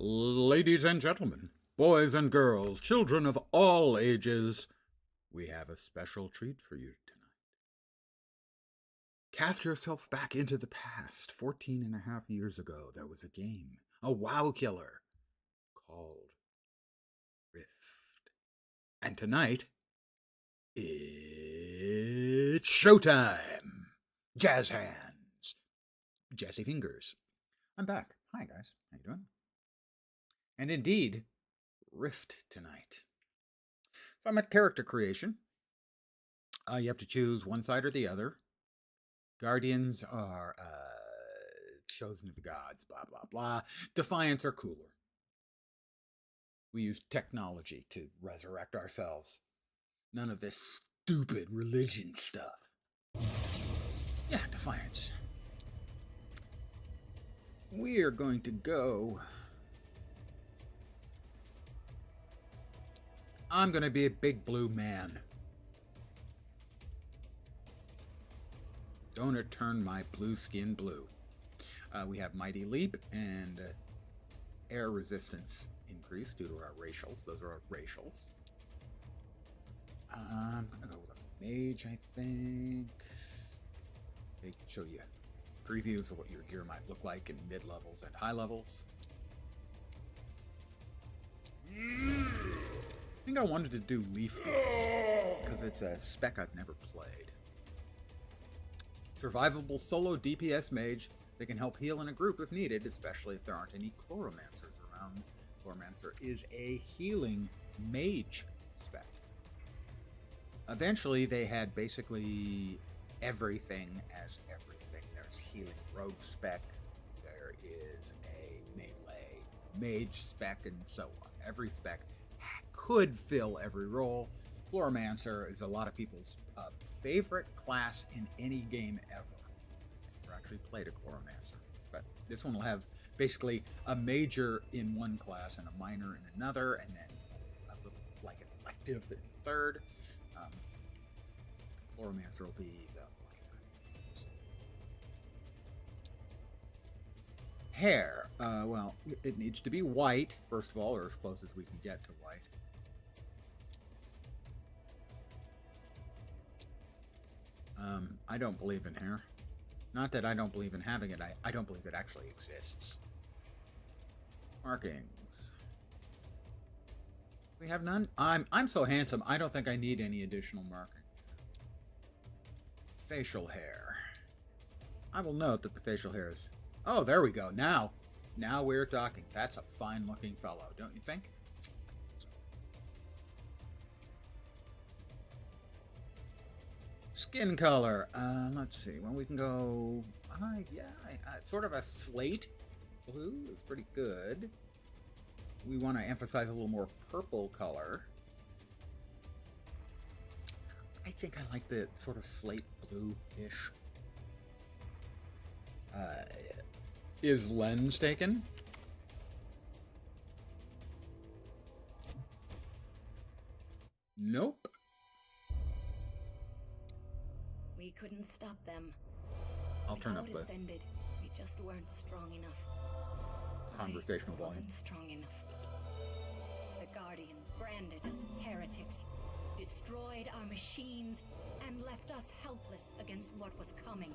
Ladies and gentlemen, boys and girls, children of all ages, we have a special treat for you tonight. Cast yourself back into the past. 14 and a half years ago, there was a game, a WoW killer, called Rift. And tonight, it's showtime! Jazz hands. Jazzy fingers. I'm back. Hi, guys. How you doing? And indeed, Rift tonight. So I'm at character creation. You have to choose one side or the other. Guardians are chosen of the gods, blah, blah, blah. Defiants are cooler. We use technology to resurrect ourselves. None of this stupid religion stuff. Yeah, Defiance. We are going to go... I'm going to be a big blue man. Don't it turn my blue skin blue. We have Mighty Leap and air resistance increase due to our racials. Those are our racials. I'm going to go with a mage, I think. They show you previews of what your gear might look like in mid-levels and high levels. I think I wanted to do Leaf because it's a spec I've never played. Survivable solo DPS mage that can help heal in a group if needed, especially if there aren't any Chloromancers around. Chloromancer is a healing mage spec. Eventually, they had basically everything as everything. There's healing rogue spec, there is a melee mage spec, and so on. Every spec could fill every role. Chloromancer is a lot of people's favorite class in any game ever. I've never actually played a Chloromancer, but this one will have basically a major in one class and a minor in another, and then a little like an elective in third. Chloromancer will be the minor. Hair. Well, it needs to be white, first of all, or as close as we can get to white. I don't believe in hair. Not that I don't believe in having it, I don't believe it actually exists. Markings. We have none? I'm so handsome, I don't think I need any additional marking. Facial hair. I will note that the facial hair is... Oh, there we go. Now we're talking. That's a fine-looking fellow, don't you think? Skin color. Let's see. Well, we can go... sort of a slate blue is pretty good. We want to emphasize a little more purple color. I think I like the sort of slate blue-ish. Is lens taken? Nope. We couldn't stop them. I'll turn up the ascended. We just weren't strong enough. Conversational volume. Wasn't strong enough. The Guardians branded us heretics, destroyed our machines, and left us helpless against what was coming.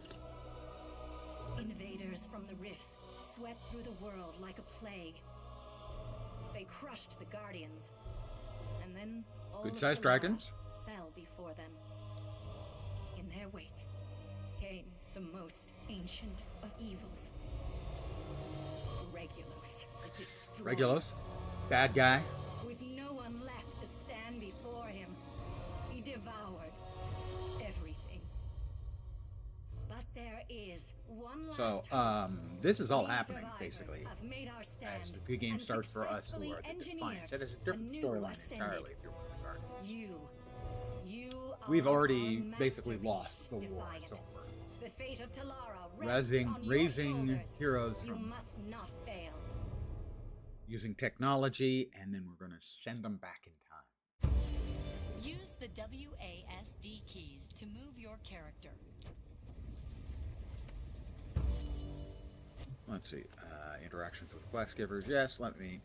Invaders from the rifts swept through the world like a plague. They crushed the Guardians, and then all good-sized of dragons fell before them. In their wake came the most ancient of evils. Regulos, the destroyer. Regulos? Bad guy? With no one left to stand before him, he devoured everything. But there is one last hope. This is all We happening, survivors basically, have made our stand as the game and starts for us who are the successfully Defiants. That is a engineered different a new storyline ascendant. entirely, if you're wondering. You We've are already our basically masterpiece, lost the war. Defiant. It's over. The fate of Talara rests on your Raising shoulders. heroes You from must not fail. using technology, and then we're going to send them back in time. Use the WASD keys to move your character. Let's see. Interactions with quest givers. Yes, let me.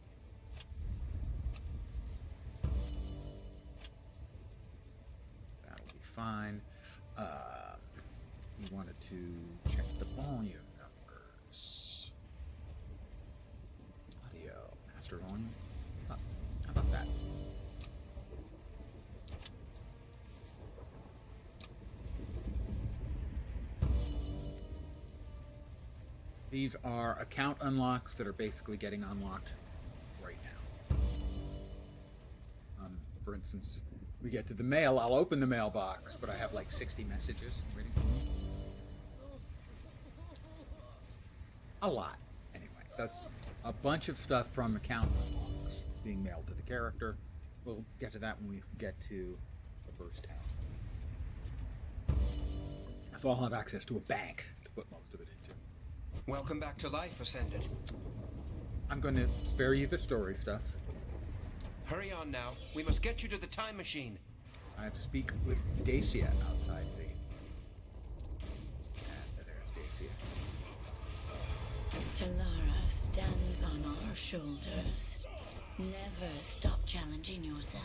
That'll be fine. We wanted to check the volume numbers. Audio. Master volume. How about that? These are account unlocks that are basically getting unlocked right now. For instance, we get to the mail, I'll open the mailbox, but I have like 60 messages waiting for me. A lot. Anyway, that's a bunch of stuff from account unlocks being mailed to the character. We'll get to that when we get to the first town. So I'll have access to a bank to put most of it into. Welcome back to life, Ascended. I'm going to spare you the story stuff. Hurry on now. We must get you to the time machine. I have to speak with Dacia outside the... And there's Dacia. Talara stands on our shoulders. Never stop challenging yourself.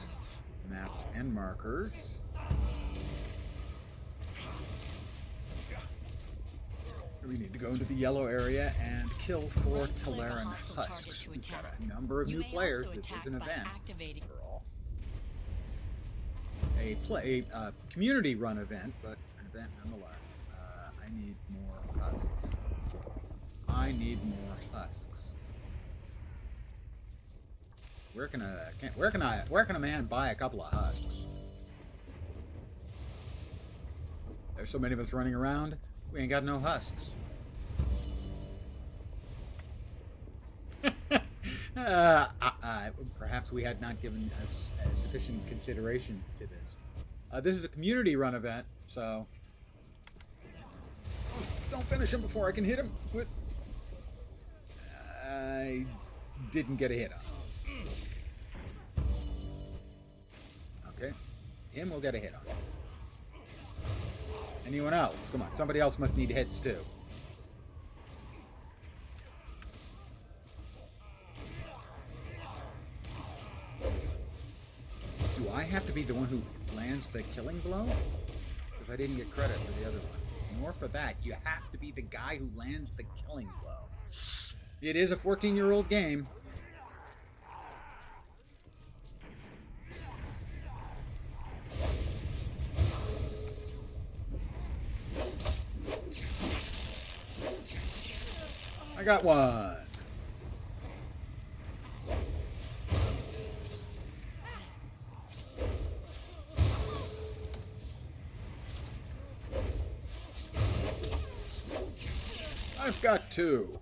Maps and markers. We need to go into the yellow area and kill 4 Talaran husks. We've got a number of new players. This is an event. For all. A community-run event, but an event nonetheless. I need more husks. I need more husks. Where can a man buy a couple of husks? There's so many of us running around. We ain't got no husks. Perhaps we had not given us sufficient consideration to this. This is a community-run event, so... Don't finish him before I can hit him. Quit. I didn't get a hit on him. Okay. Him will get a hit on. Anyone else? Come on, somebody else must need hits too. Do I have to be the one who lands the killing blow? Because I didn't get credit for the other one. More for that, you have to be the guy who lands the killing blow. It is a 14-year-old game. I got one. I've got 2.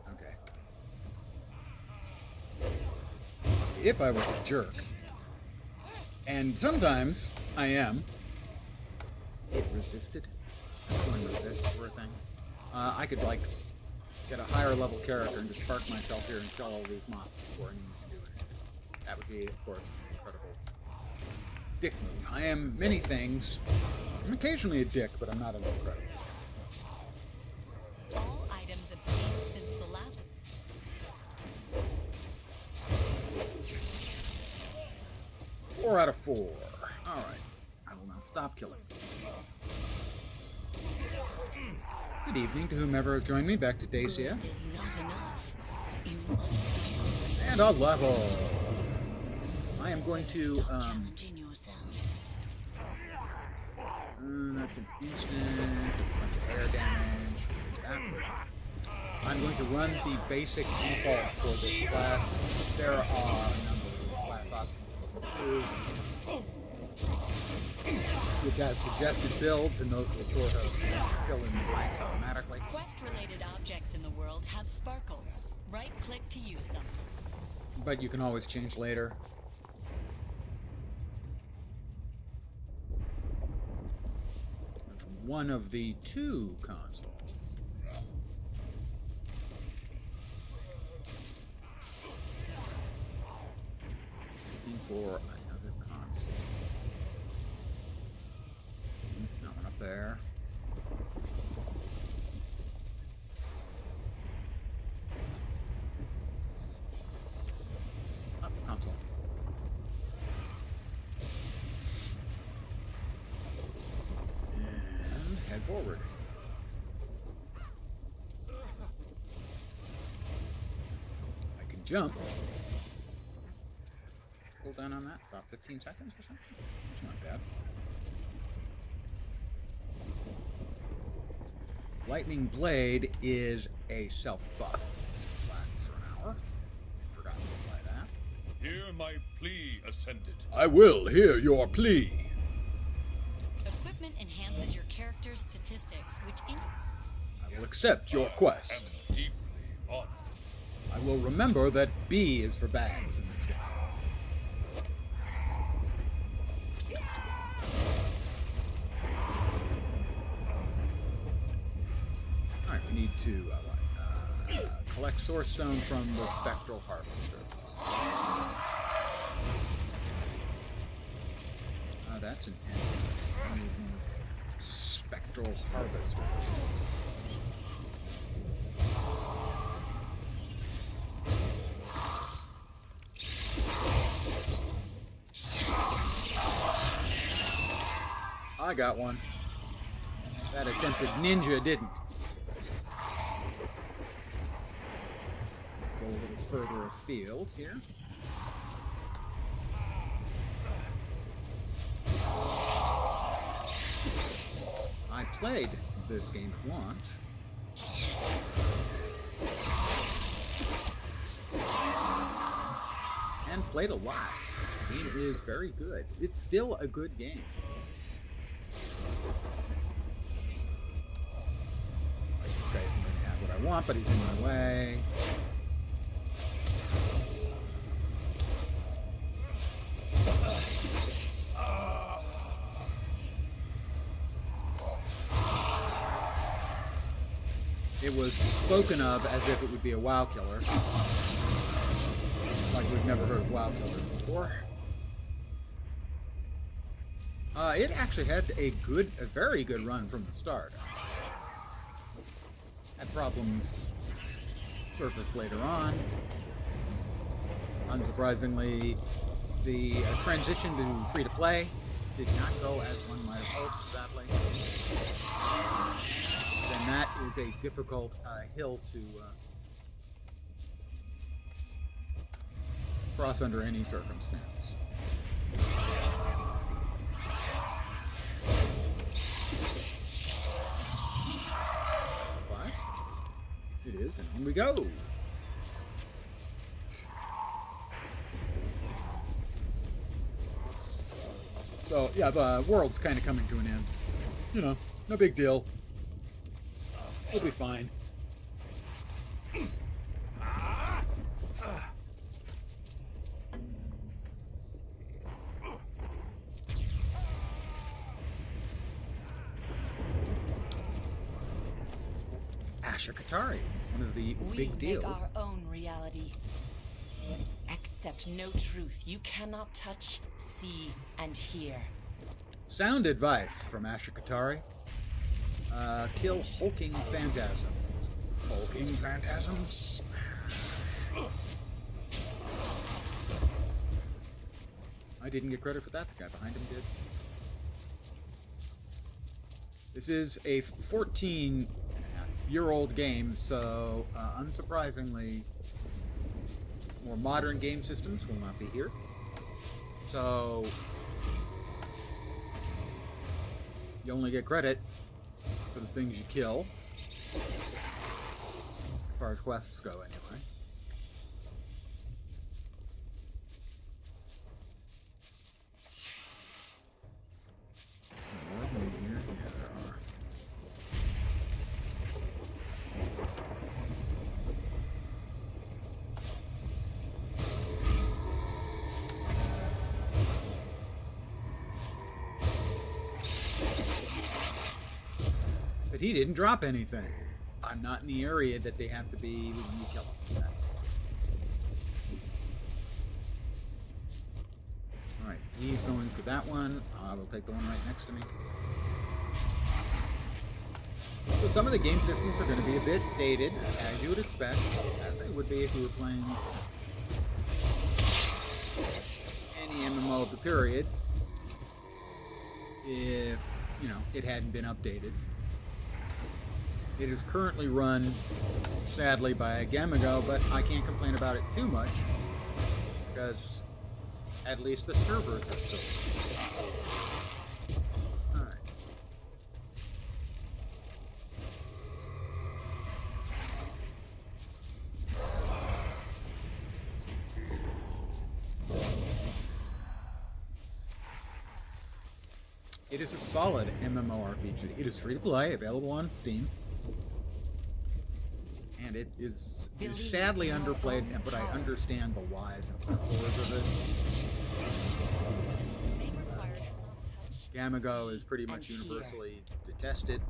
Okay. If I was a jerk, and sometimes I am, it resisted. Resist sort of thing. I could like get a higher level character and just park myself here and kill all these mobs before anyone can do it. That would be, of course, an incredible dick move. I am many things. I'm occasionally a dick, but I'm not an incredible. All items obtained since the last... 4 out of 4. Alright. I will now stop killing. Good evening to whomever has joined me. Back to Dacia. Is not enough. You must... And a level. I am going to, challenging yourself. That's an instant, a bunch of air damage. I'm going to run the basic default for this class. There are a number of class options you can choose, which has suggested builds, and those will sort of fill in the blanks automatically. Quest-related objects in the world have sparkles. Right-click to use them. But you can always change later. That's one of the 2 consoles. Looking for another console. That one up there. forward. I can jump. Hold down on that. About 15 seconds or something. It's not bad. Lightning Blade is a self-buff. Lasts for an hour. Forgot to apply that. Hear my plea, Ascended. I will hear your plea. Equipment enhances your character's statistics, which I will accept your quest. Am deeply honored. I will remember that B is for bags in this game. Alright, we need to collect Source Stone from the Spectral Harvester. That's an end. Spectral Harvester. I got one. That attempted ninja didn't. Go a little further afield here. I played this game at launch. And played a lot. The game is very good. It's still a good game. This guy isn't going to have what I want, but he's in my way. It was spoken of as if it would be a WoW killer. Like we've never heard of WoW killer before. It actually had a very good run from the start. Had problems surface later on. Unsurprisingly, the transition to free-to-play did not go as one might have hoped, sadly. And that is a difficult hill to cross under any circumstance. It is, and on we go. So, yeah, the world's kind of coming to an end. You know, no big deal. We'll be fine. Ashikatari, one of the big deals. We make our own reality. Accept no truth you cannot touch, see, and hear. Sound advice from Ashikatari. Kill hulking phantasms. Hulking phantasms? I didn't get credit for that. The guy behind him did. This is a 14-year-old game, so unsurprisingly, more modern game systems will not be here. So you only get credit for the things you kill, as far as quests go, anyway. More of them here? Yeah, there are. But he didn't drop anything. I'm not in the area that they have to be when you kill them. Alright, he's going for that one. I will take the one right next to me. So some of the game systems are going to be a bit dated, as you would expect, as they would be if you were playing any MMO of the period, if, you know, it hadn't been updated. It is currently run, sadly, by Gamigo, but I can't complain about it too much because at least the servers are still. All right. It is a solid MMORPG. It is free to play, available on Steam. And it is sadly underplayed, but I understand the whys and wherefores of it. Gamigo is pretty much universally detested,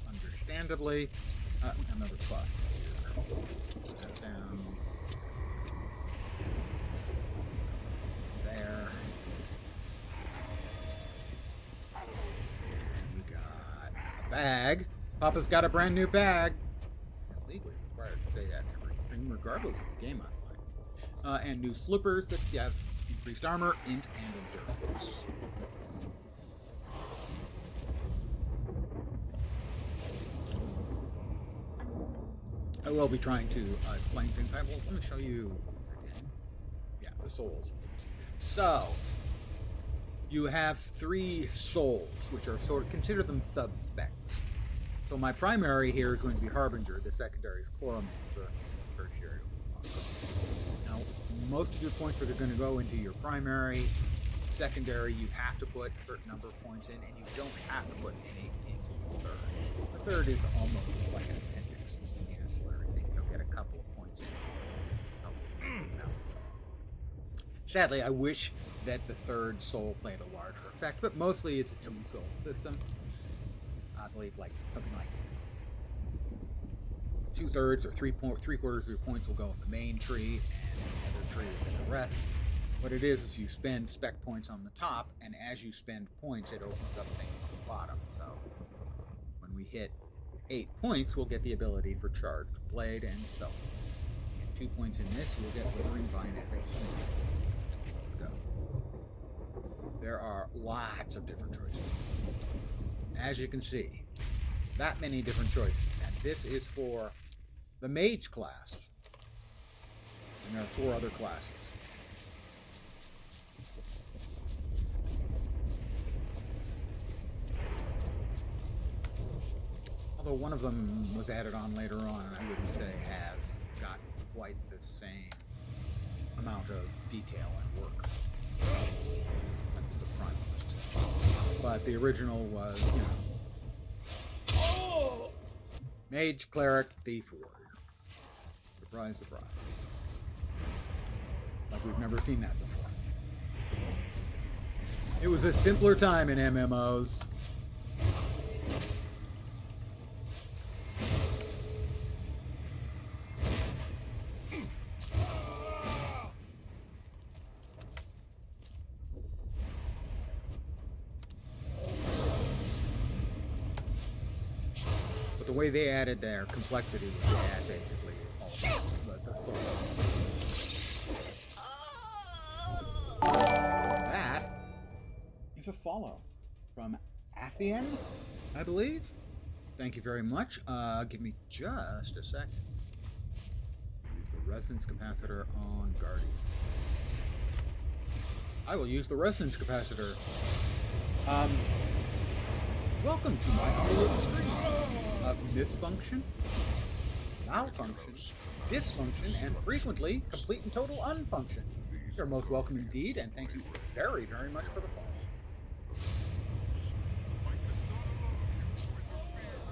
understandably. Another buff here. Put that down. There. And we got a bag. Papa's got a brand new bag. Legally required to say that in every stream, regardless of the game I'm playing. And new slippers that have increased armor, int, and endurance. I will be trying to explain things. Let me show you again. Yeah, the souls. So, you have 3 souls, which are sort of, consider them suspect. So my primary here is going to be Harbinger, the secondary is Chloromancer, tertiary. Now, most of your points are going to go into your primary. Secondary, you have to put a certain number of points in, and you don't have to put any into the third. The third is almost like an appendix. It's an ancillary thing. You'll get a couple of points in. No. Sadly, I wish that the third soul played a larger effect, but mostly it's a 2-soul system. I believe like something like 2/3 or 3/4 of your points will go in the main tree, and the other tree will get the rest. What it is you spend spec points on the top, and as you spend points, it opens up things on the bottom. So when we hit 8 points, we'll get the ability for Charged Blade and so on. And 2 points in this, we'll get Withering Vine as a heal. So it goes. There are lots of different choices. As you can see, that many different choices. And this is for the Mage class. And there are 4 other classes. Although one of them was added on later on, and I wouldn't say has got quite the same amount of detail and work. That's the Primalist. But the original was, you know, Mage, Cleric, Thief, Warrior. Surprise, surprise. Like we've never seen that before. It was a simpler time in MMOs. The way they added their complexity was to add basically all the souls. That is a follow from Athian, I believe. Thank you very much. Give me just a second. Use the resonance capacitor on Guardian. I will use the resonance capacitor. Welcome to my humble little stream of misfunction, malfunction, dysfunction, and frequently complete and total unfunction. You're most welcome indeed, and thank you very, very much for the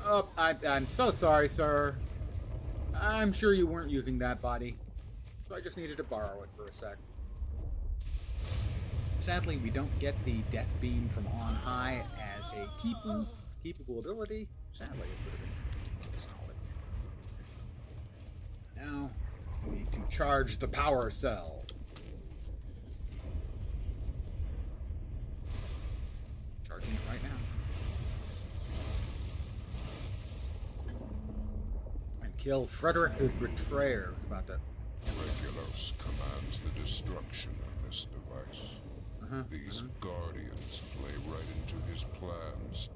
follow. Oh, I'm so sorry, sir. I'm sure you weren't using that body, so I just needed to borrow it for a sec. Sadly, we don't get the death beam from on high as a keepable ability. Sadly, it would have been solid. Now, we need to charge the power cell. Charging it right now. And kill Frederick the Betrayer. Who's about to... Regulus commands the destruction of this device. These guardians play right into his plans.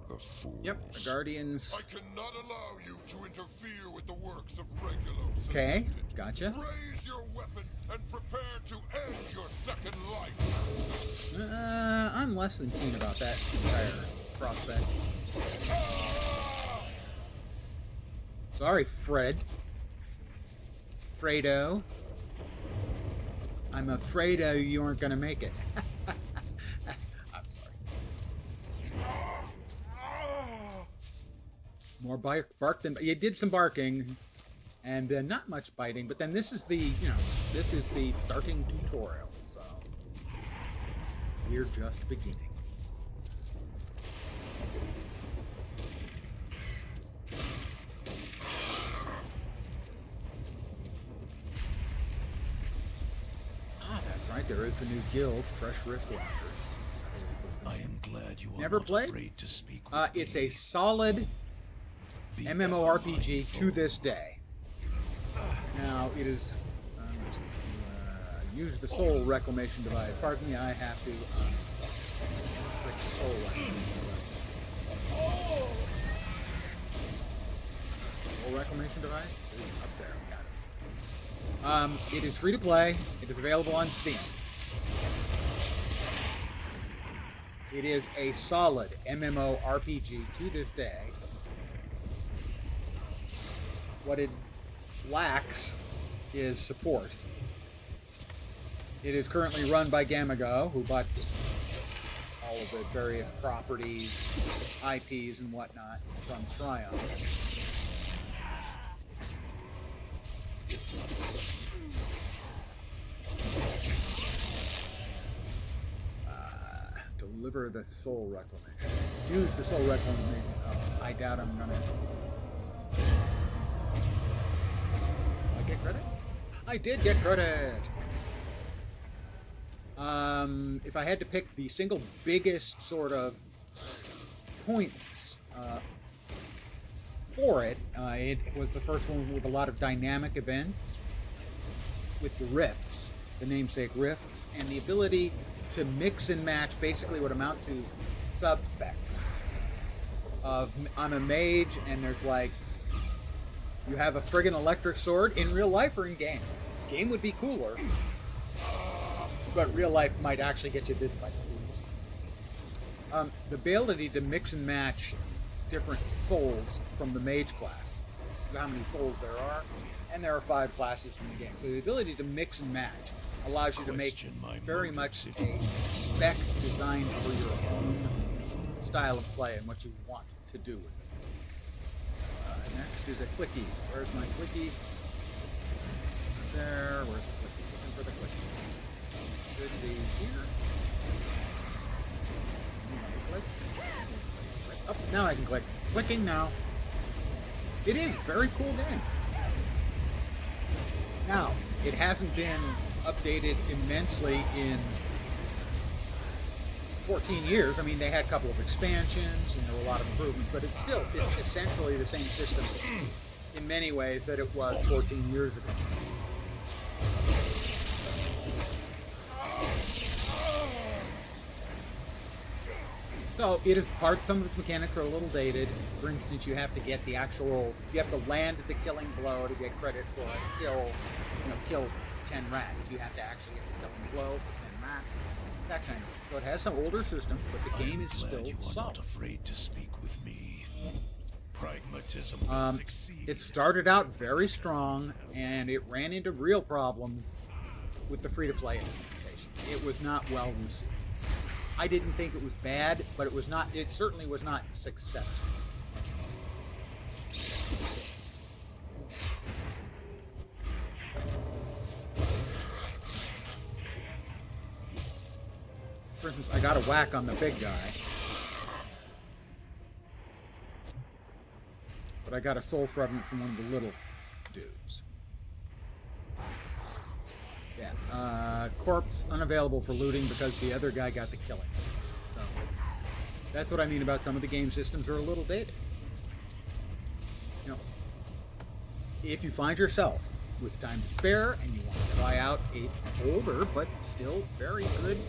the fools. Yep, the Guardians. I cannot allow you to interfere with the works of Regulos. Okay, Assistant. gotcha. Raise your weapon and prepare to end your second life. I'm less than keen about that entire prospect. Sorry, Fredo. I'm afraid you aren't gonna make it. I'm sorry. More bark than you did some barking, and not much biting. But then this is the starting tutorial, so we're just beginning. Right, there is the new guild, Fresh Rift Walkers. I am glad you are Never not played? afraid to speak with It's me. a solid Be MMORPG ever to mindful. this day. Now, it is... use the soul reclamation device. Pardon me, I have to... click the soul reclamation device. Soul reclamation device? It is up there. Got it. It is free to play. It is available on Steam. It is a solid MMORPG to this day. What it lacks is support. It is currently run by Gamago, who bought all of the various properties, IPs, and whatnot from Triumph. Deliver the soul reclamation. Use the soul reclamation. Oh, I doubt I'm gonna. Did I get credit? I did get credit. If I had to pick the single biggest sort of points for it, it was the first one with a lot of dynamic events, with the rifts, the namesake rifts, and the ability to mix and match basically what amount to sub-specs of I'm a mage and there's like you have a friggin' electric sword in real life or in game. Game would be cooler, but real life might actually get you this by the ability to mix and match different souls from the mage class. This is how many souls there are, and there are 5 classes in the game. So the ability to mix and match allows you to make very much a spec designed for your own style of play and what you want to do with it. Next is a clicky. Where's my clicky? There. Where's the clicky? Looking for the clicky. Should be here. Click. Oh, now I can click. Clicking now. It is a very cool game. Now, it hasn't been updated immensely in 14 years. I mean, they had a couple of expansions and there were a lot of improvements, but it's essentially the same system in many ways that it was 14 years ago. So it is some of its mechanics are a little dated. For instance, you have to get you have to land the killing blow to get credit for a kill 10 rats. You have to actually get the killing blow for 10 rats. That kind of thing. So it has some older systems, but the game is still You are solid. not afraid to speak with me. Pragmatism will succeed. It started out very strong, and it ran into real problems with the free-to-play implementation. It was not well received. I didn't think it was bad, but it certainly was not successful. For instance, I got a whack on the big guy, but I got a soul fragment from one of the little dudes. Yeah, corpse unavailable for looting because the other guy got the killing. So that's what I mean about some of the game systems are a little dated. You know, if you find yourself with time to spare and you want to try out a older but still very good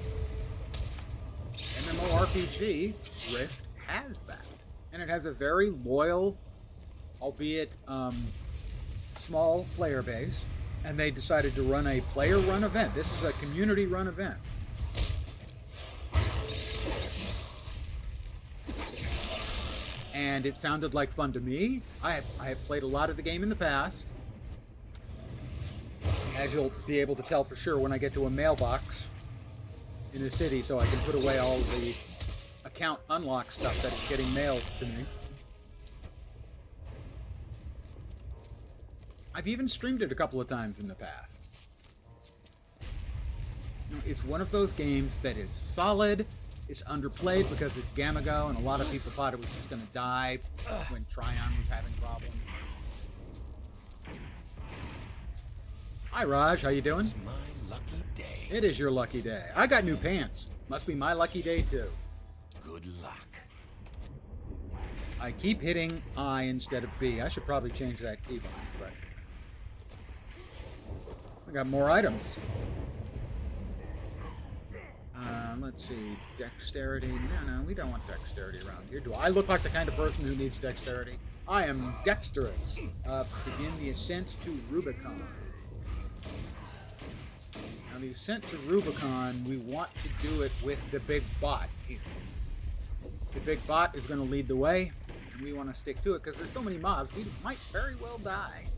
MMORPG, Rift has that. And it has a very loyal, albeit small player base. And they decided to run a player-run event. This is a community-run event. And it sounded like fun to me. I have played a lot of the game in the past. As you'll be able to tell for sure when I get to a mailbox in the city, so I can put away all the account unlock stuff that is getting mailed to me. I've even streamed it a couple of times in the past. You know, it's one of those games that is solid. It's underplayed because it's Gamago, and a lot of people thought it was just going to die when Tryon was having problems. Hi, Raj. How you doing? It's my lucky day. It is your lucky day. I got new pants. Must be my lucky day, too. Good luck. I keep hitting I instead of B. I should probably change that keybind, but I got more items. Let's see. Dexterity. No, we don't want dexterity around here. Do I look like the kind of person who needs dexterity? I am dexterous. Begin the ascent to Rubicon. Now, the ascent to Rubicon, we want to do it with the big bot here. The big bot is going to lead the way, and we want to stick to it because there's so many mobs, we might very well die.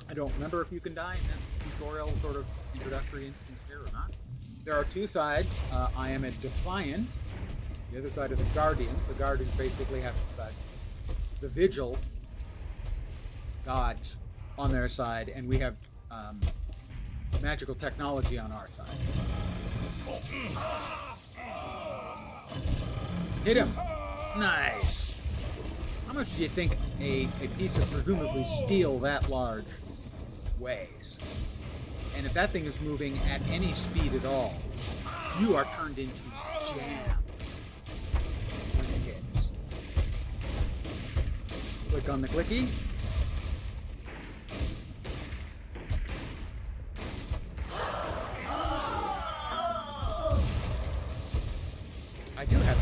I don't remember if you can die in that tutorial sort of introductory instance here or not. There are two sides. I am a Defiant. The other side of the Guardians. The Guardians basically have the Vigil gods on their side, and we have magical technology on our side. Hit him! Nice! How much do you think a piece of presumably steel that large weighs? And if that thing is moving at any speed at all, you are turned into jam when it hits. Click on the clicky.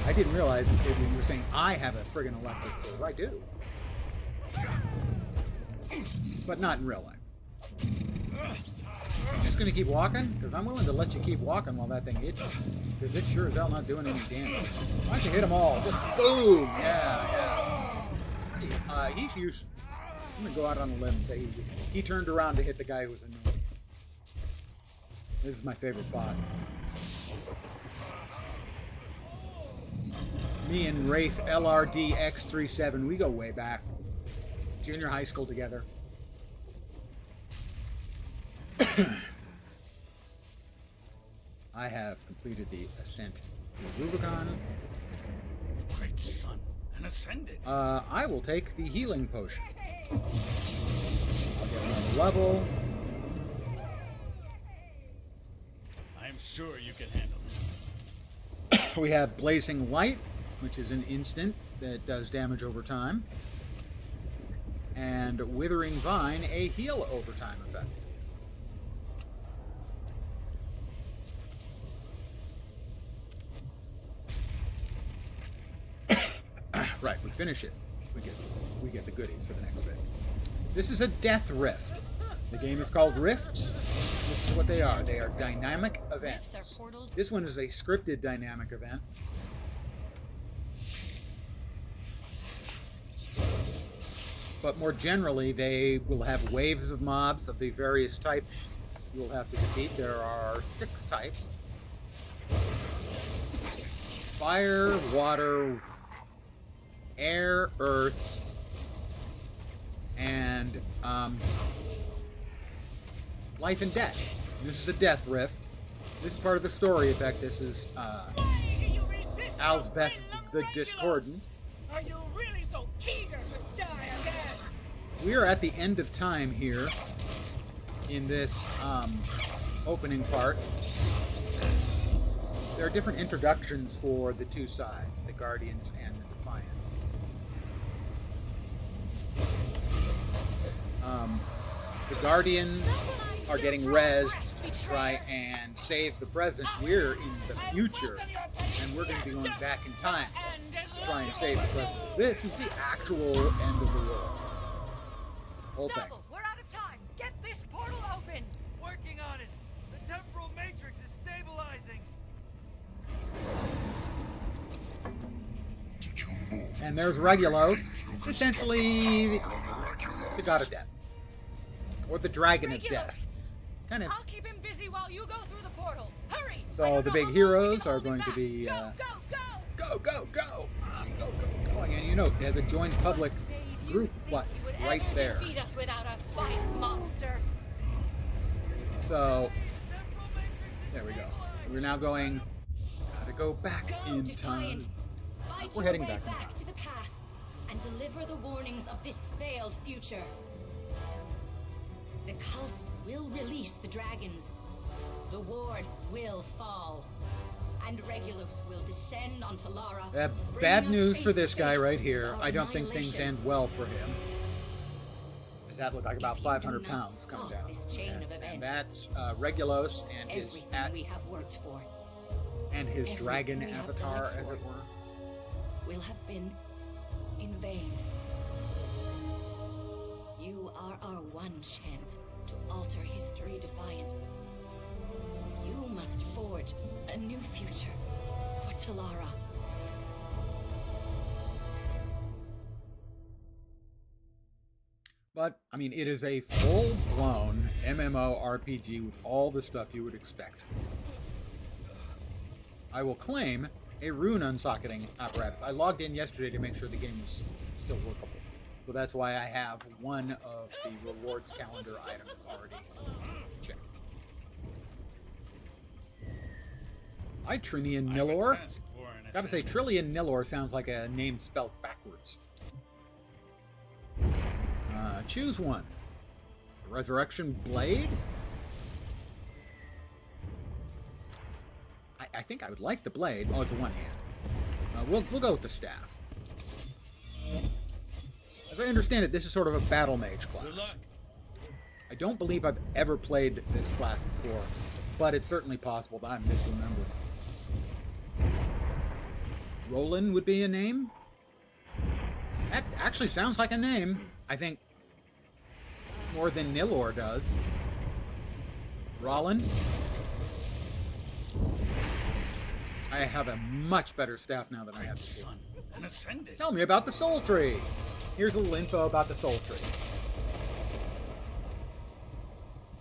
I didn't realize that you were saying I have a friggin' electric sword. I do. But not in real life. You just gonna keep walking? Because I'm willing to let you keep walking while that thing hits you. Because it's sure as hell not doing any damage. Why don't you hit them all? Just boom! Yeah. He's used. I'm gonna go out on a limb and say he turned around to hit the guy who was annoying. This is my favorite bot. Me and Wraith LRD X37, we go way back. Junior high school together. I have completed the ascent to Rubicon. Great son, and ascended. I will take the healing potion. I'll get another level. I'm sure you can handle this. We have Blazing Light, which is an instant that does damage over time. And Withering Vine, a heal over time effect. Right, we finish it. We get the goodies for the next bit. This is a Death Rift. The game is called Rifts. This is what they are. They are dynamic events. This one is a scripted dynamic event. But more generally, they will have waves of mobs of the various types you will have to defeat. There are 6 types. Fire, water, air, earth, and life and death. This is a death rift. This is part of the story effect. This is Alsbeth the Discordant. Are you really so eager to die again? We are at the end of time here in this opening part. There are different introductions for the two sides, the Guardians and the Defiant. The Guardians are getting rezzed to try and save the present. We're in the future, and we're going to be going back in time to try and save the present. This is the actual end of the world. Whole thing. We're out of time. Get this portal open. Working on it. The temporal matrix is stabilizing. And there's Regulos, essentially the god of death, or the dragon of death. Kind of. I'll keep him busy while you go through the portal. Hurry! So the big heroes are going to be go. going, and you know, there's a joint public group, what, right there. Defeat us without a fight, monster. So there we go. We're now going. Gotta go back in time. We're heading back in time. To the past and deliver the warnings of this failed future. The cults will release the dragons. The ward will fall. And Regulus will descend on Talara. Bad news for this guy right here. I don't think things end well for him. Does that look like about 500 pounds coming down? And that's Regulus and his we have worked for. And his dragon avatar, as it were. Will have been in vain. You are our one chance to alter history defiant. You must forge a new future for Talara. But, I mean, it is a full-blown MMORPG with all the stuff you would expect. I will claim a rune unsocketing apparatus. I logged in yesterday to make sure the game was still workable. So that's why I have one of the rewards calendar items already checked. Hi, Trinian Nilor. Gotta say, Trillian Nilor sounds like a name spelled backwards. Choose one. The Resurrection Blade? I think I would like the blade. Oh, it's a one hand. We'll go with the staff. As I understand it, this is sort of a battle mage class. I don't believe I've ever played this class before, but it's certainly possible that I'm misremembering. Roland would be a name? That actually sounds like a name, I think, more than Nilor does. Roland? I have a much better staff now than I had before. Son, an ascendant. Tell me about the Soul Tree. Here's a little info about the Soul Tree.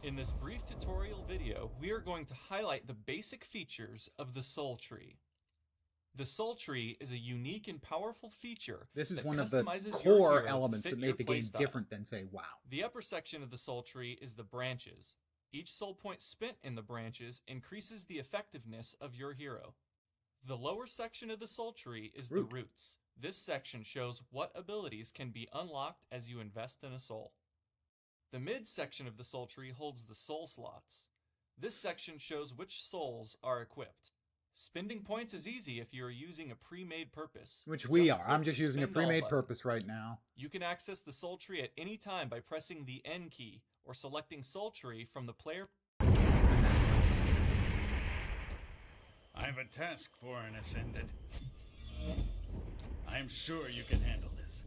In this brief tutorial video, we are going to highlight the basic features of the Soul Tree. The Soul Tree is a unique and powerful feature. This is that one of the customizes core your hero elements to that fit make your the game playstyle. different than, say, WoW. The upper section of the Soul Tree is the branches. Each soul point spent in the branches increases the effectiveness of your hero. The lower section of the Soul Tree is the roots. This section shows what abilities can be unlocked as you invest in a soul. The mid section of the Soul Tree holds the soul slots. This section shows which souls are equipped. Spending points is easy if you are using a pre-made purpose. Which we are. Click I'm just the using a Spend All pre-made button. purpose right now. You can access the Soul Tree at any time by pressing the N key or selecting Soul Tree from the player. I have a task for an ascendant. I am sure you can handle this.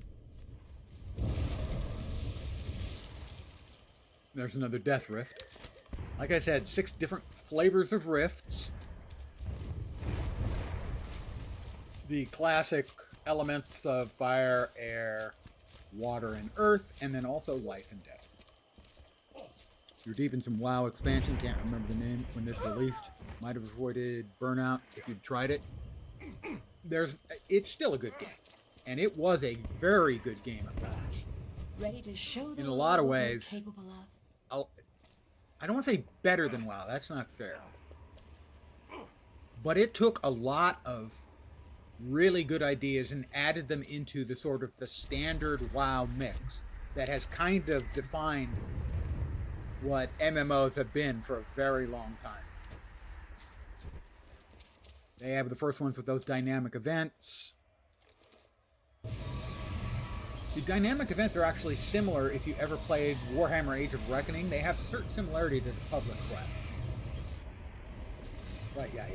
There's another death rift. Like I said, 6 different flavors of rifts. The classic elements of fire, air, water, and earth, and then also life and death. You're deep in some WoW expansion, can't remember the name when this released. Might have avoided burnout if you'd tried it. It's still a good game. And it was a very good game at launch. Ready to show them In a lot of what we're ways, capable of. I don't want to say better than WoW, that's not fair. But it took a lot of really good ideas and added them into the sort of the standard WoW mix that has kind of defined what MMOs have been for a very long time. They have the first ones with those dynamic events. The dynamic events are actually similar if you ever played Warhammer Age of Reckoning. They have certain similarity to the public quests. Right, yeah.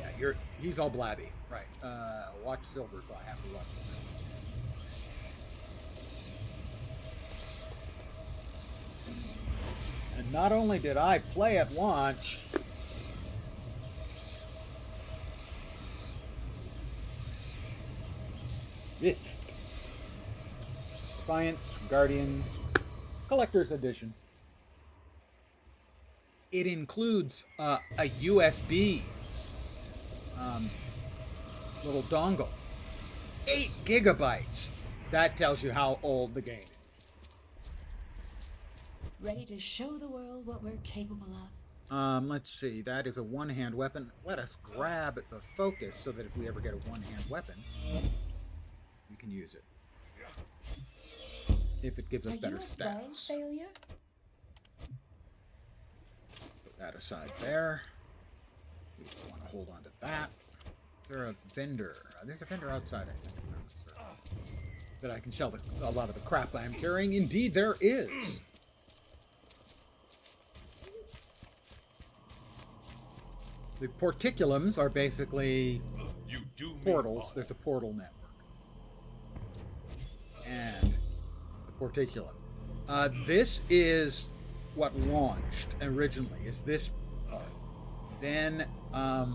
He's all blabby. Right. Watch Silver, so I have to watch the message. And not only did I play at launch, Rift, Defiance, Guardians, Collector's Edition. It includes a USB little dongle. 8 gigabytes. That tells you how old the game is. Ready to show the world what we're capable of? Let's see. That is a one-hand weapon. Let us grab the focus so that if we ever get a one-hand weapon, we can use it. If it gives us better stats. Failure? Put that aside there. We want to hold on to that. Is there a vendor? There's a vendor outside, I think. That I can sell a lot of the crap I'm carrying. Indeed, there is. The porticulums are basically portals. There's a portal network. And the porticulum. This is what launched originally, is this part. Then, oh,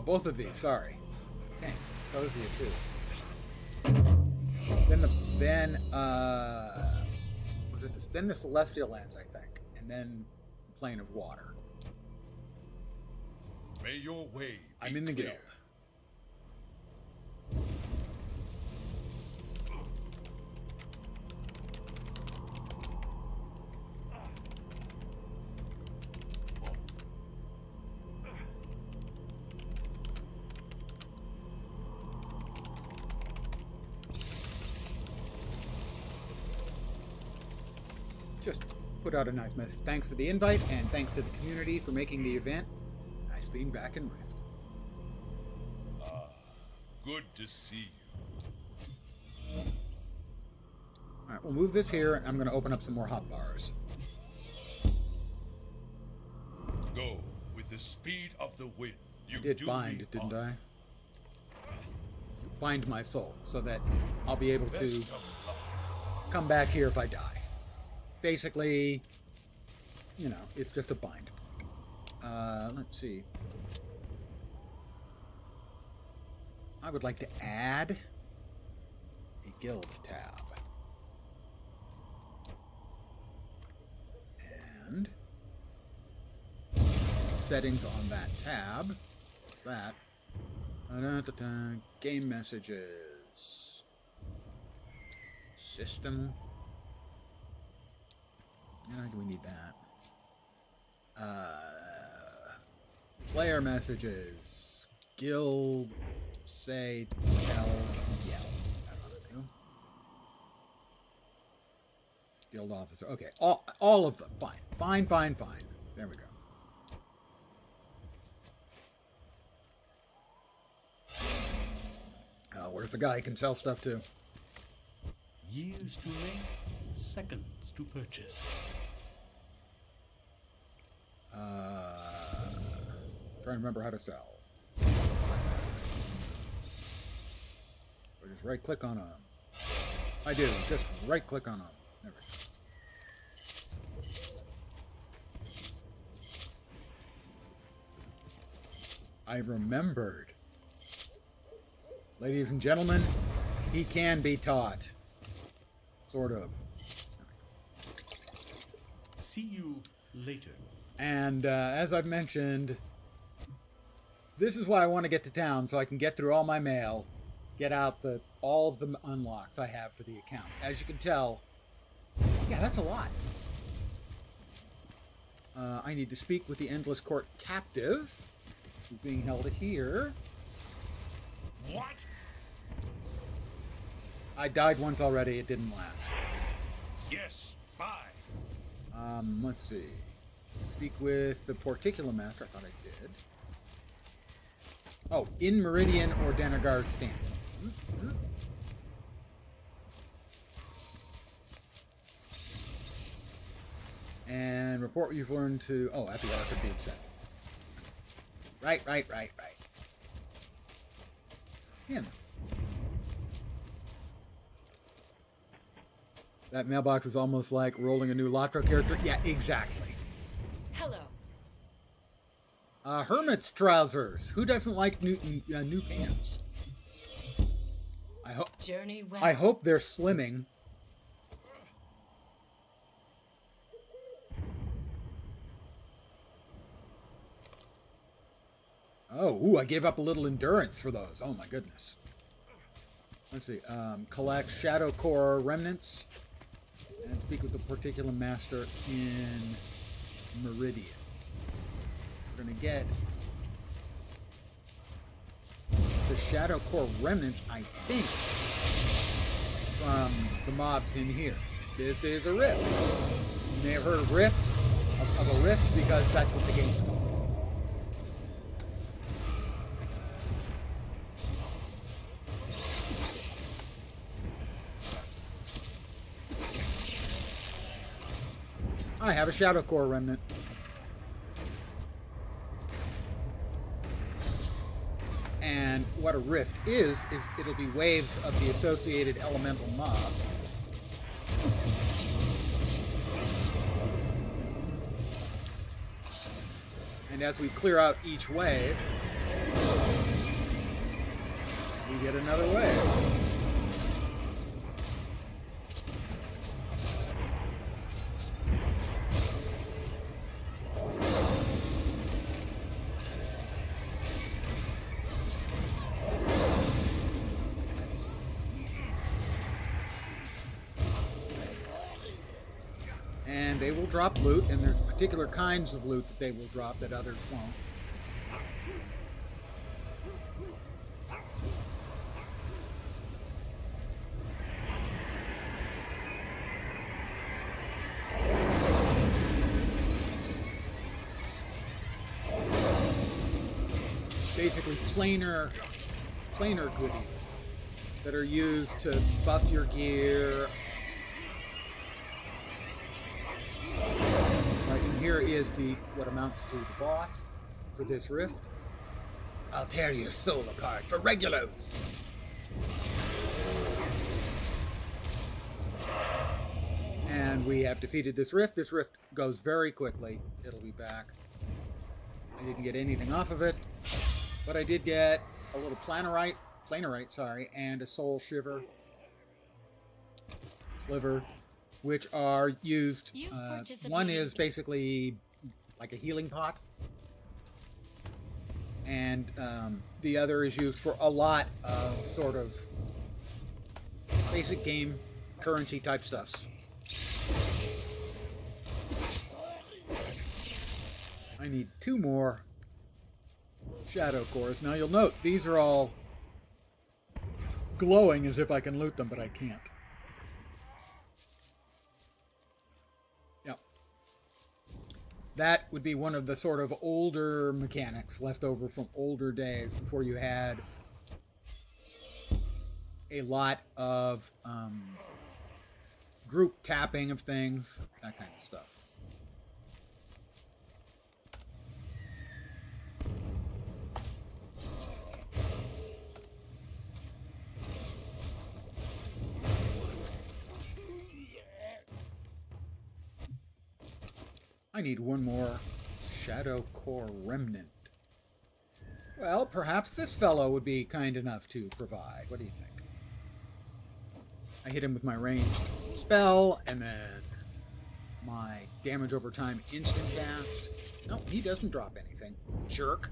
both of these, sorry. Dang, those are you too. Was it this? Then the Celestial Lands, I think. And then the Plane of Water. May your way be I'm in the clear. guild. Just put out a nice message. Thanks for the invite, and thanks to the community for making the event. Nice being back in Rift. Good to see you. Alright, we'll move this here, and I'm going to open up some more hot bars. Go with the speed of the wind. You I did do bind, me didn't honor. I? Bind my soul, so that I'll be able to Best of luck. come back here if I die. Basically, you know, it's just a bind. Let's see. I would like to add a guild tab. And settings on that tab. What's that? Game messages. System. Do we need that? Player messages. Guild. Say. Tell. Yell. I don't know. Guild officer. Okay. All of them. Fine. Fine. There we go. Where's the guy who can sell stuff to? Years to make, seconds to purchase. Trying to remember how to sell. Or just right click on them. I do, just right click on them. There we go. I remembered. Ladies and gentlemen, he can be taught. Sort of. See you later. And as I've mentioned, this is why I want to get to town, so I can get through all my mail, get out all of the unlocks I have for the account. As you can tell, yeah, that's a lot. I need to speak with the Endless Court captive, who's being held here. What? I died once already, it didn't last. Yes, bye. Let's see. Speak with the Porticulum Master, I thought I did. Oh, in Meridian or Denegar Stand. And report what you've learned to... Oh, at the Ark of the Ascent. Right. Him. That mailbox is almost like rolling a new Lotro character. Yeah, exactly. Hello. Hermit's trousers. Who doesn't like new pants? Journey well. I hope they're slimming. Oh, ooh, I gave up a little endurance for those. Oh my goodness. Let's see. Collect Shadow Core remnants and speak with the particular master in Meridian. We're gonna get the Shadow Core remnants, I think, from the mobs in here. This is a rift. You may have heard of rift, of a rift, because that's what the game's called. I have a Shadow Core remnant. And what a rift is it'll be waves of the associated elemental mobs. And as we clear out each wave, we get another wave. And they will drop loot, and there's particular kinds of loot that they will drop that others won't. Basically planar goodies that are used to buff your gear. Right, and here is what amounts to the boss for this rift. I'll tear your soul apart for regulos. And we have defeated this rift. This rift goes very quickly. It'll be back. I didn't get anything off of it, but I did get a little planarite, and a soul sliver, which are used. One is basically like a healing pot, and the other is used for a lot of sort of basic game currency type stuffs. I need 2 more Shadow Cores. Now you'll note these are all glowing as if I can loot them, but I can't. Yep. That would be one of the sort of older mechanics left over from older days before you had a lot of group tapping of things, that kind of stuff. I need 1 more Shadow Core remnant. Well, perhaps this fellow would be kind enough to provide. What do you think? I hit him with my ranged spell, and then my damage over time instant cast. No, he doesn't drop anything. Jerk.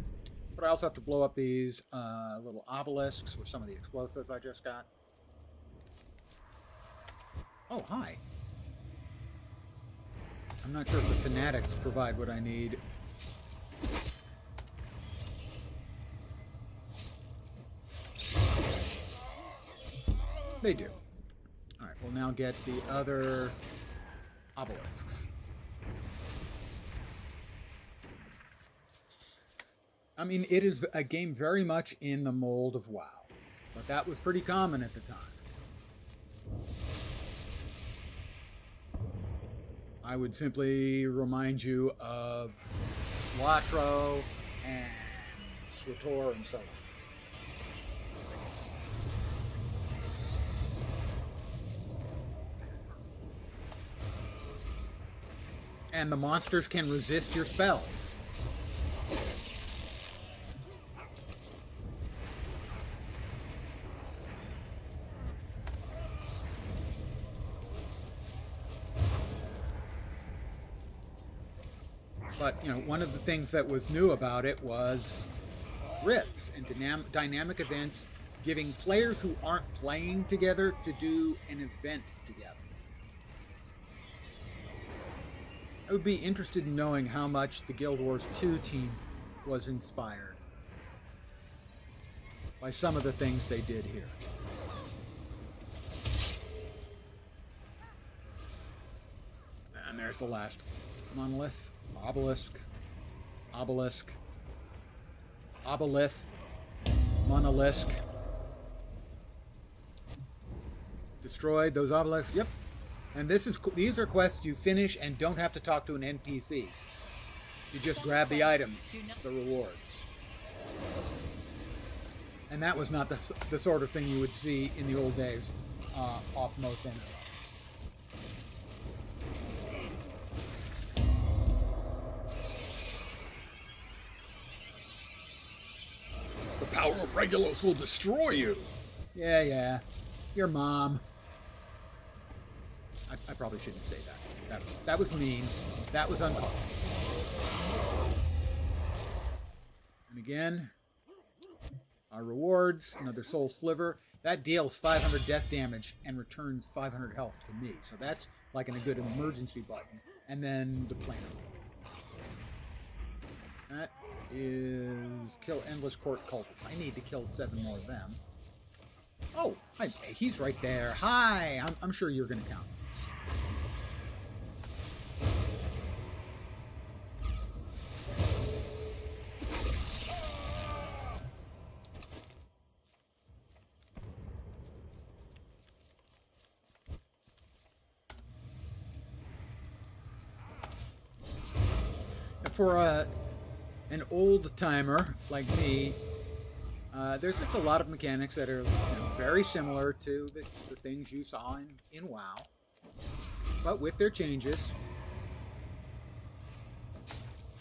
But I also have to blow up these little obelisks with some of the explosives I just got. Oh, hi. I'm not sure if the fanatics provide what I need. They do. Alright, we'll now get the other obelisks. I mean, it is a game very much in the mold of WoW, but that was pretty common at the time. I would simply remind you of Latro and Swator and so on. And the monsters can resist your spells. But, you know, one of the things that was new about it was rifts and dynamic events, giving players who aren't playing together to do an event together. I would be interested in knowing how much the Guild Wars 2 team was inspired by some of the things they did here. And there's the last monolith. Obelisk. Obelith. Monolith. Destroyed those obelisks. Yep. And these are quests you finish and don't have to talk to an NPC. You just grab the items, the rewards. And that was not the sort of thing you would see in the old days off most MMOs. The power of Regulos will destroy you. Yeah. Your mom. I probably shouldn't say that. That was mean. That was uncalled for. And again, our rewards, another soul sliver. That deals 500 death damage and returns 500 health to me. So that's like a good emergency button. And then the planner. That is kill Endless Court cultists. I need to kill 7 more of them. Oh, hi, he's right there. Hi, I'm sure you're going to count. For an old timer like me, there's just a lot of mechanics that are very similar to the things you saw in WoW, but with their changes.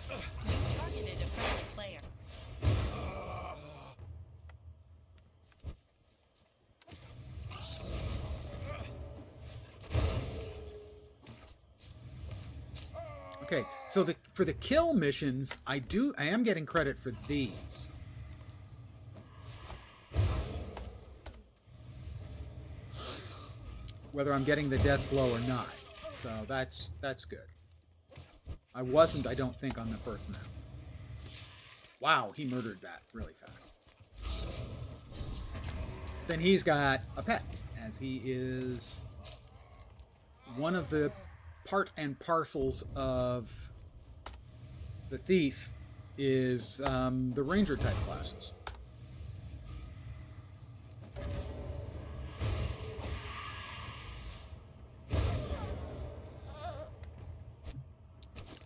You targeted a friendly player. Okay, so for the kill missions, I am getting credit for these. Whether I'm getting the death blow or not. So that's good. I wasn't, I don't think, on the first map. Wow, he murdered that really fast. Then he's got a pet, as he is one of the part and parcels of the thief is the ranger type classes.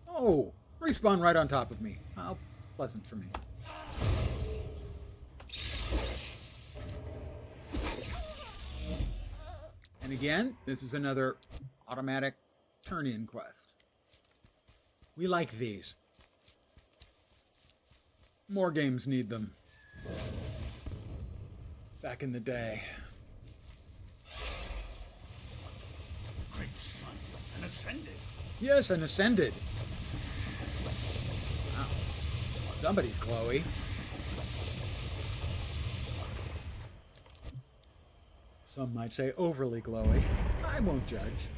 Oh, respawn right on top of me. How pleasant for me. And again, this is another automatic turn-in quest. We like these. More games need them. Back in the day. Great son, and ascended. Yes, and ascended. Wow. Somebody's glowy. Some might say overly glowy. I won't judge.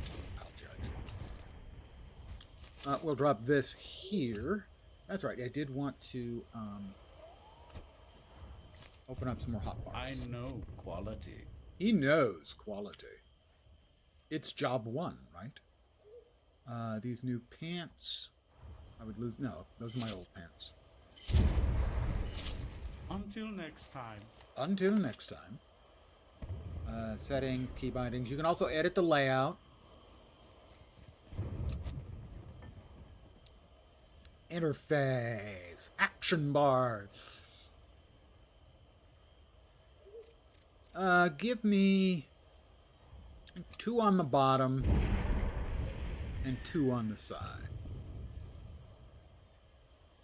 We'll drop this here. That's right. I did want to open up some more hotbars. I know quality. He knows quality. It's job 1, right? These new pants. I would lose. No, those are my old pants. Until next time. Until next time. Setting, key bindings. You can also edit the layout. Interface. Action bars. Give me 2 on the bottom and 2 on the side.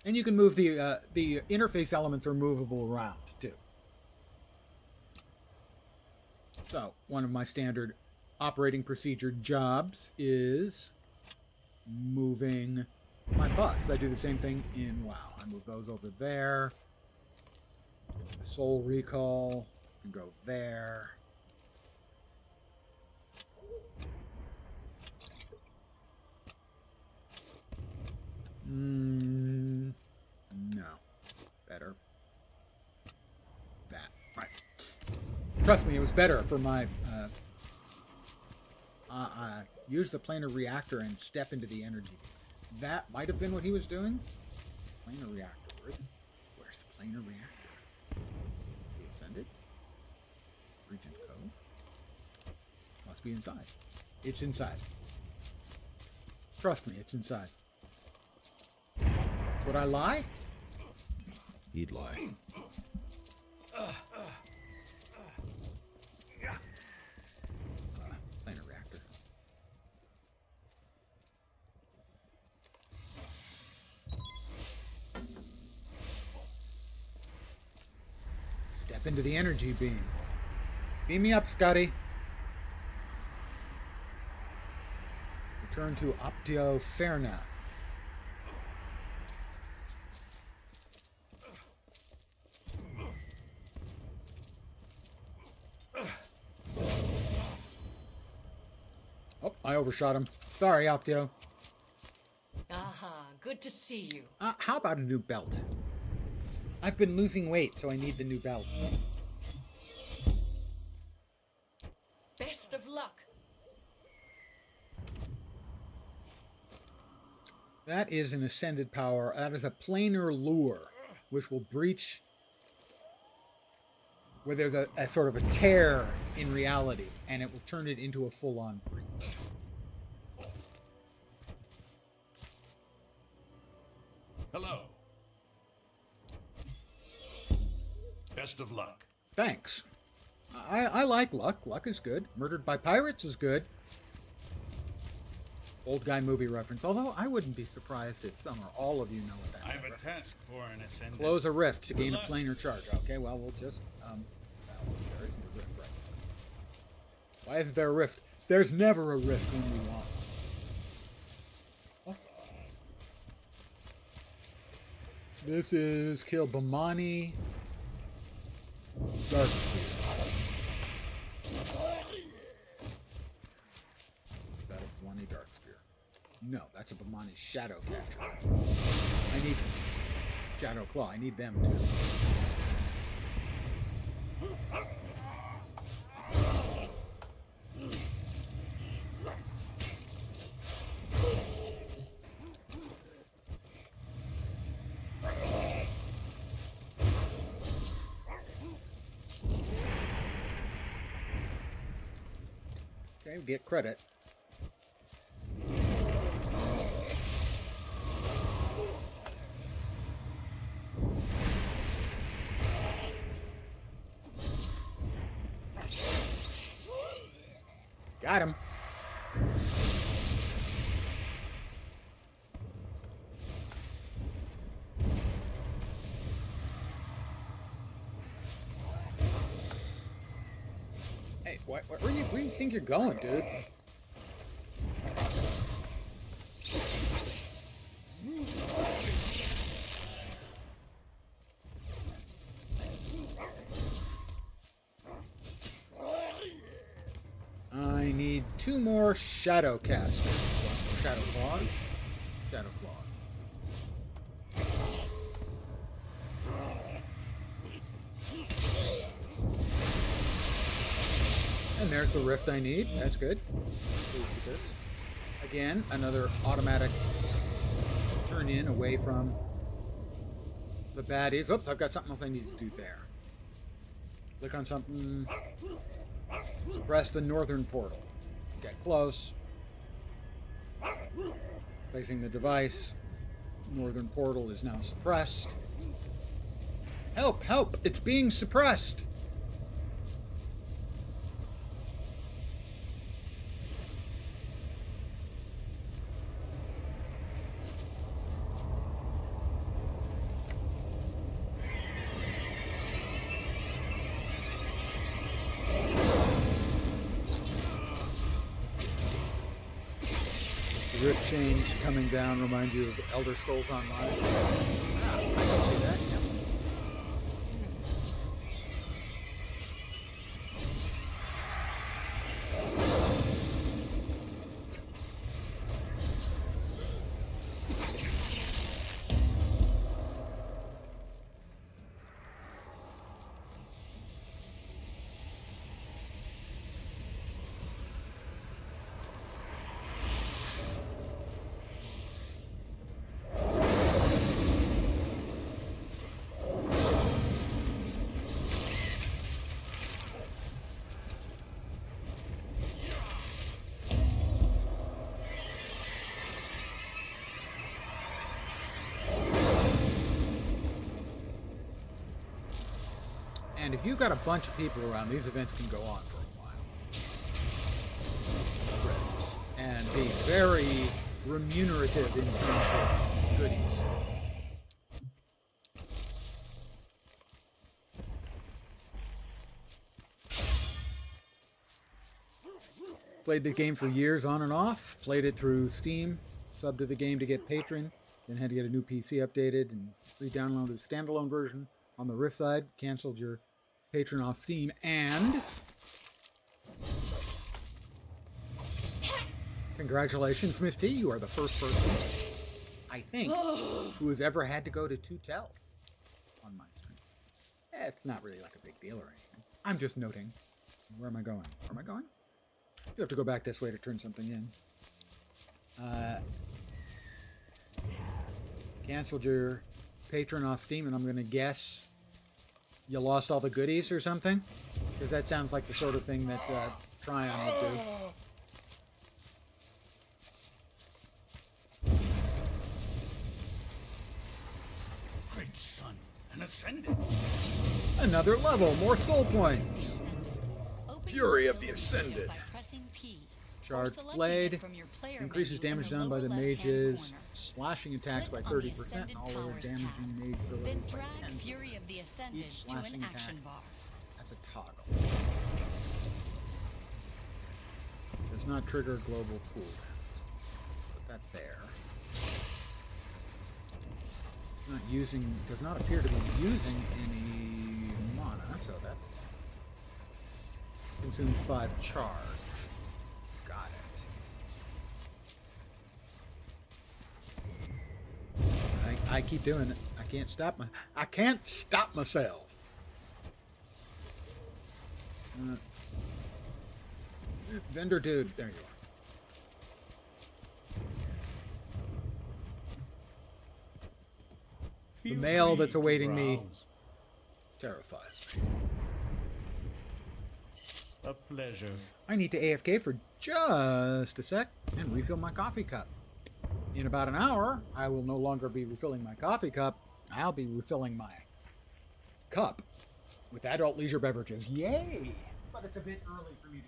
And you can move the interface elements are movable around too. So one of my standard operating procedure jobs is moving my buffs. I do the same thing in WoW. I move those over there. The soul recall can go there. No. Better. That. Right. Trust me, it was better for my use the planar reactor and step into the energy. That might have been what he was doing. Planar reactor. Where's the planar reactor? The Ascended? Regent Cove? Must be inside. It's inside. Trust me, it's inside. Would I lie? He'd lie. Planar reactor. Step into the energy beam. Beam me up, Scotty. Return to Optio Ferna. Oh, I overshot him. Sorry, Optio. Aha, good to see you. How about a new belt? I've been losing weight, so I need the new belt. Best of luck. That is an ascended power. That is a planar lure, which will breach where there's a sort of a tear in reality, and it will turn it into a full-on breach. Hello. Best of luck. Thanks. I like luck. Luck is good. Murdered by Pirates is good. Old guy movie reference. Although I wouldn't be surprised if some or all of you know what that I have is. a task for an ascendant. Close a rift to gain a planar charge. Okay, well, we'll just... well, there isn't a rift right now. Why isn't there a rift? There's never a rift when we want one. What? This is Kill Bamani. Dark Spear. Is that a Bamani Dark Spear? No, that's a Bamani Shadow Catcher. I need Shadow Claw. I need them too. Okay, get credit. Got him. Hey, where do you think you're going, dude? I need 2 more Shadow Casters. Shadow Claws. Shadow Claws. And there's the rift I need. That's good. Again, another automatic turn in away from the baddies. Oops, I've got something else I need to do there. Click on something. Suppress the northern portal. Get close. Placing the device. Northern portal is now suppressed. Help! Help! It's being suppressed! The rift chains coming down remind you of Elder Scrolls Online. Ah, I can see that, yep. And if you've got a bunch of people around, these events can go on for a while. Rifts. And be very remunerative in terms of goodies. Played the game for years on and off. Played it through Steam. Subbed to the game to get Patron. Then had to get a new PC updated and re-downloaded a standalone version on the Rift side. Canceled your Patron off Steam, and congratulations, Miss T. You are the first person, I think, who has ever had to go to 2 tells on my stream. It's not really like a big deal or anything. I'm just noting. Where am I going? Where am I going? You have to go back this way to turn something in. Canceled your Patron off Steam, and I'm going to guess you lost all the goodies or something? Because that sounds like the sort of thing that Tryon would do. Great son, an ascendant. Another level, more soul points. Fury of the Ascended. Charged Blade increases damage done by the mages, slashing attacks by 30%, and all other damaging mage abilities by 10%. Fury of the Ascended Each to an slashing attack. action bar. That's a toggle. Does not trigger global cooldowns. Put that there. Not using, does not appear to be using any mana, so that's consumes 5 charge. Got it. I keep doing it. I can't stop myself. Vendor dude, there you are. The mail that's awaiting me terrifies me. A pleasure. I need to AFK for just a sec and refill my coffee cup. In about an hour, I will no longer be refilling my coffee cup. I'll be refilling my cup with adult leisure beverages. Yay! But it's a bit early for me to...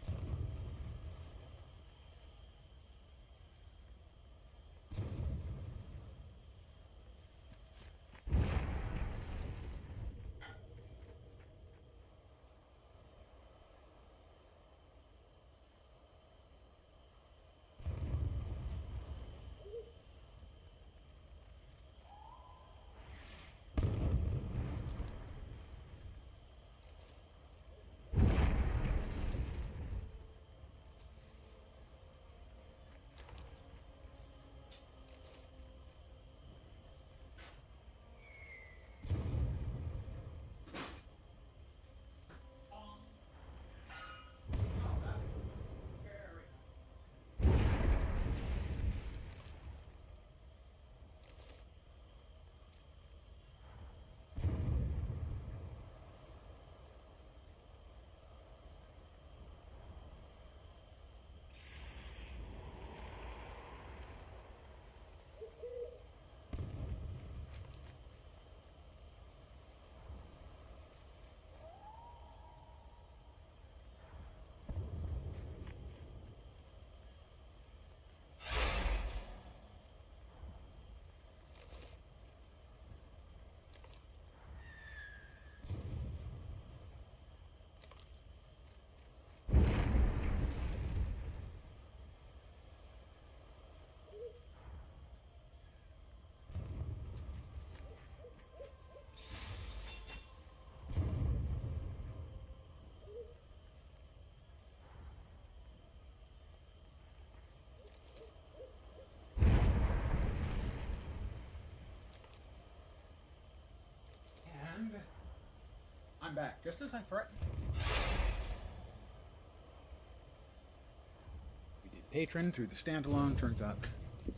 I'm back, just as I threatened. We did Patron through the standalone. Turns out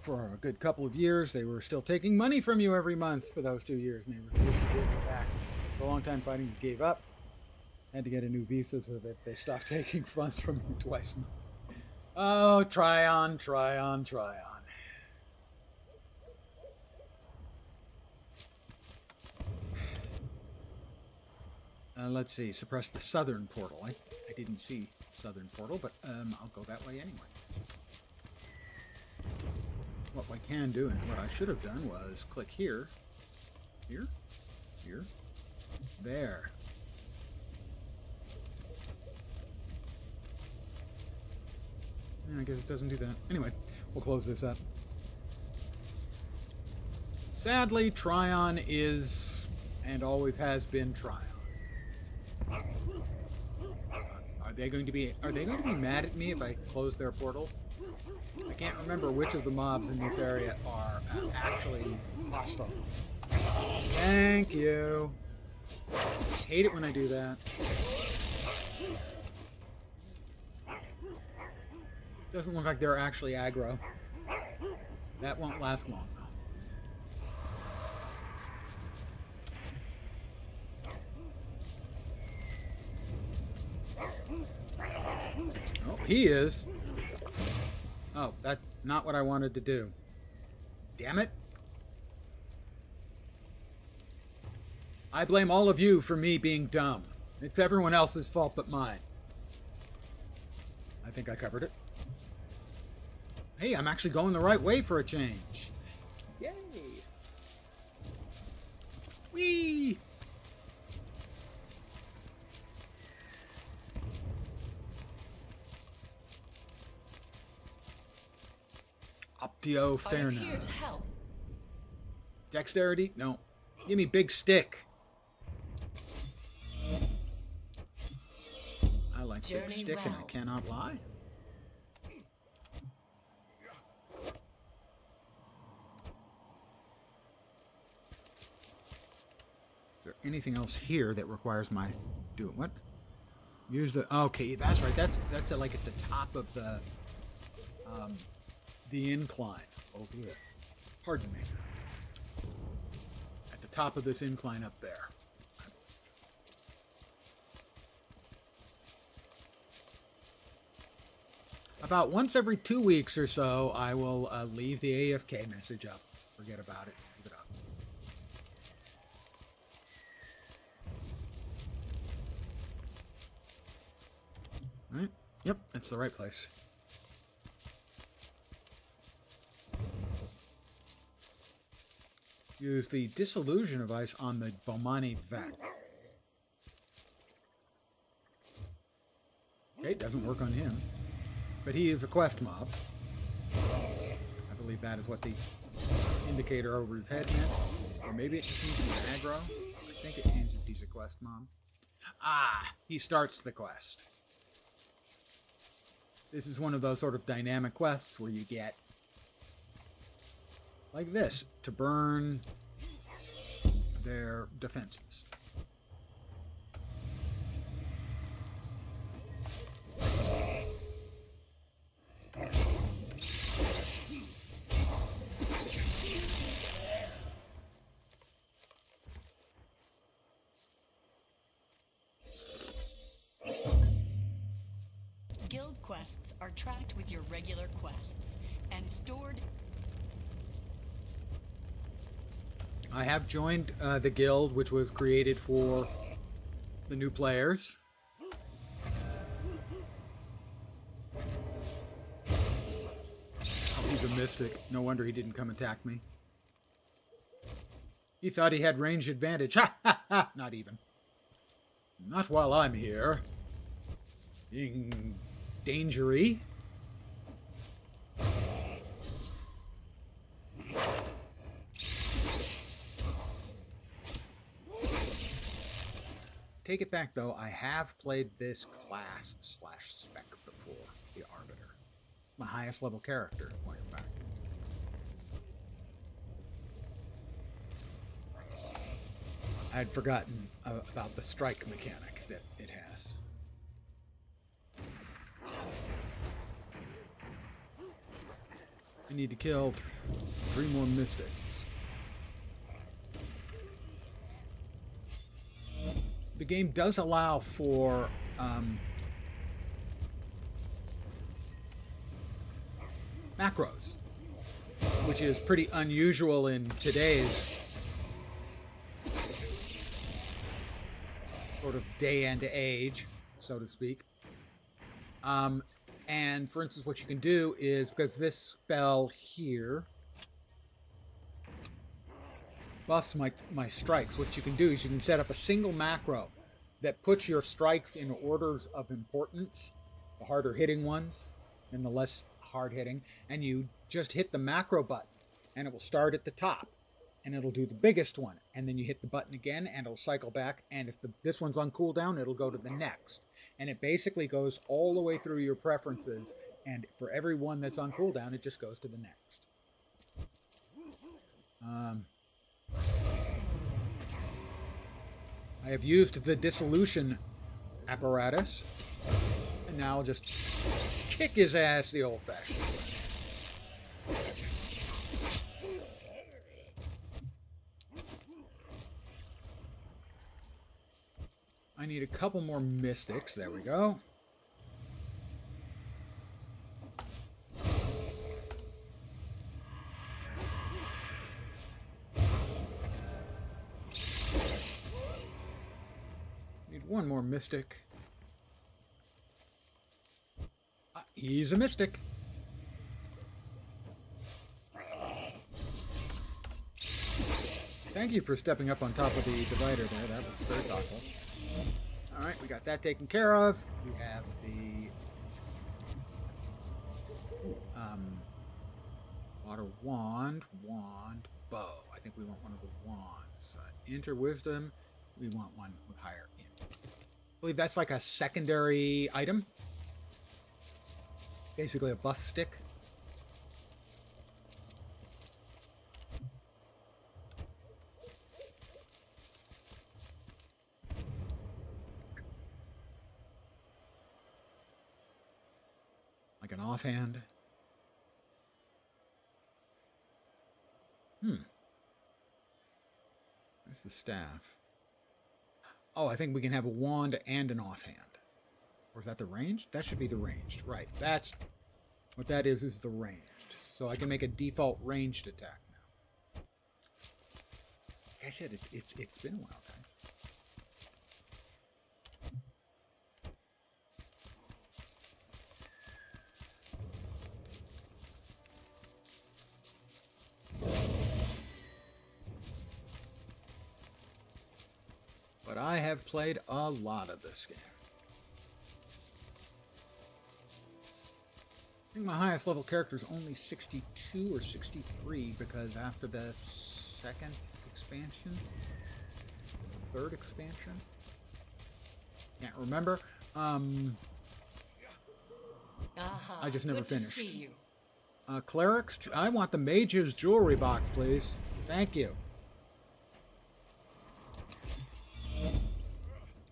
for a good couple of years, they were still taking money from you every month for those 2 years, and they refused to give it back. For a long time fighting, you gave up. Had to get a new visa so that they stopped taking funds from you twice a month. Oh, try on. Let's see. Suppress the southern portal. I didn't see southern portal, but I'll go that way anyway. What I can do, and what I should have done, was click here, here, there. Yeah, I guess it doesn't do that. Anyway, we'll close this up. Sadly, Tryon is, and always has been, Tryon. Are they going to be mad at me if I close their portal? I can't remember which of the mobs in this area are actually hostile. Thank you. I hate it when I do that. Doesn't look like they're actually aggro. That won't last long, though. Oh, he is. Oh, that's not what I wanted to do. Damn it. I blame all of you for me being dumb. It's everyone else's fault but mine. I think I covered it. Hey, I'm actually going the right way for a change. Yay! Whee! Optio Fairna. I'm here to help. Dexterity? No. Give me big stick. I like big stick and I cannot lie. Is there anything else here that requires my doing what? Use the okay, that's right. That's like at the top of the incline. Oh dear. Pardon me. At the top of this incline up there. About once every 2 weeks or so, I will leave the AFK message up. Forget about it. Leave it up. All right. Yep, that's the right place. Use the disillusion device on the Bomani Vec. Okay, it doesn't work on him. But he is a quest mob. I believe that is what the indicator over his head meant. Or maybe it just means he's aggro. I think it means that he's a quest mob. Ah, he starts the quest. This is one of those sort of dynamic quests where you get like this to burn their defenses. Guild quests are tracked with your regular quests and stored. I have joined the guild, which was created for the new players. Oh, he's a mystic. No wonder he didn't come attack me. He thought he had range advantage. Ha ha ha! Not even. Not while I'm here. Being dangery. Take it back, though. I have played this class / spec before, the Arbiter. My highest level character, in point of fact. I had forgotten about the strike mechanic that it has. I need to kill 3 more mystics. The game does allow for macros, which is pretty unusual in today's sort of day and age, so to speak. And for instance, what you can do is, because this spell here buffs my strikes, what you can do is you can set up a single macro that puts your strikes in orders of importance, the harder hitting ones and the less hard hitting, and you just hit the macro button and it will start at the top and it'll do the biggest one, and then you hit the button again and it'll cycle back, and if this one's on cooldown, it'll go to the next, and it basically goes all the way through your preferences, and for every one that's on cooldown it just goes to the next. I have used the dissolution apparatus, and now I'll just kick his ass the old-fashioned way. I need a couple more mystics. There we go. Need one more mystic. He's a mystic. Thank you for stepping up on top of the divider there. That was very thoughtful. Alright, we got that taken care of. We have the water wand, bow. I think we want one of the wands. Enter wisdom. We want one with higher int. I believe that's like a secondary item. Basically a buff stick. Like an offhand. There's the staff. Oh, I think we can have a wand and an offhand. Or is that the ranged? That should be the ranged. Right. That's what that is the ranged. So I can make a default ranged attack now. Like I said, it's been a while, guys. But I have played a lot of this game. I think my highest level character is only 62 or 63 because after the second expansion, third expansion, can't remember. I just never finished. To see you. Clerics, I want the mage's jewelry box, please. Thank you.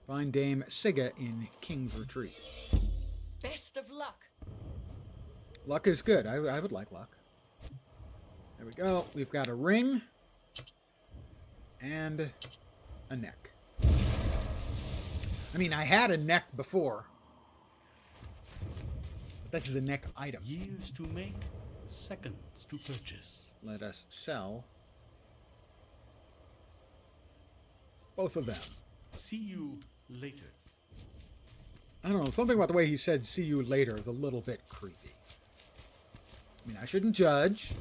Find Dame Sigga in King's Retreat. Best of luck. Luck is good. I would like luck. There we go. We've got a ring and a neck. I mean, I had a neck before. But this is a neck item. Years to make, seconds to purchase. Let us sell both of them. See you later. I don't know. Something about the way he said "see you later" is a little bit creepy. I mean, I shouldn't judge,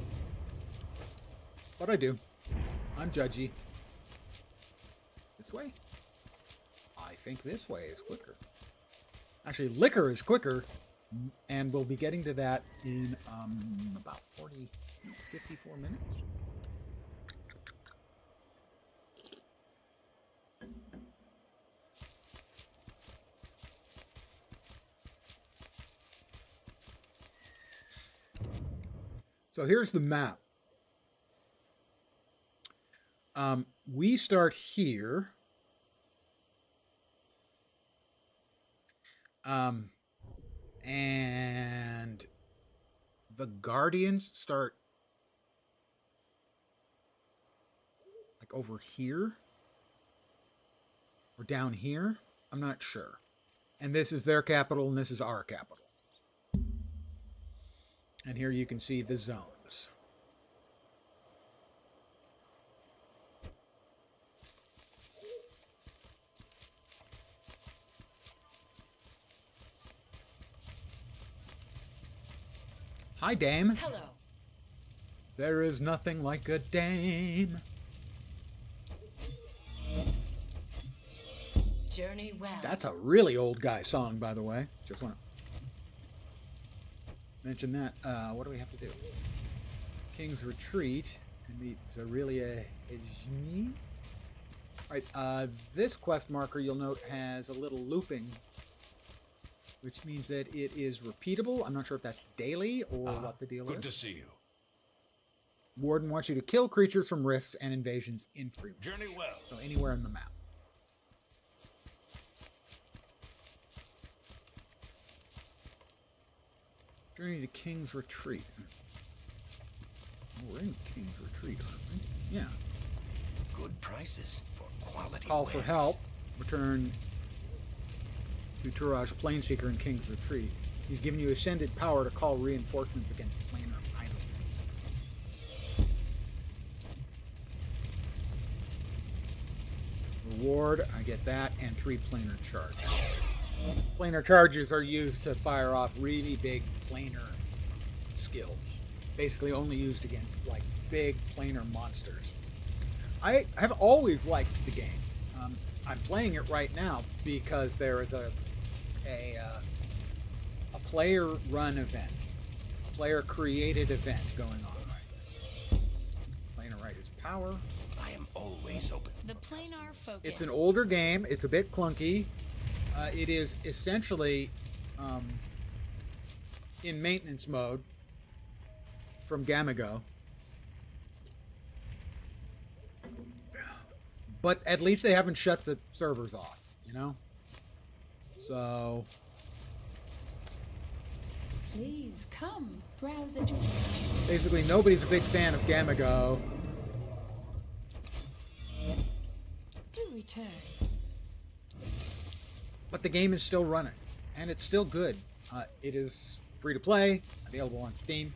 but I do. I'm judgy. This way? I think this way is quicker. Actually, liquor is quicker, and we'll be getting to that in about 54 minutes. So here's the map. We start here. And the Guardians start like over here or down here. I'm not sure. And this is their capital and this is our capital. And here you can see the zones. Hi, dame. Hello. There is nothing like a dame. Journey well. That's a really old guy song, by the way. Just want to mention that. What do we have to do? King's Retreat and meet Zarelia Ejmi. Alright, this quest marker, you'll note, has a little looping, which means that it is repeatable. I'm not sure if that's daily or what the deal is. Good to see you. Warden wants you to kill creatures from rifts and invasions in free range. Journey well. So anywhere in the map. Journey to King's Retreat. Oh, we're in King's Retreat, aren't we? Yeah. Good prices for quality. Call for help. Return to Turaj Planeseeker in King's Retreat. He's given you ascended power to call reinforcements against planar islands. Reward, I get that, and 3 planar charges. Planar charges are used to fire off really big planar skills. Basically only used against like big planar monsters. I have always liked the game. I'm playing it right now because there is a player run event, a player created event going on right now. Planar right is power. I am always open. The planar focus. It's an older game. It's a bit clunky. It is essentially in maintenance mode from Gamago. But at least they haven't shut the servers off, you know? So... Please come, browse at your... Basically, nobody's a big fan of Gamago. Do return. But the game is still running, and it's still good. It is free to play, available on Steam.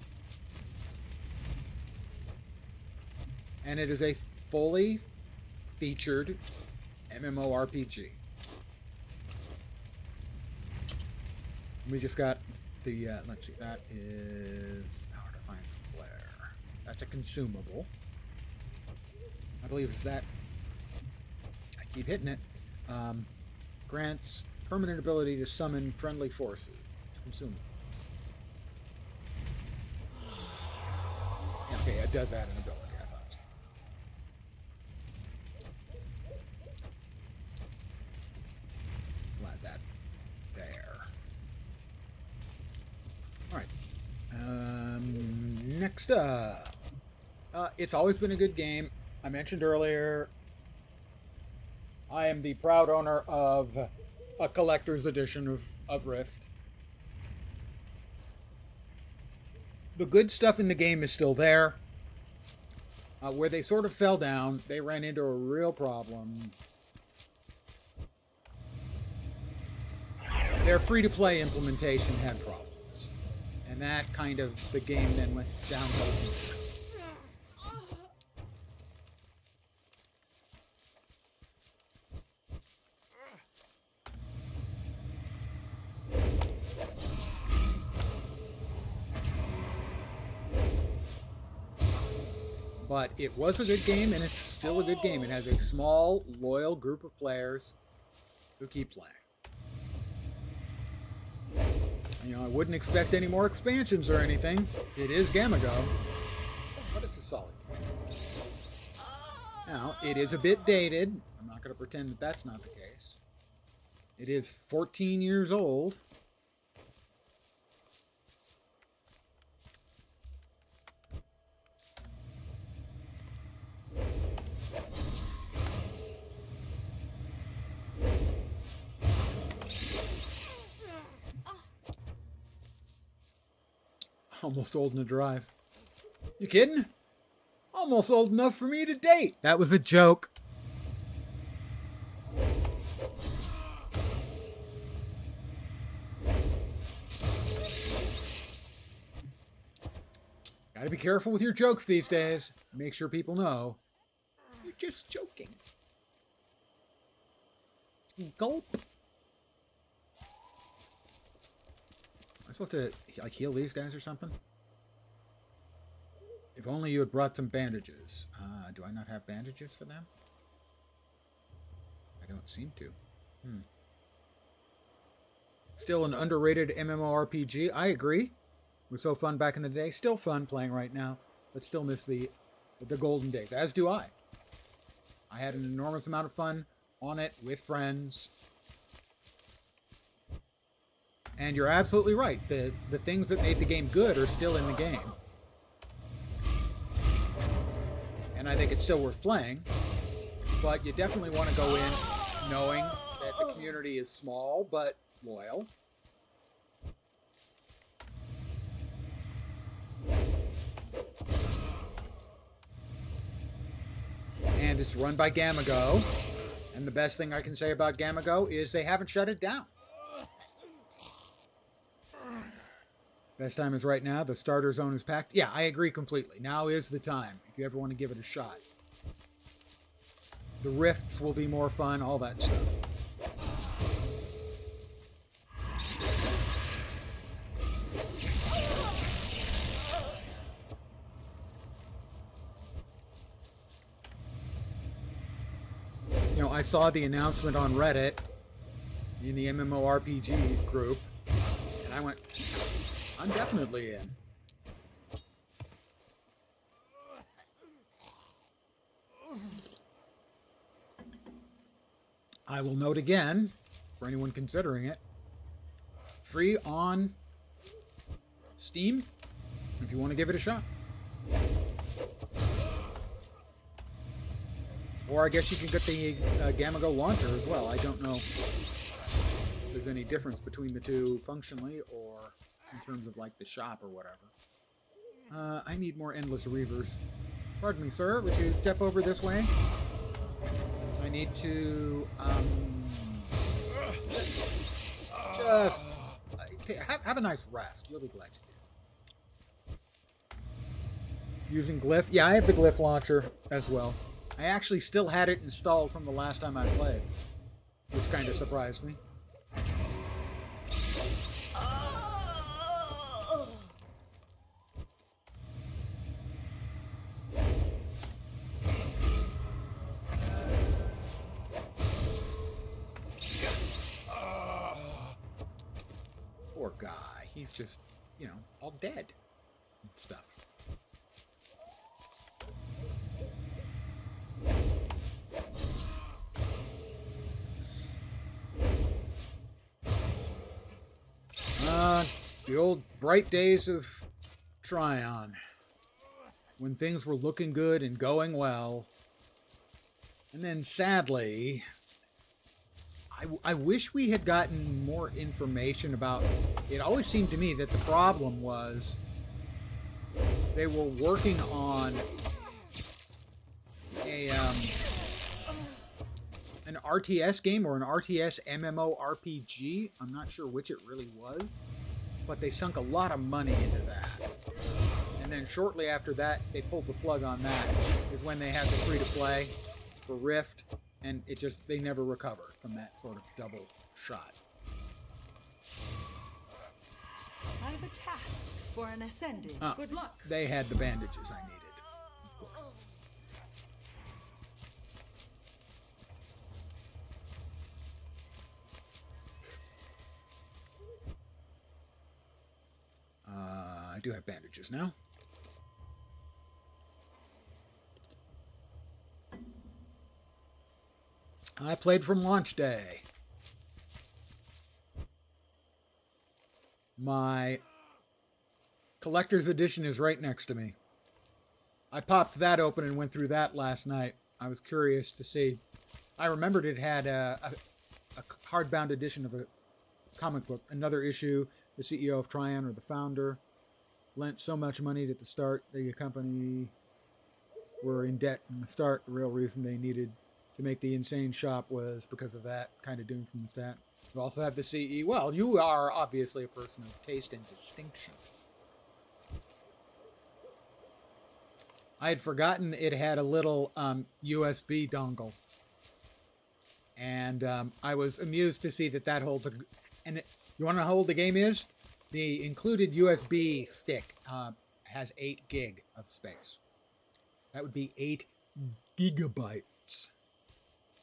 And it is a fully featured MMORPG. We just got the, let's see, that is Power Defiance Flare. That's a consumable. I believe it's that. I keep hitting it. Grants permanent ability to summon friendly forces. It's consumable. Okay, it does add an ability, I thought. Glad that there. Alright. Next up. It's always been a good game. I mentioned earlier, I am the proud owner of a collector's edition of Rift. The good stuff in the game is still there. Where they sort of fell down, they ran into a real problem. Their free-to-play implementation had problems. And that kind of, the game then went downhill. But it was a good game, and it's still a good game. It has a small, loyal group of players who keep playing. You know, I wouldn't expect any more expansions or anything. It is Gamago, but it's a solid game. Now, it is a bit dated. I'm not going to pretend that that's not the case. It is 14 years old. Almost old enough to drive. You kidding? Almost old enough for me to date. That was a joke. Gotta be careful with your jokes these days. Make sure people know you're just joking. Gulp. Am I supposed to like heal these guys or something? If only you had brought some bandages. Do I not have bandages for them? I don't seem to. Still an underrated MMORPG. I agree. It was so fun back in the day. Still fun playing right now, but still miss the golden days. As do I. I had an enormous amount of fun on it with friends. And you're absolutely right. The things that made the game good are still in the game. And I think it's still worth playing. But you definitely want to go in knowing that the community is small but loyal. And it's run by Gamago. And the best thing I can say about Gamago is they haven't shut it down. Best time is right now. The starter zone is packed. Yeah, I agree completely. Now is the time if you ever want to give it a shot. The rifts will be more fun, all that stuff. You know, I saw the announcement on Reddit in the MMORPG group, and I went, I'm definitely in. I will note again, for anyone considering it, free on Steam, if you want to give it a shot. Or I guess you can get the Gamago launcher as well. I don't know if there's any difference between the two functionally or in terms of like the shop or whatever. I need more endless reavers. Pardon me, sir. Would you step over this way? I need to just have a nice rest. You'll be glad you did. Using glyph. Yeah, I have the glyph launcher as well. I actually still had it installed from the last time I played, which kind of surprised me. Poor guy. He's just, you know, all dead and stuff. The old bright days of Tryon, when things were looking good and going well. And then sadly, I wish we had gotten more information about, it always seemed to me that the problem was they were working on an RTS game or an RTS MMORPG. I'm not sure which it really was, but they sunk a lot of money into that. And then shortly after that, they pulled the plug on that, is when they had the free-to-play for Rift, and it just, they never recovered from that sort of double shot. I have a task for an ascending. Good luck. They had the bandages I needed, of course. I do have bandages now. I played from launch day. My collector's edition is right next to me. I popped that open and went through that last night. I was curious to see. I remembered it had a hardbound edition of a comic book, another issue, the CEO of Tryon or the founder. lent so much money at the start. The company were in debt from the start. The real reason they needed to make the insane shop was because of that, kind of doomed from the start. We also have the CE. Well, you are obviously a person of taste and distinction. I had forgotten it had a little USB dongle. And I was amused to see that holds a... And you want to know how old the game is? The included USB stick has 8 gig of space. That would be 8 gigabytes.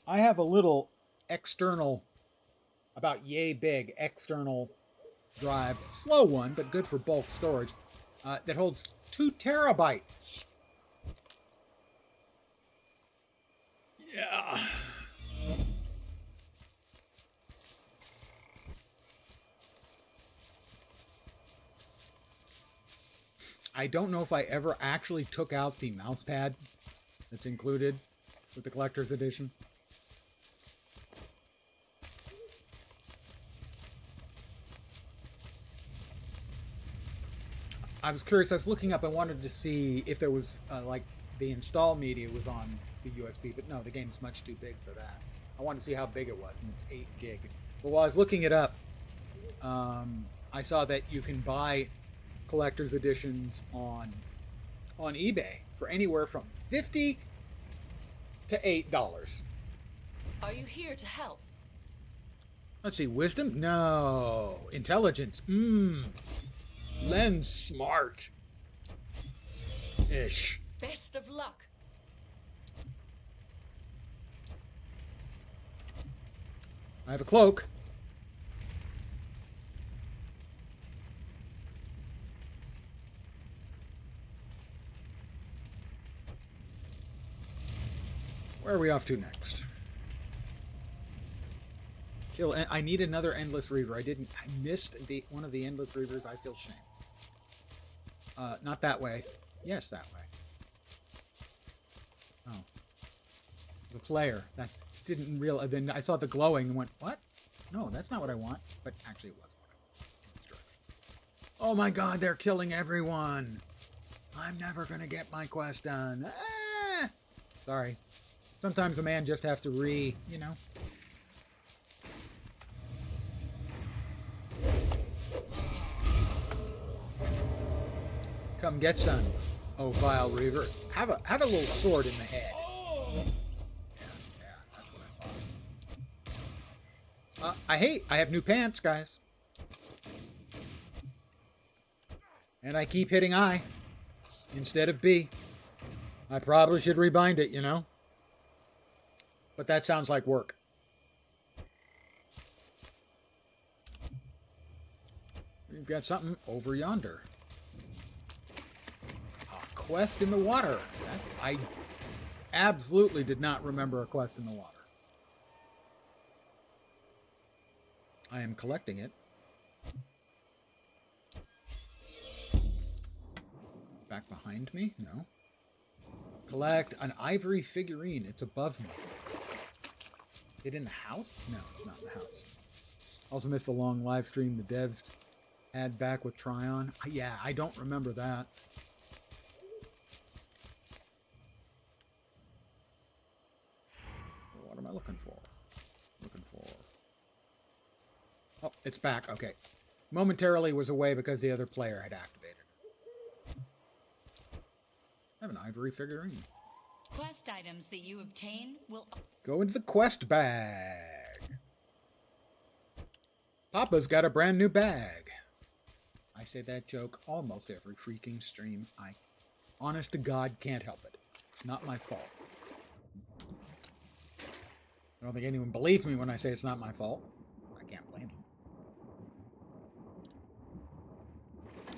I have a little external, about yay big external drive, slow one, but good for bulk storage, that holds 2 terabytes. Yeah. I don't know if I ever actually took out the mouse pad that's included with the collector's edition. I was curious. I was looking up. I wanted to see if there was like the install media was on the USB, but no, the game's much too big for that. I wanted to see how big it was, and it's 8 gig. But while I was looking it up, I saw that you can buy collector's editions on eBay for anywhere from $50 to $8. Are you here to help? Let's see, wisdom? No. Intelligence? Lens smart. Ish. Best of luck. I have a cloak. Where are we off to next? Kill. I need another endless reaver. I missed one of the endless reavers. I feel shame. Not that way. Yes, that way. Oh, the player. That didn't realize. Then I saw the glowing and went, "What? No, that's not what I want." But actually, it was what I want. Oh my God! They're killing everyone. I'm never gonna get my quest done. Ah! Sorry. Sometimes a man just has to you know. Come get some, oh vile reaver. Have a little sword in the head. Yeah, that's what I thought. I have new pants, guys. And I keep hitting I instead of B. I probably should rebind it, you know. But that sounds like work. We've got something over yonder. A quest in the water. I absolutely did not remember a quest in the water. I am collecting it. Back behind me? No. Collect an ivory figurine. It's above me. It in the house? No, it's not in the house. Also missed the long live stream the devs had back with Tryon. Yeah, I don't remember that. What am I looking for? Oh, it's back. Okay. Momentarily was away because the other player had activated. I have an ivory figurine. Quest items that you obtain will go into the quest bag. Papa's got a brand new bag. I say that joke almost every freaking stream. I, honest to God, can't help it. It's not my fault. I don't think anyone believes me when I say it's not my fault. I can't blame them.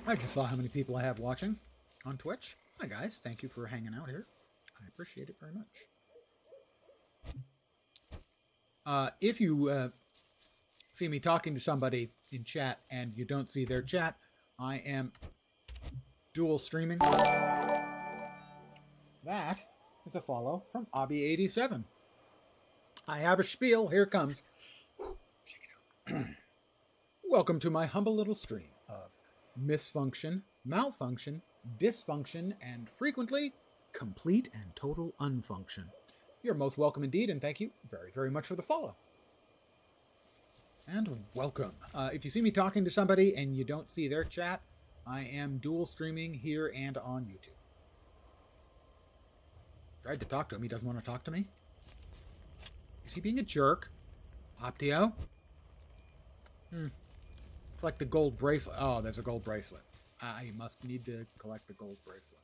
I just saw how many people I have watching on Twitch. Hi guys, thank you for hanging out here. I appreciate it very much. If you see me talking to somebody in chat and you don't see their chat, I am dual streaming. That is a follow from Obby87. I have a spiel. Here it comes. Check it out. Welcome to my humble little stream of misfunction malfunction, dysfunction, and frequently complete and total unfunction. You're most welcome indeed, and thank you very, very much for the follow. And welcome. If you see me talking to somebody and you don't see their chat, I am dual streaming here and on YouTube. Tried to talk to him. He doesn't want to talk to me. Is he being a jerk? Optio? It's like the gold bracelet. Oh, there's a gold bracelet. I must need to collect the gold bracelet.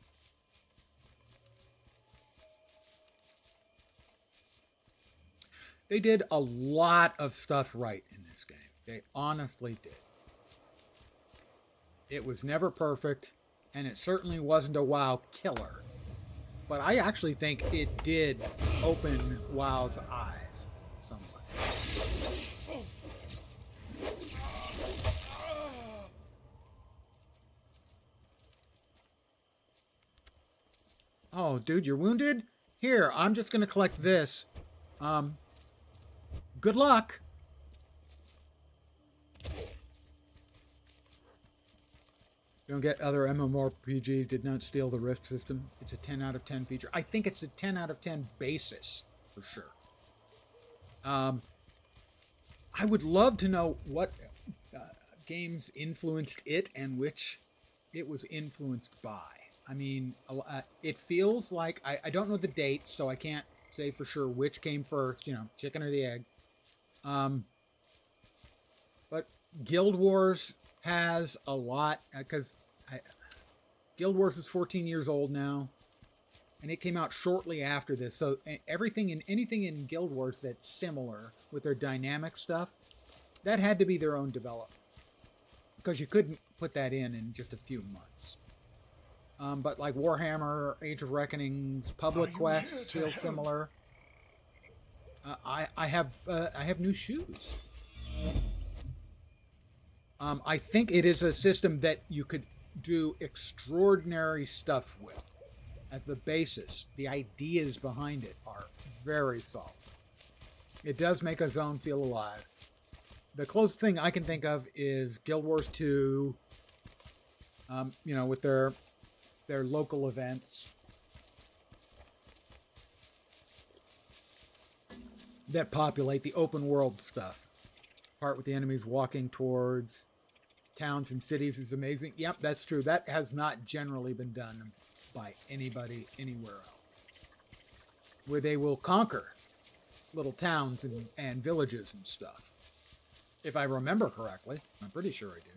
They did a lot of stuff right in this game. They honestly did. It was never perfect, and it certainly wasn't a WoW killer. But I actually think it did open WoW's eyes somewhat. Oh, dude, you're wounded? Here, I'm just going to collect this. Good luck. Don't get other MMORPGs did not steal the Rift system. It's a 10 out of 10 feature. I think it's a 10 out of 10 basis for sure. I would love to know what games influenced it and which it was influenced by. I mean, it feels like I don't know the dates, so I can't say for sure which came first, you know, chicken or the egg. But Guild Wars has a lot, because Guild Wars is 14 years old now, and it came out shortly after this. So anything in Guild Wars that's similar with their dynamic stuff, that had to be their own development, because you couldn't put that in just a few months. But like Warhammer, Age of Reckoning's Public Quests feel similar. I have new shoes. I think it is a system that you could do extraordinary stuff with as the basis. The ideas behind it are very solid. It does make a zone feel alive. The closest thing I can think of is Guild Wars 2, you know, with their local events that populate the open world stuff. Part with the enemies walking towards towns and cities is amazing. Yep, that's true. That has not generally been done by anybody anywhere else. Where they will conquer little towns and villages and stuff. If I remember correctly. I'm pretty sure I do.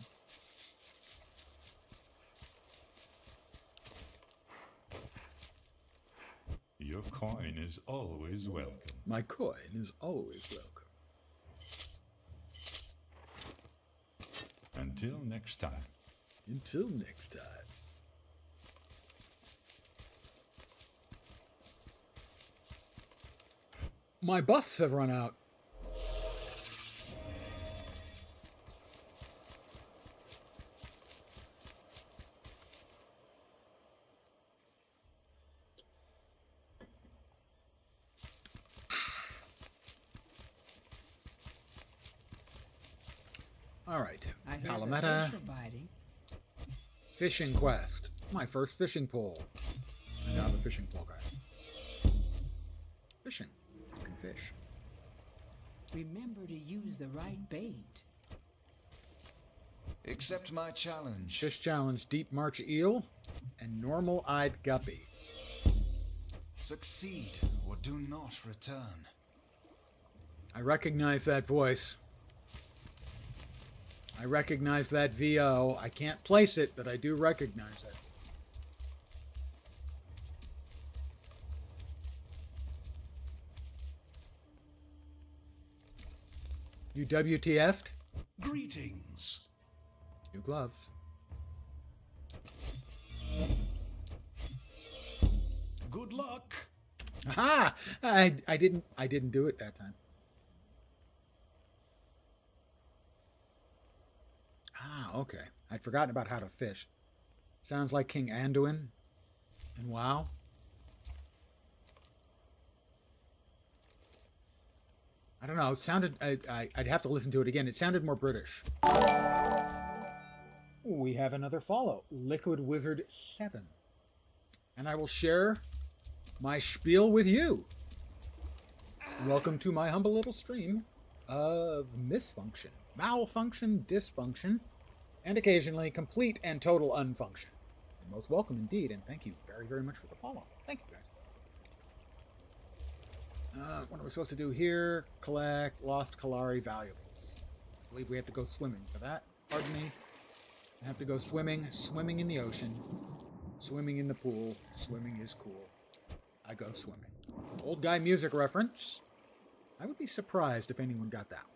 Your coin is always welcome. My coin is always welcome. Until next time. Until next time. My buffs have run out. All right, Palameta. Fishing quest. My first fishing pole. I now have a fishing pole guy. Fishing. You can fish. Remember to use the right bait. Accept my challenge. Fish challenge: deep march eel and normal-eyed guppy. Succeed or do not return. I recognize that voice. I recognize that VO. I can't place it, but I do recognize it. You WTF'd? Greetings. New gloves. Good luck. Aha! I didn't do it that time. Ah, okay. I'd forgotten about how to fish. Sounds like King Anduin and WoW. I don't know. It sounded... I'd have to listen to it again. It sounded more British. We we have another follow. Liquid Wizard 7. And I will share my spiel with you. Welcome to my humble little stream of misfunction, malfunction, dysfunction, and occasionally complete and total unfunction. You're most welcome indeed, and thank you very, very much for the follow. Thank you, guys. What are we supposed to do here? Collect lost Kalari valuables. I believe we have to go swimming for that. Pardon me. I have to go swimming. Swimming in the ocean. Swimming in the pool. Swimming is cool. I go swimming. Old guy music reference. I would be surprised if anyone got that one.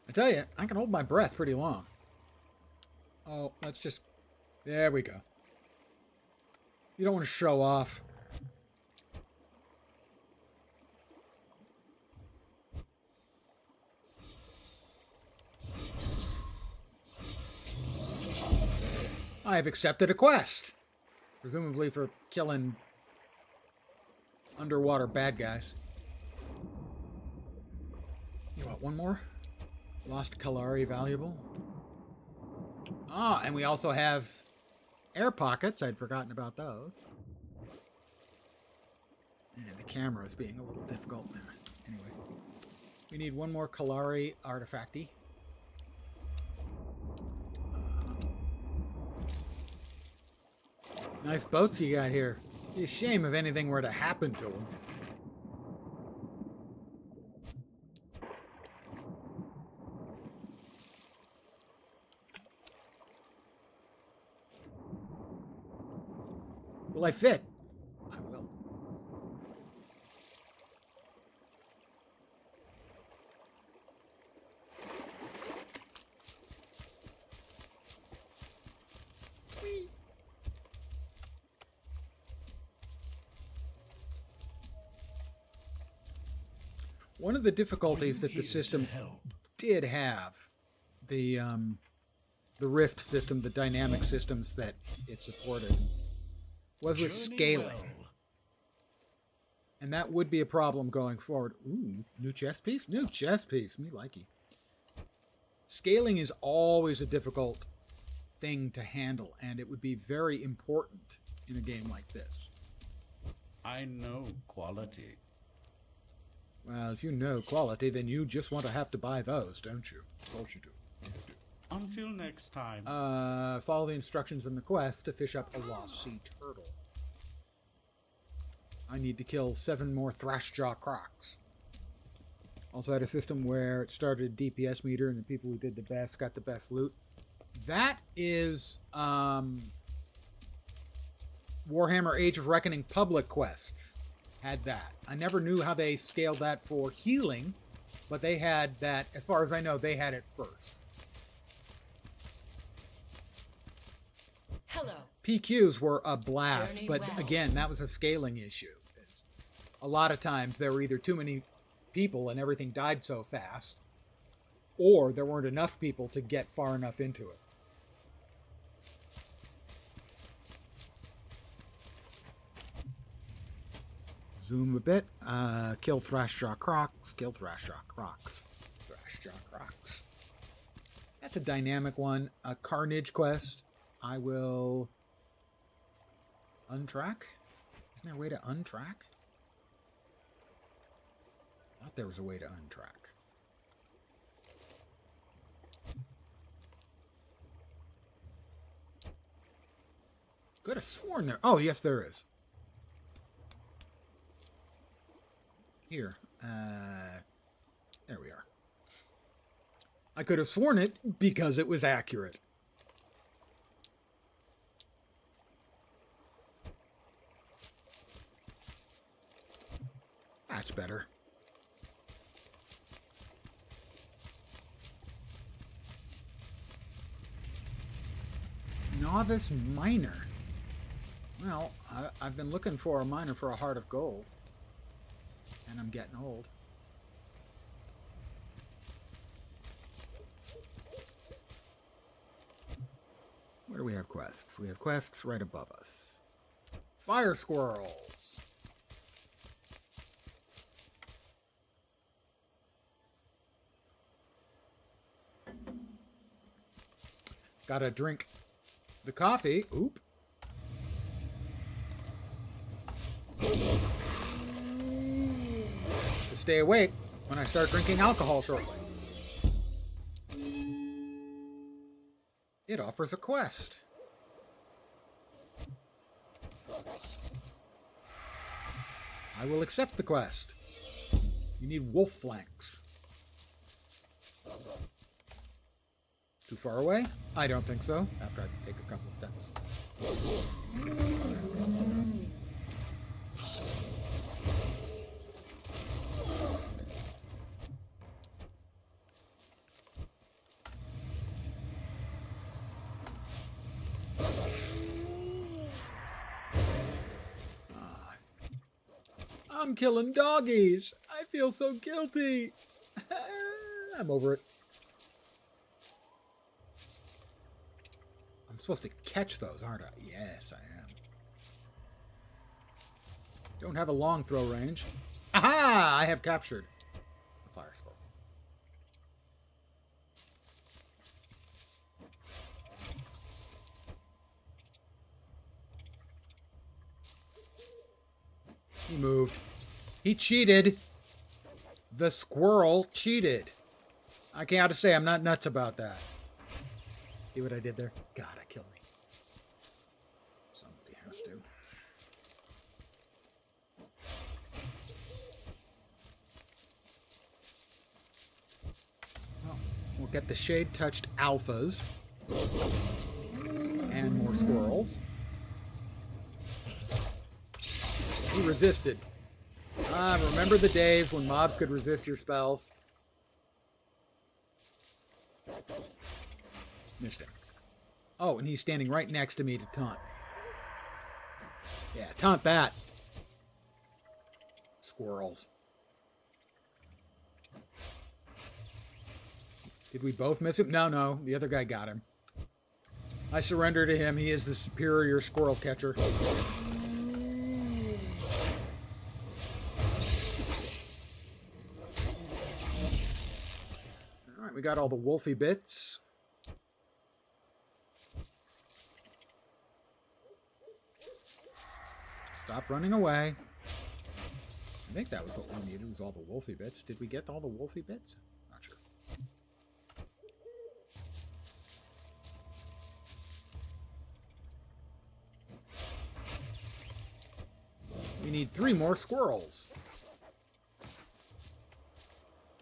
I tell you, I can hold my breath pretty long. Oh, let's just... There we go. You don't want to show off. I have accepted a quest. Presumably for killing underwater bad guys. You want one more? Lost Kalari valuable. Ah, and we also have air pockets. I'd forgotten about those. And the camera is being a little difficult there. Anyway, we need one more Kalari artifacty. Nice boats you got here. Be a shame if anything were to happen to them. Will I fit? I will. Whee! One of the difficulties that the system did have, the Rift system, the dynamic systems that it supported, was with scaling. And that would be a problem going forward. Ooh, new chess piece? New chess piece. Me likey. Scaling is always a difficult thing to handle, and it would be very important in a game like this. I know quality. Well, if you know quality, then you just want to have to buy those, don't you? Of course you do. Until next time. Follow the instructions in the quest to fish up a lost sea turtle. I need to kill 7 more Thrashjaw crocs. Also had a system where it started a DPS meter and the people who did the best got the best loot. That is Warhammer Age of Reckoning public quests. Had that. I never knew how they scaled that for healing, but they had that, as far as I know, they had it first. Hello. PQs were a blast, Journey but well. again, that was a scaling issue. A lot of times there were either too many people and everything died so fast, or there weren't enough people to get far enough into it. Zoom a bit. Kill Thrashjaw crocs. Kill Thrashjaw crocs. Thrashjaw crocs. That's a dynamic one. A Carnage quest. I will untrack. Isn't there a way to untrack? I thought there was a way to untrack. Could have sworn there. Oh, yes, there is. Here. There we are. I could have sworn it because it was accurate. That's better. Novice miner. Well, I've been looking for a miner for a heart of gold. And I'm getting old. Where do we have quests? We have quests right above us. Fire squirrels. Gotta drink the coffee. Oop. To stay awake when I start drinking alcohol shortly. It offers a quest. I will accept the quest. You need wolf flanks. Too far away? I don't think so, after I take a couple of steps. I'm killing doggies. I feel so guilty. I'm over it. I'm supposed to catch those, aren't I? Yes, I am. Don't have a long throw range. Aha! I have captured the fire skull. He moved. He cheated. The squirrel cheated. I can't say I'm not nuts about that. See what I did there? Gotta kill me. Somebody has to. Well, we'll get the shade-touched alphas. And more squirrels. He resisted. Remember the days when mobs could resist your spells? Missed him. Oh, and he's standing right next to me to taunt me. Yeah, taunt that. Squirrels. Did we both miss him? No. The other guy got him. I surrender to him. He is the superior squirrel catcher. We got all the wolfy bits. Stop running away. I think that was what we needed, was all the wolfy bits. Did we get all the wolfy bits? Not sure. We need 3 more squirrels.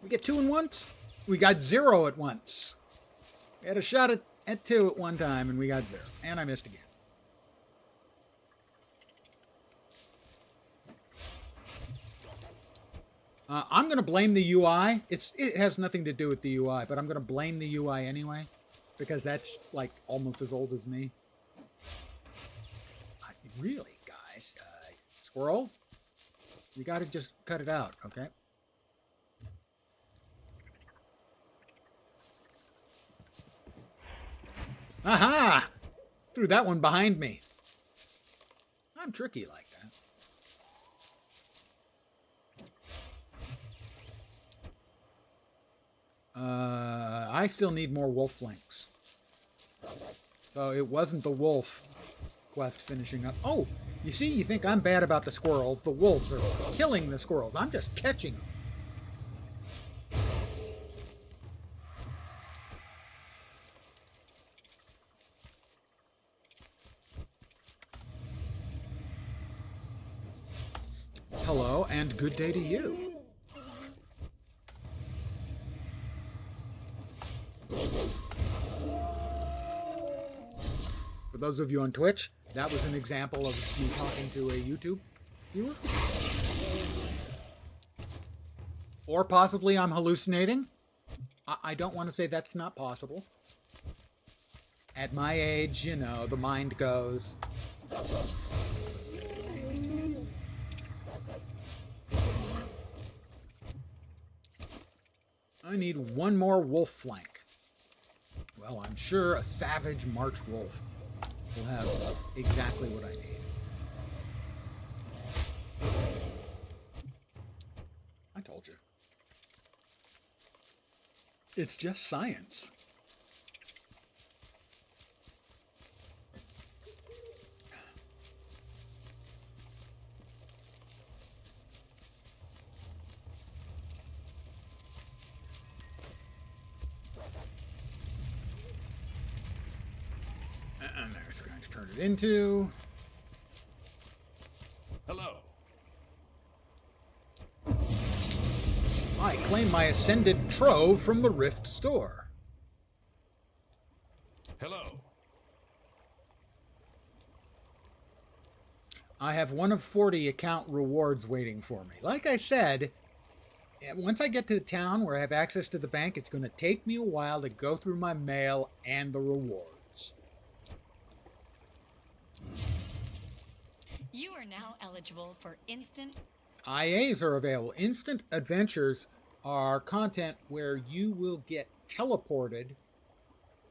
We get 2 in once? We got 0 at once. We had a shot at 2 at one time, and we got 0. And I missed again. I'm going to blame the UI. It has nothing to do with the UI, but I'm going to blame the UI anyway, because that's, like, almost as old as me. Really, guys? Squirrels? You got to just cut it out, okay? Aha! Threw that one behind me. I'm tricky like that. I still need more wolf flanks. So it wasn't the wolf quest finishing up. Oh, you see, you think I'm bad about the squirrels. The wolves are killing the squirrels. I'm just catching them. Hello, and good day to you. For those of you on Twitch, that was an example of me talking to a YouTube viewer. Or possibly I'm hallucinating. I don't want to say that's not possible. At my age, you know, the mind goes. I need 1 more wolf flank. Well, I'm sure a savage March wolf will have exactly what I need. I told you. It's just science. And there's going to turn it into. Hello. I claim my ascended trove from the Rift store. Hello. I have one of 40 account rewards waiting for me. Like I said, once I get to the town where I have access to the bank, it's going to take me a while to go through my mail and the rewards. You are now eligible for instant IAs are available. Instant adventures are content where you will get teleported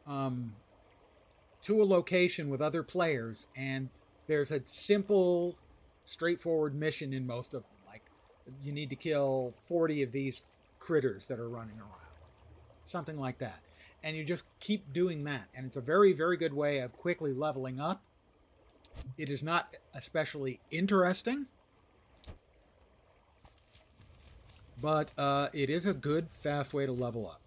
to a location with other players, and there's a simple, straightforward mission in most of them. Like, you need to kill 40 of these critters that are running around. Something like that. And you just keep doing that. And it's a very, very good way of quickly leveling up. It is not especially interesting, but it is a good, fast way to level up.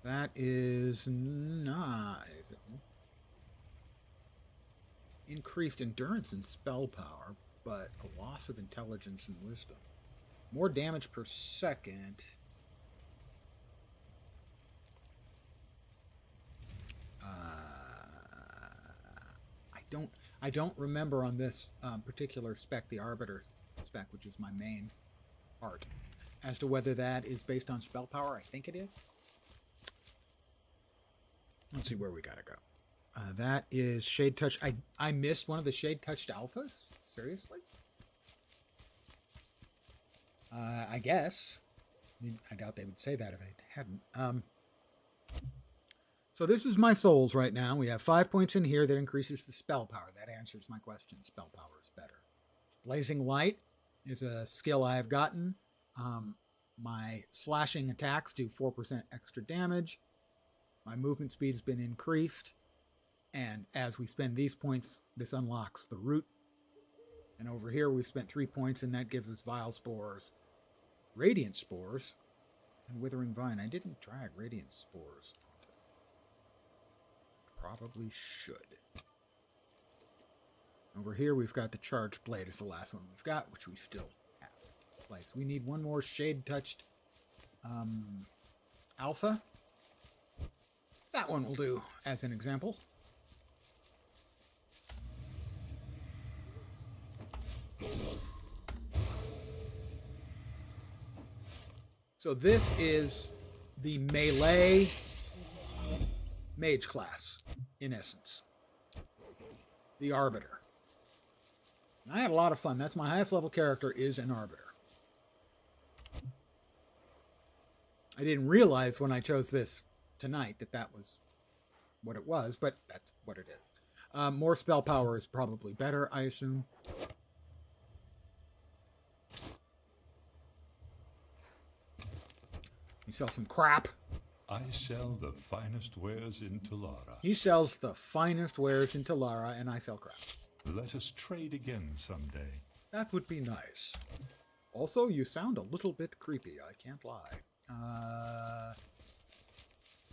That is not... Is it? Increased endurance and spell power, but a loss of intelligence and wisdom. More damage per second. I don't remember on this particular spec, the Arbiter spec, which is my main part, as to whether that is based on spell power. I think it is. Let's see where we gotta go. That is Shade Touch. I missed one of the Shade Touched alphas? Seriously? I guess. I mean, I doubt they would say that if I hadn't. So this is my souls right now. We have 5 points in here that increases the spell power. That answers my question. Spell power is better. Blazing Light is a skill I have gotten. My slashing attacks do 4% extra damage. My movement speed has been increased. And as we spend these points, this unlocks the root. And over here we've spent 3 points, and that gives us Vile Spores, Radiant Spores, and Withering Vine. I didn't drag Radiant Spores. Probably should. Over here we've got the Charged Blade is the last one we've got, which we still have in place. We need one more Shade Touched alpha. That one will do as an example. So this is the melee mage class, in essence. The Arbiter. And I had a lot of fun. That's my highest level character, is an Arbiter. I didn't realize when I chose this tonight that was what it was, but that's what it is. More spell power is probably better, I assume. You sell some crap. I sell the finest wares in Talara. He sells the finest wares in Talara, and I sell crap. Let us trade again someday. That would be nice. Also, you sound a little bit creepy, I can't lie.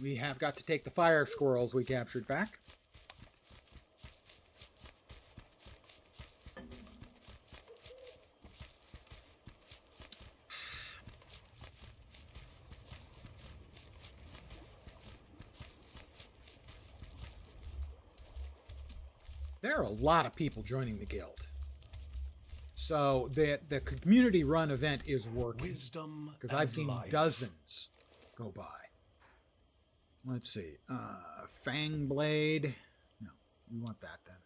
We have got to take the fire squirrels we captured back. There are a lot of people joining the guild. So the community run event is working. Wisdom, because I've seen life. dozens go by. Let's see. Fang Blade. No, we want that then.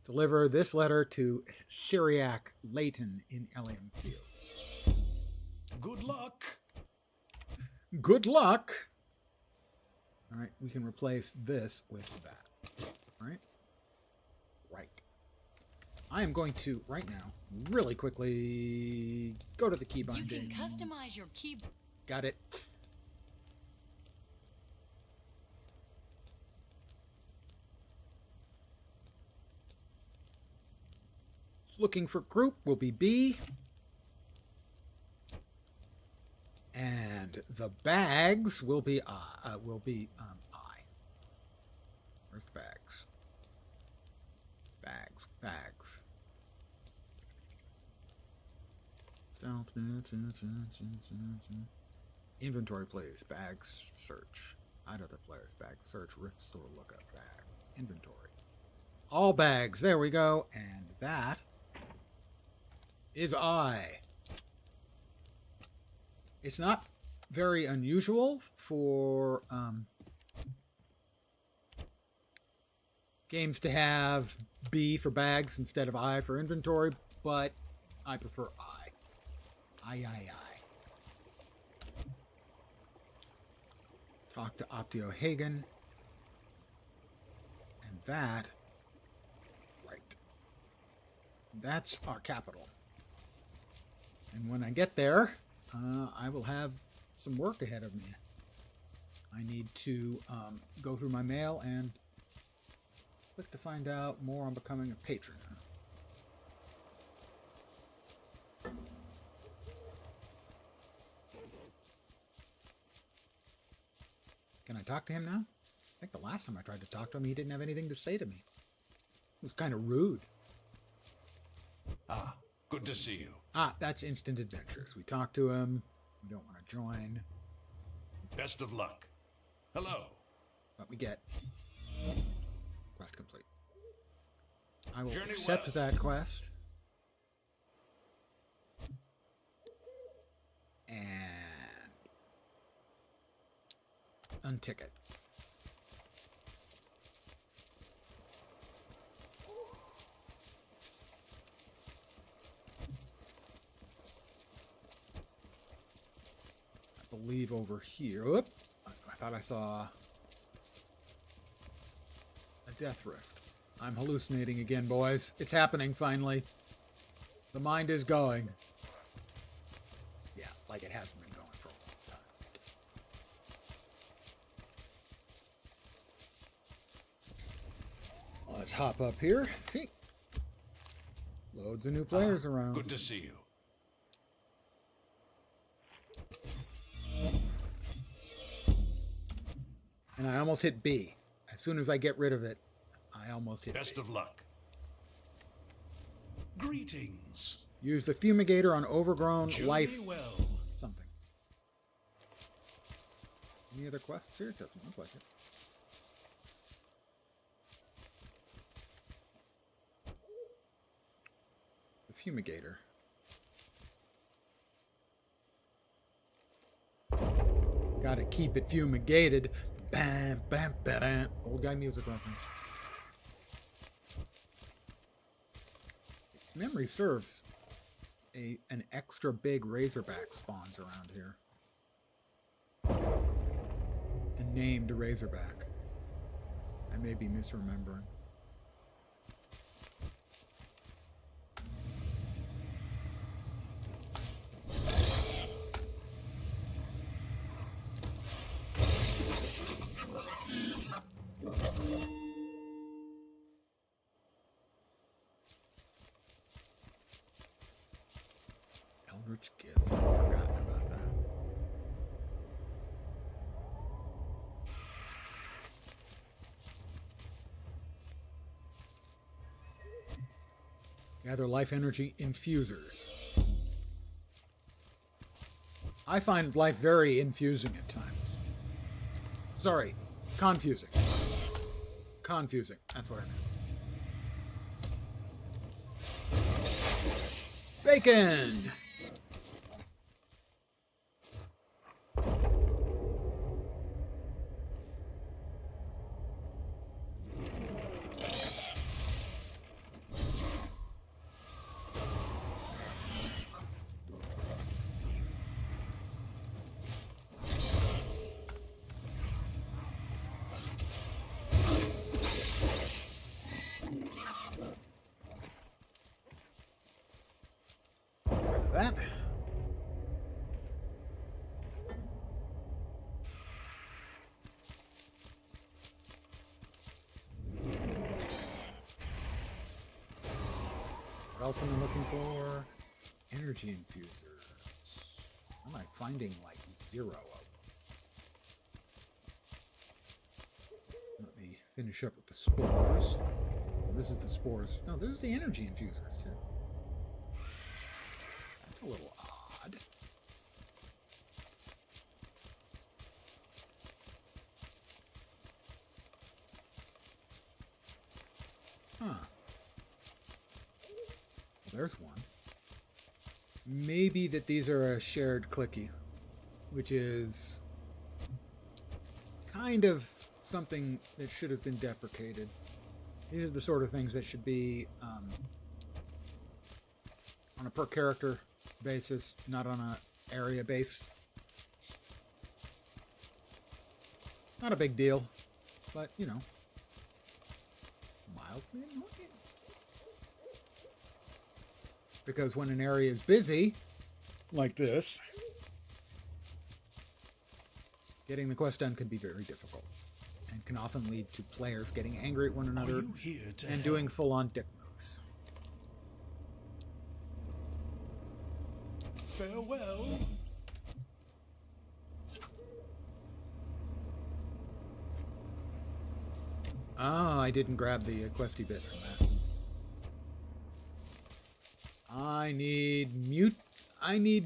Deliver this letter to Syriac Layton in Elliam Field. Good luck. Good luck. All right, we can replace this with that. Right? Right. I am going to, right now, really quickly go to the key bindings. You can customize your key. Got it. Looking for group will be B. And the bags will be I. Where's the bags? Bags. Inventory plays, bags, search. Hide other players, bags, search, rift store, lookup, bags, inventory. All bags, there we go. And that is I. It's not very unusual for games to have B for bags instead of I for inventory, but I prefer I. I. Talk to Optio Hagen. And that, right. That's our capital. And when I get there, I will have some work ahead of me. I need to go through my mail and click to find out more on becoming a patron. Can I talk to him now? I think the last time I tried to talk to him, he didn't have anything to say to me. It was kind of rude. Ah, good to see you. Ah, that's Instant Adventures. We talked to him. We don't want to join. Best of luck. Hello. What we get. Quest complete. I will Journey accept well. that quest. And untick it. I believe over here. Whoop! I thought I saw a death rift. I'm hallucinating again, boys. It's happening finally. The mind is going. Yeah, like it hasn't been going for a long time. Let's hop up here. See? Loads of new players around. Good to see you. And I almost hit B. As soon as I get rid of it, I almost hit Best B. of luck. Greetings. Use the fumigator on overgrown Journey life well. something. Any other quests here? Doesn't look like it. The fumigator. Gotta keep it fumigated. Bam, bam, bam. Old guy music reference. Memory serves. An extra big razorback spawns around here. A named razorback. I may be misremembering. Eldritch Gift. I'd forgotten about that. Gather life energy infusers. I find life very infusing at times. Sorry, confusing. Confusing. That's what I meant. Bacon! that. What else am I looking for? Energy infusers. Am I finding like 0 of them? Let me finish up with the spores. This is the spores. No, this is the energy infusers too. That's a little odd. Huh. There's one. Maybe that these are a shared clicky, which is kind of something that should have been deprecated. These are the sort of things that should be on a per character basis, not on an area base. Not a big deal, but you know, mildly annoying. Because when an area is busy, like this, getting the quest done can be very difficult. And can often lead to players getting angry at one another and doing full-on dick moves. Farewell. Oh, I didn't grab the questy bit from that. I need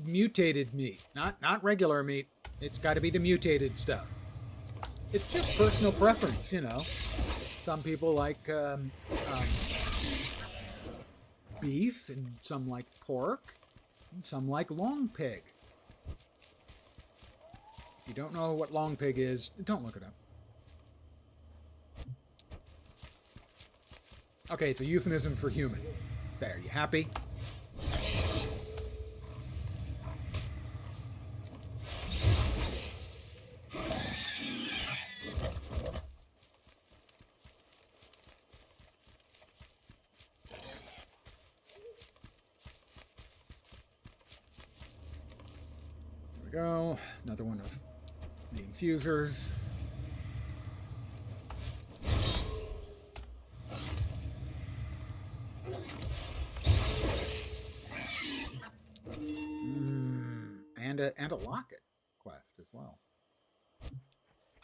mutated meat, not regular meat. It's got to be the mutated stuff. It's just personal preference, you know. Some people like beef, and some like pork, and some like long pig. If you don't know what long pig is, don't look it up. Okay, it's a euphemism for human. There, you happy? Go. Another one of the infusers. And a locket quest as well.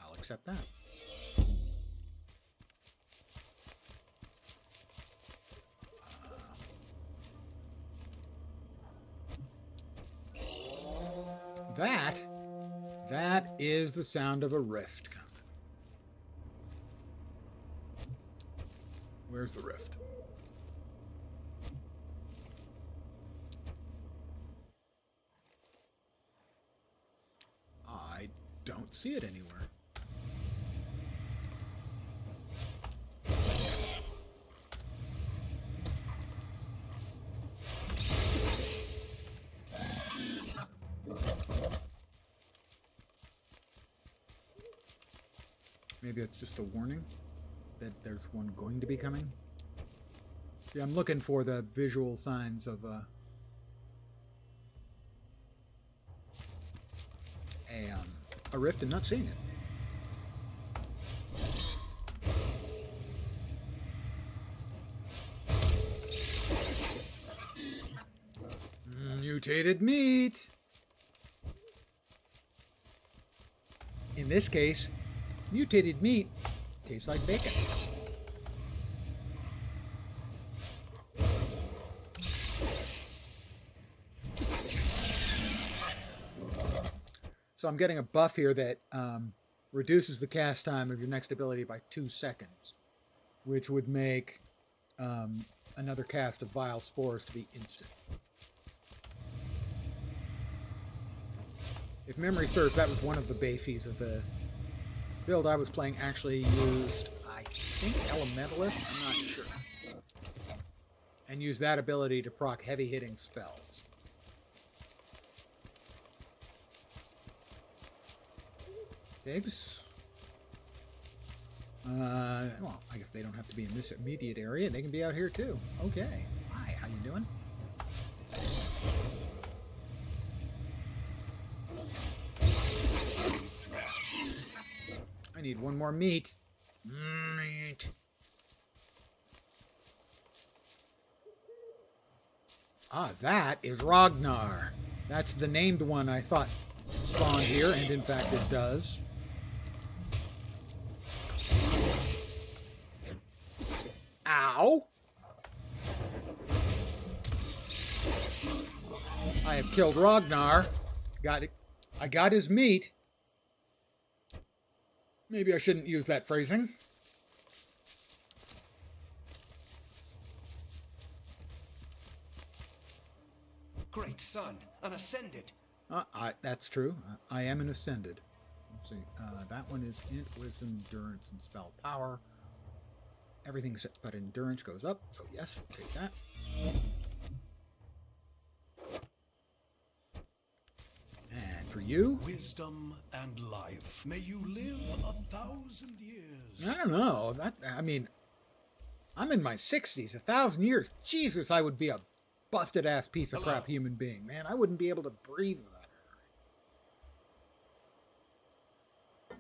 I'll accept that. That is the sound of a rift coming. Where's the rift? I don't see it anywhere. Maybe it's just a warning that there's one going to be coming. Yeah, I'm looking for the visual signs of a rift and not seeing it. Mutated meat. In this case, mutated meat tastes like bacon. So I'm getting a buff here that reduces the cast time of your next ability by 2 seconds, which would make another cast of vile spores to be instant. If memory serves, that was one of the bases of the build I was playing. Actually used, I think, Elementalist, I'm not sure, and used that ability to proc heavy hitting spells. Pigs. Well, I guess they don't have to be in this immediate area. They can be out here too. Okay. Hi, how you doing? need one more meat. Meat. Ah, that is Ragnar. That's the named one I thought spawned here, and in fact it does. Ow! I have killed Ragnar. Got it. I got his meat. Maybe I shouldn't use that phrasing. Great son, an ascended. That's true. I am an ascended. Let's see. That one is int, wisdom, endurance, and spell power. Everything but endurance goes up. So yes, I'll take that. And for you? Wisdom and life. May you live 1,000 years. I don't know. I mean, I'm in my 60s. 1,000 years. Jesus, I would be a busted-ass piece of crap human being. Man, I wouldn't be able to breathe with that.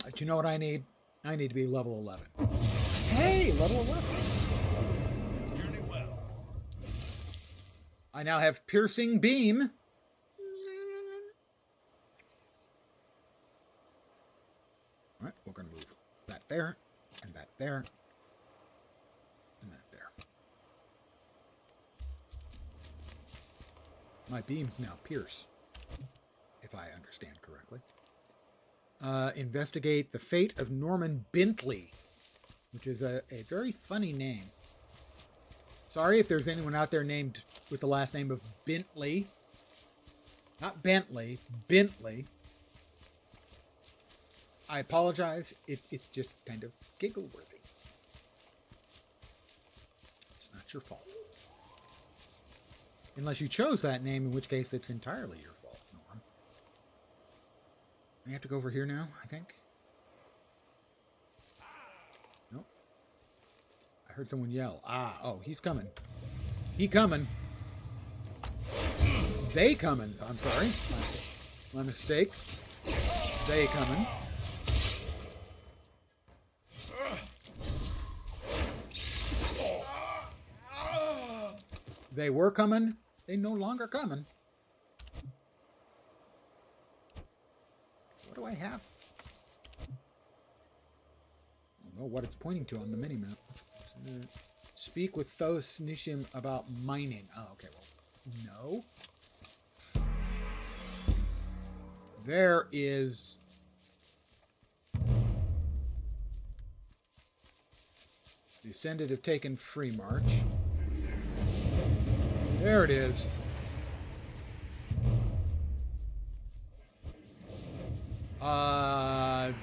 But you know what I need? I need to be level 11. Hey, level 11. Journey well. I now have piercing beam. All right, we're going to move that there, and that there, and that there. My beams now pierce, if I understand correctly. Investigate the fate of Norman Bentley, which is a very funny name. Sorry if there's anyone out there named with the last name of Bentley. Not Bentley, Bentley. I apologize. It's just kind of giggle-worthy. It's not your fault. Unless you chose that name, in which case it's entirely your fault, Norm. We have to go over here now, I think. Nope. I heard someone yell. Oh, he's coming. He coming. They coming. I'm sorry. My mistake. They coming. They were coming. They no longer coming. What do I have? I don't know what it's pointing to on the minimap. Speak with Thos Nishim about mining. Oh, okay. Well, no. There is... The Ascended have taken Free March. There it is.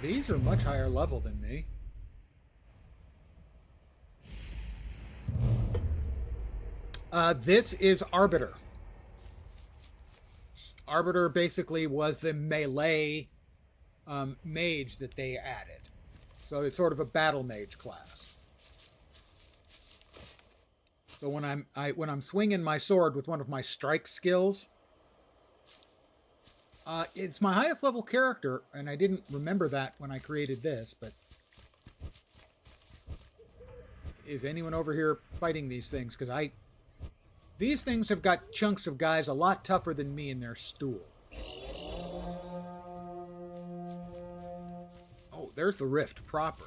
These are much higher level than me. This is Arbiter. Arbiter basically was the melee mage that they added. So it's sort of a battle mage class. So when I'm swinging my sword with one of my strike skills, it's my highest level character, and I didn't remember that when I created this, but is anyone over here fighting these things? Because these things have got chunks of guys a lot tougher than me in their stool. Oh, there's the rift proper.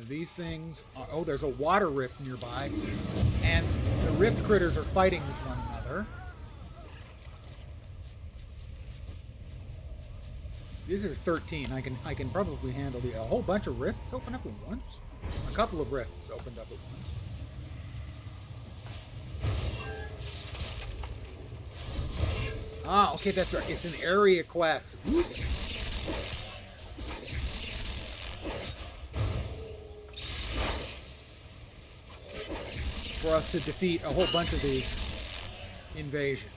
These things are, oh, there's a water rift nearby, and the rift critters are fighting with one another. These are 13. I can probably handle a whole bunch of rifts open up at once. A couple of rifts opened up at once. Ah, okay, that's right. It's an area quest. Oops. For us to defeat a whole bunch of these invasions.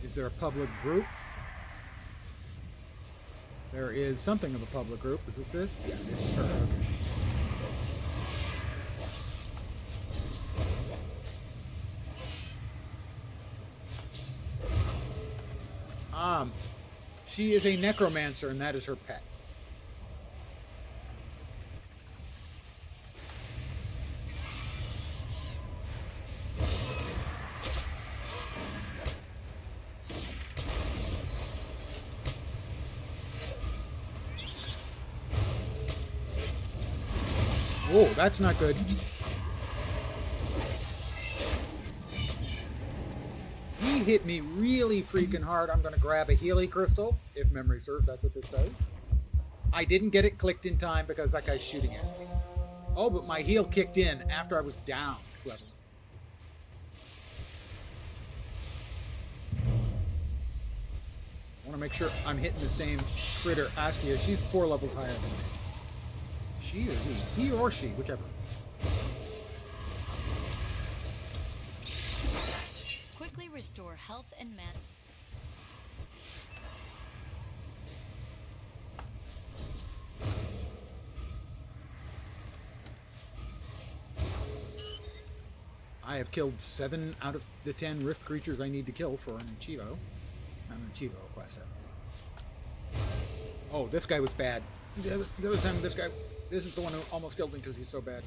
Is there a public group? There is something of a public group. Is this this? Yeah, this is her. Okay. She is a necromancer, and that is her pet. Oh, that's not good. He hit me really freaking hard. I'm going to grab a Healy crystal. If memory serves, that's what this does. I didn't get it clicked in time because that guy's shooting at me. Oh, but my heal kicked in after I was down. Clever. I want to make sure I'm hitting the same critter. Astia, she's 4 levels higher than me. She or he? He or she, whichever. Quickly restore health and mana. I have killed 7 out of the 10 rift creatures I need to kill for an Achievo. Not an Achievo, quest 7. Oh, this guy was bad. The other time, this is the one who almost killed me because he's so bad.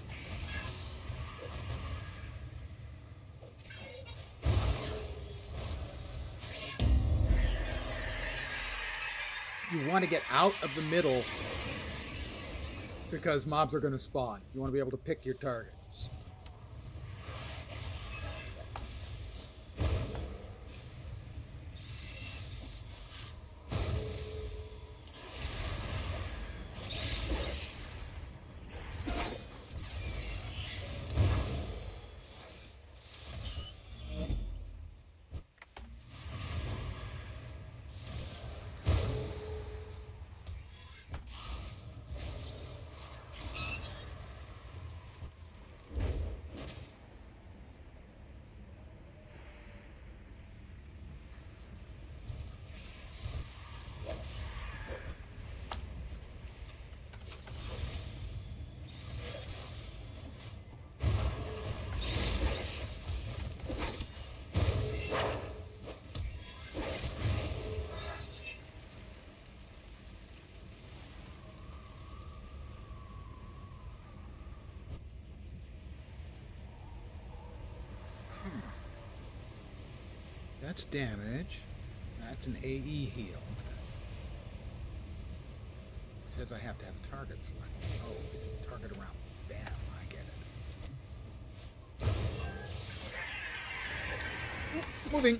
You want to get out of the middle because mobs are going to spawn. You want to be able to pick your targets. That's damage. That's an AE heal. It says I have to have a target selected. Oh, it's a target around them. I get it. Ooh, moving.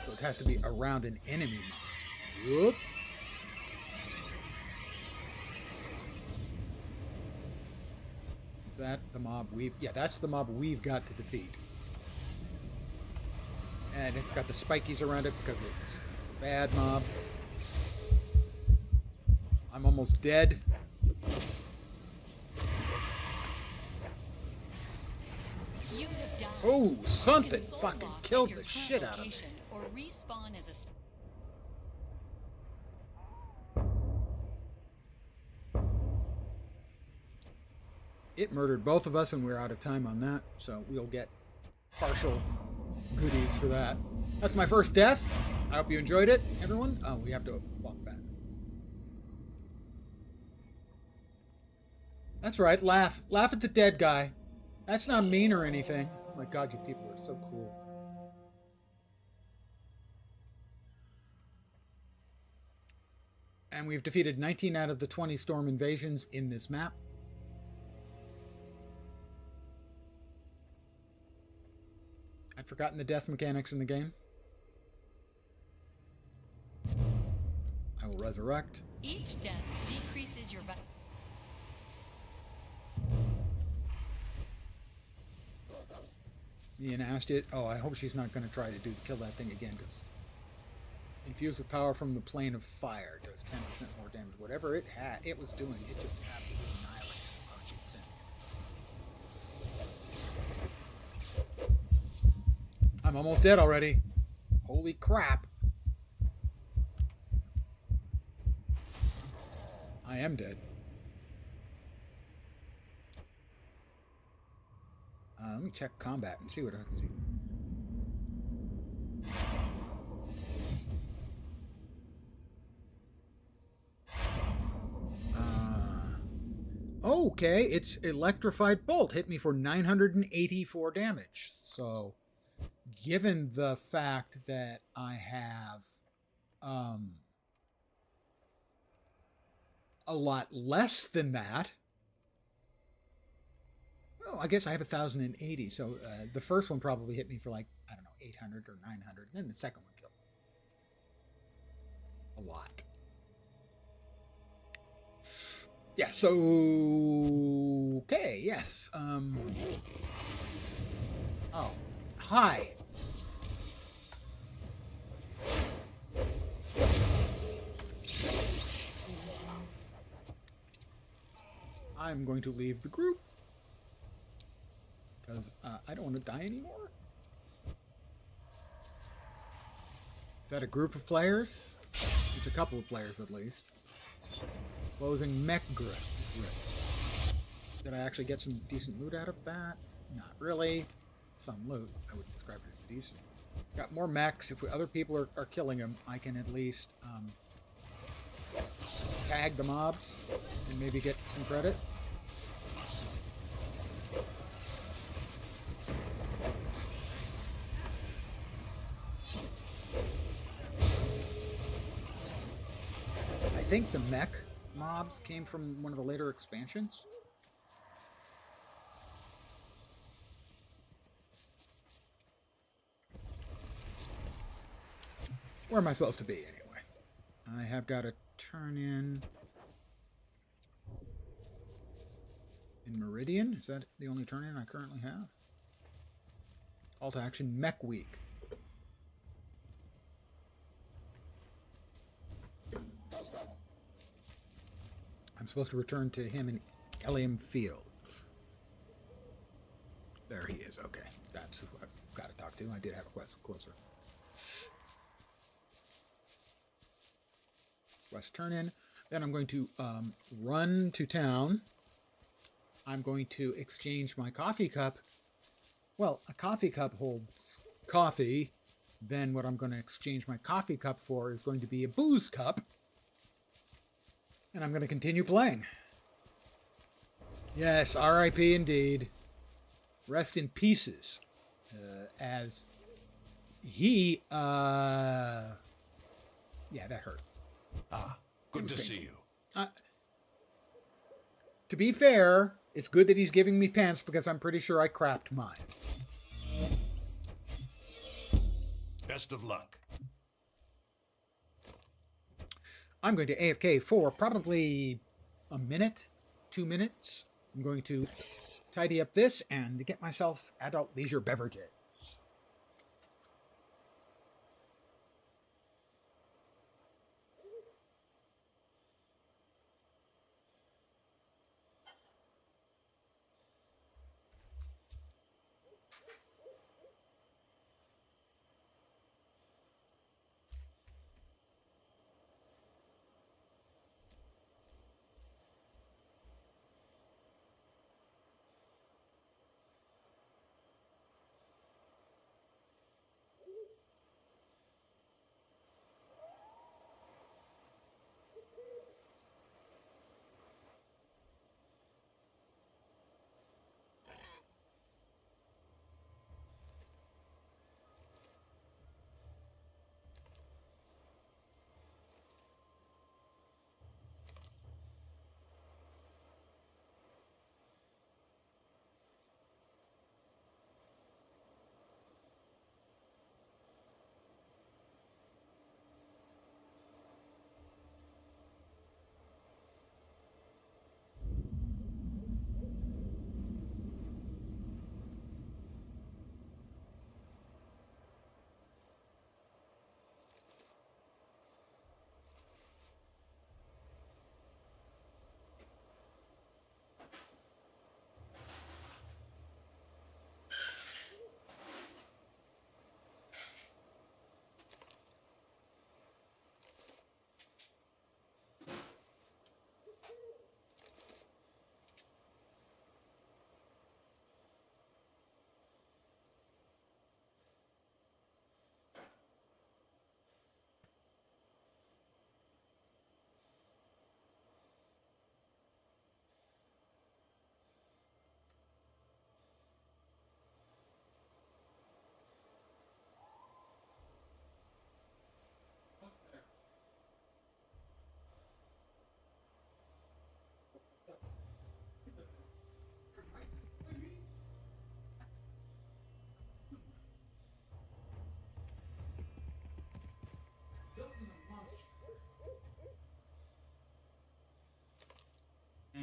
So it has to be around an enemy mob. Whoop. Is that the mob yeah, that's the mob we've got to defeat. And it's got the spikies around it because it's a bad mob. I'm almost dead. You have died. Oh, something fucking killed the shit out of me. Or respawn as a It murdered both of us, and we're out of time on that, so we'll get partial goodies for that. That's my first death. I hope you enjoyed it, everyone. Oh, we have to walk back. That's right, laugh. Laugh at the dead guy. That's not mean or anything. Oh my god, you people are so cruel. And we've defeated 19 out of the 20 storm invasions in this map. I'd forgotten the death mechanics in the game. I will resurrect. Each death decreases your value. Ian asked it. Oh, I hope she's not going to try to kill that thing again, because infused with power from the plane of fire does 10% more damage. Whatever it had, it was doing, it just absolutely annihilated. That's how she'd send it. I'm almost dead already. Holy crap. I am dead. Let me check combat and see what I can see. Okay, it's Electrified Bolt. Hit me for 984 damage. So, given the fact that I have a lot less than that. Oh, I guess I have 1,080. So the first one probably hit me for like, I don't know, 800 or 900. And then the second one killed me. A lot. Yeah, so okay, yes. Oh. Hi. I'm going to leave the group because I don't want to die anymore. Is that a group of players? It's a couple of players at least. Closing mech grip. Did I actually get some decent loot out of that? Not really. Some loot. I would describe it as decent. Got more mechs. If other people are killing them, I can at least tag the mobs and maybe get some credit. I think the mech mobs came from one of the later expansions. Where am I supposed to be anyway? I have got to turn in Meridian. Is that the only turn in I currently have? Call to action Mech Week. I'm supposed to return to him in Elysium Fields. There he is. Okay. That's who I've got to talk to. I did have a quest closer. Quest turn in. Then I'm going to run to town. I'm going to exchange my coffee cup. Well, a coffee cup holds coffee. Then what I'm going to exchange my coffee cup for is going to be a booze cup. And I'm going to continue playing. Yes, R.I.P. indeed. Rest in pieces. As he, yeah, that hurt. Ah, good to see you. To be fair, it's good that he's giving me pants because I'm pretty sure I crapped mine. Best of luck. I'm going to AFK for probably a minute, 2 minutes. I'm going to tidy up this and get myself adult leisure beverages.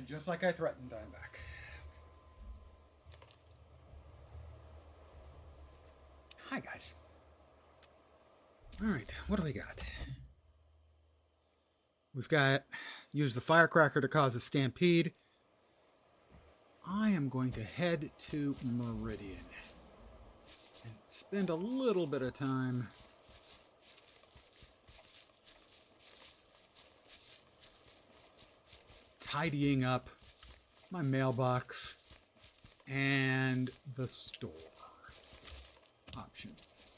And just like I threatened, I'm back. Hi, guys. All right, what do we got? We've got use the firecracker to cause a stampede. I am going to head to Meridian and spend a little bit of time tidying up my mailbox and the store options.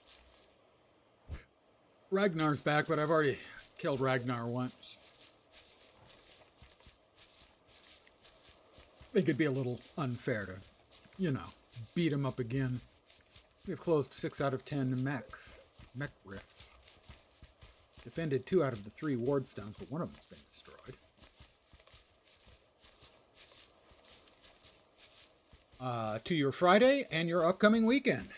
Ragnar's back, but I've already killed Ragnar once. I think it'd be a little unfair to, you know, beat him up again. We've closed 6 out of 10 mech rifts. Defended 2 out of the 3 ward stones, but one of them's been destroyed. To your Friday and your upcoming weekend.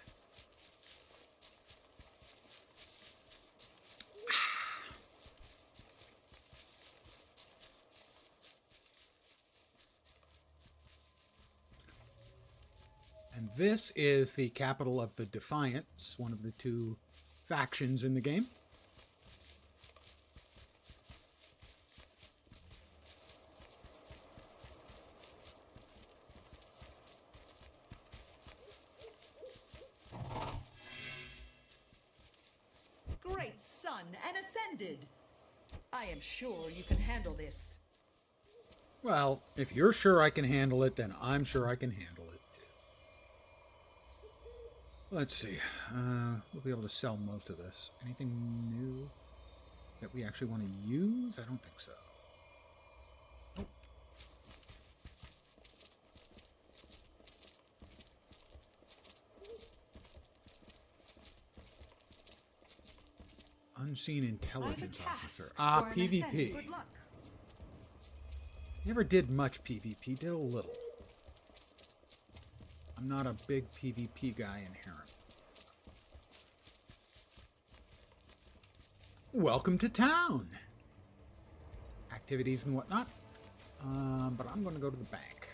And this is the capital of the Defiance, one of the 2 factions in the game. Great son, and ascended. I am sure you can handle this. Well, if you're sure I can handle it, then I'm sure I can handle it too. Let's see. We'll be able to sell most of this. Anything new that we actually want to use? I don't think so. Nope. Unseen intelligence officer. Ah, PvP. Good luck. Never did much PvP, did a little. I'm not a big PvP guy inherently. Welcome to town. Activities and whatnot. But I'm going to go to the bank.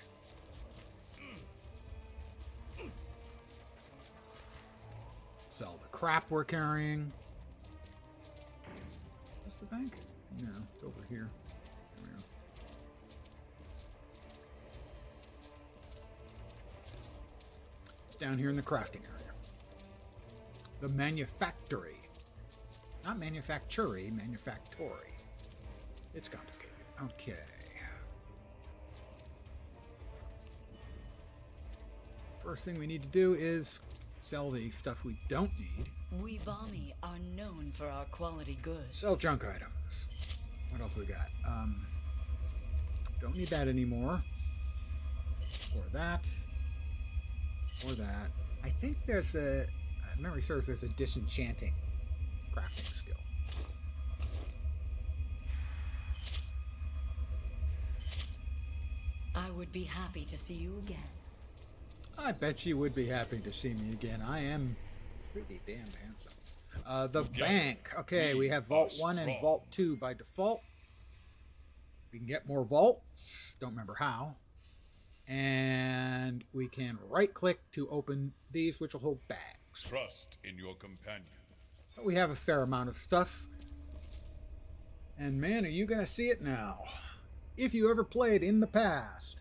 Sell the crap we're carrying. What's the bank? No, it's over here. There we go. It's down here in the crafting area. The manufactory. Not manufactory, manufactory. It's complicated. Okay. First thing we need to do is sell the stuff we don't need. We Vami are known for our quality goods. Sell junk items. What else we got? Don't need that anymore. Or that. Or that. I think there's a... memory serves, there's a disenchanting crafting skill. I would be happy to see you again. I bet she would be happy to see me again. I am pretty damn handsome. The bank. Okay, we have Vault 1 and Vault 2 by default. We can get more vaults. Don't remember how. And we can right-click to open these, which will hold bags. Trust in your companion. But we have a fair amount of stuff. And man, are you going to see it now. If you ever played in the past.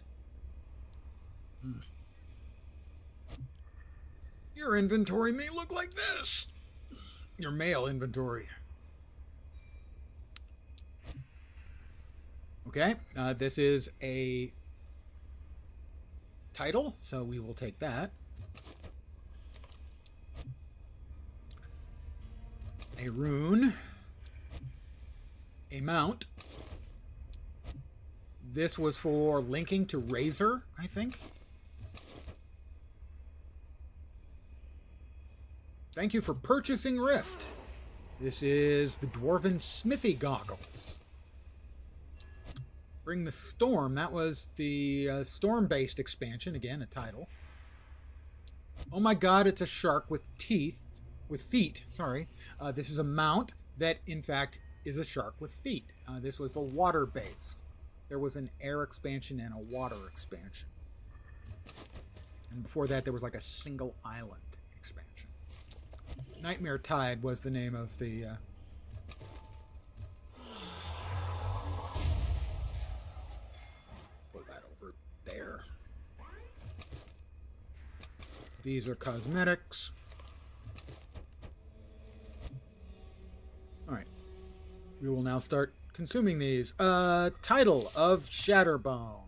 Your inventory may look like this. Your mail inventory. Okay, this is a title, so we will take that. A rune. A mount. This was for linking to Razor, I think. Thank you for purchasing Rift. This is the Dwarven Smithy Goggles. Bring the Storm. That was the Storm-based expansion. Again, a title. Oh my god, it's a shark with teeth. With feet, sorry. This is a mount that, in fact, is a shark with feet. This was the water-based there was an air expansion and a water expansion. And before that, there was like a single island expansion. Nightmare Tide was the name of the... Pull that over there. These are cosmetics. Alright. We will now start consuming these. Title of Shatterbone.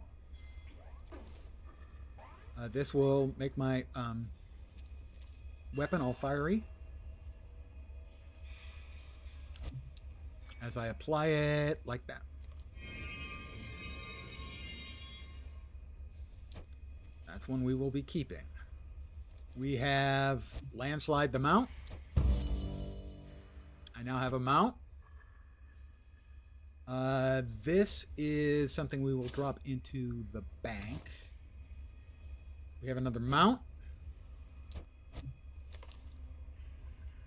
This will make my weapon all fiery. As I apply it like that. That's one we will be keeping. We have Landslide the mount. I now have a mount. This is something we will drop into the bank. We have another mount.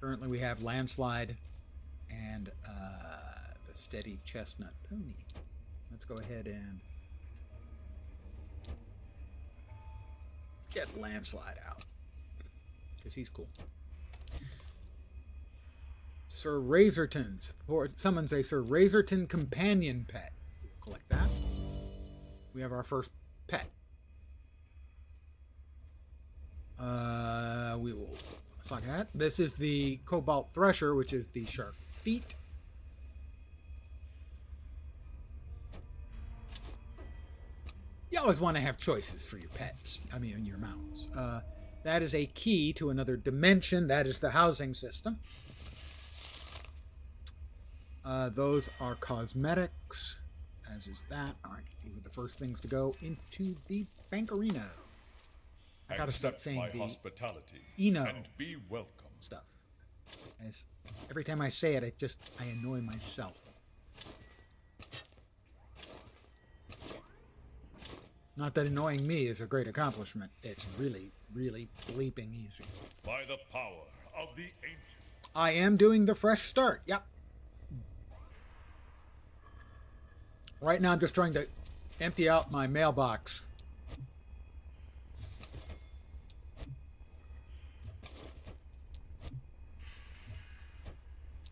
Currently we have Landslide and the Steady Chestnut Pony. Let's go ahead and get Landslide out. Because he's cool. Sir Razorton's. Summons a Sir Razorton companion pet. We'll collect that. We have our first pet. We will suck that. This is the Cobalt Thresher, which is the shark feet. You always want to have choices for your pets. I mean, your mounts. That is a key to another dimension. That is the housing system. Those are cosmetics, as is that. All right, these are the first things to go into the Bankerino. I gotta stop saying my the hospitality Eno and be welcome. stuff. As every time I say it, I annoy myself. Not that annoying me is a great accomplishment. It's really, really bleeping easy. By the power of the ancients. I am doing the fresh start. Yep. Right now I'm just trying to empty out my mailbox.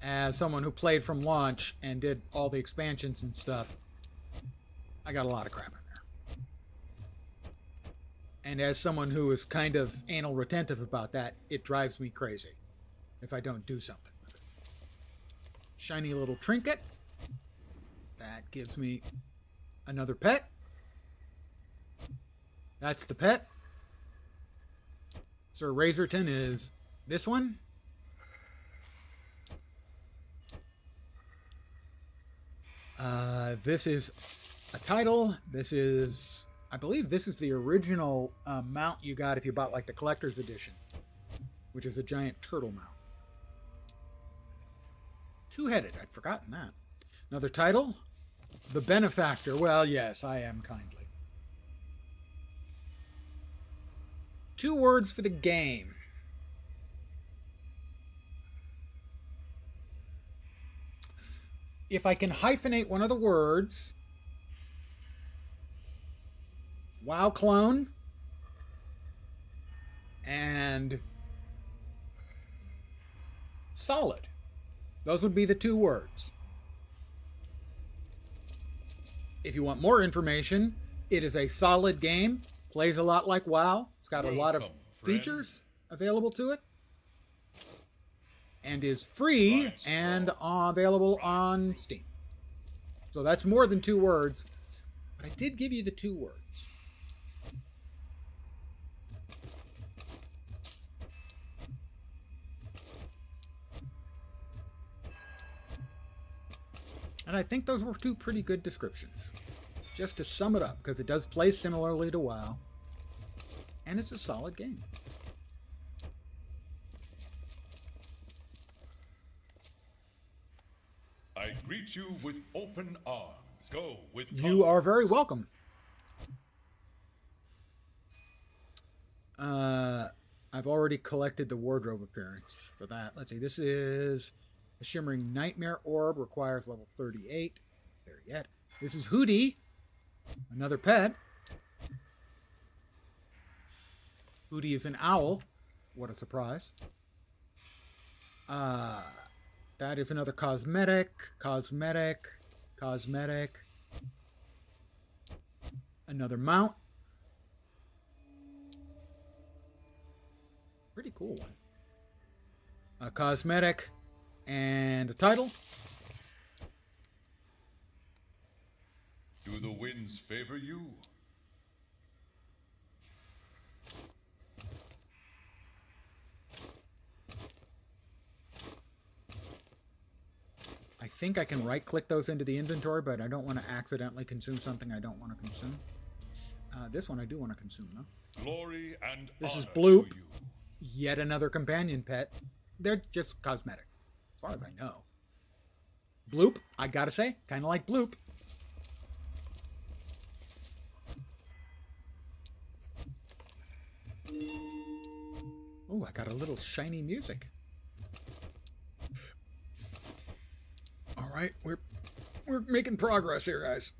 As someone who played from launch and did all the expansions and stuff, I got a lot of crap in there. And as someone who is kind of anal retentive about that, it drives me crazy if I don't do something with it. Shiny little trinket. That gives me another pet. That's the pet. Sir Razorton is this one. This is a title. This is, I believe this is the original mount you got if you bought like the collector's edition, which is a giant turtle mount. Two-headed, I'd forgotten that. Another title, The Benefactor. Well, yes, I am kindly. 2 words for the game. If I can hyphenate one of the words, WoW clone and solid. Those would be the 2 words. If you want more information, it is a solid game. Plays a lot like WoW. It's got a lot of features available to it. And is free and available on Steam. So that's more than 2 words. But I did give you the 2 words. And I think those were 2 pretty good descriptions. Just to sum it up, because it does play similarly to WoW. And it's a solid game. I greet you with open arms. Go with You are very welcome. I've already collected the wardrobe appearance for that. Let's see. This is a Shimmering Nightmare Orb. Requires level 38. There yet. This is Hootie. Another pet. Hootie is an owl. What a surprise. That is another cosmetic. Another mount. Pretty cool one. A cosmetic and a title. Do the winds favor you? I think I can right-click those into the inventory, but I don't want to accidentally consume something I don't want to consume. This one I do want to consume, though. Glory and This is honor Bloop. to you. Yet another companion pet. They're just cosmetic, as far as I know. Bloop, I gotta say, kind of like Bloop. Oh, I got a little shiny music. All right, we're making progress here, guys.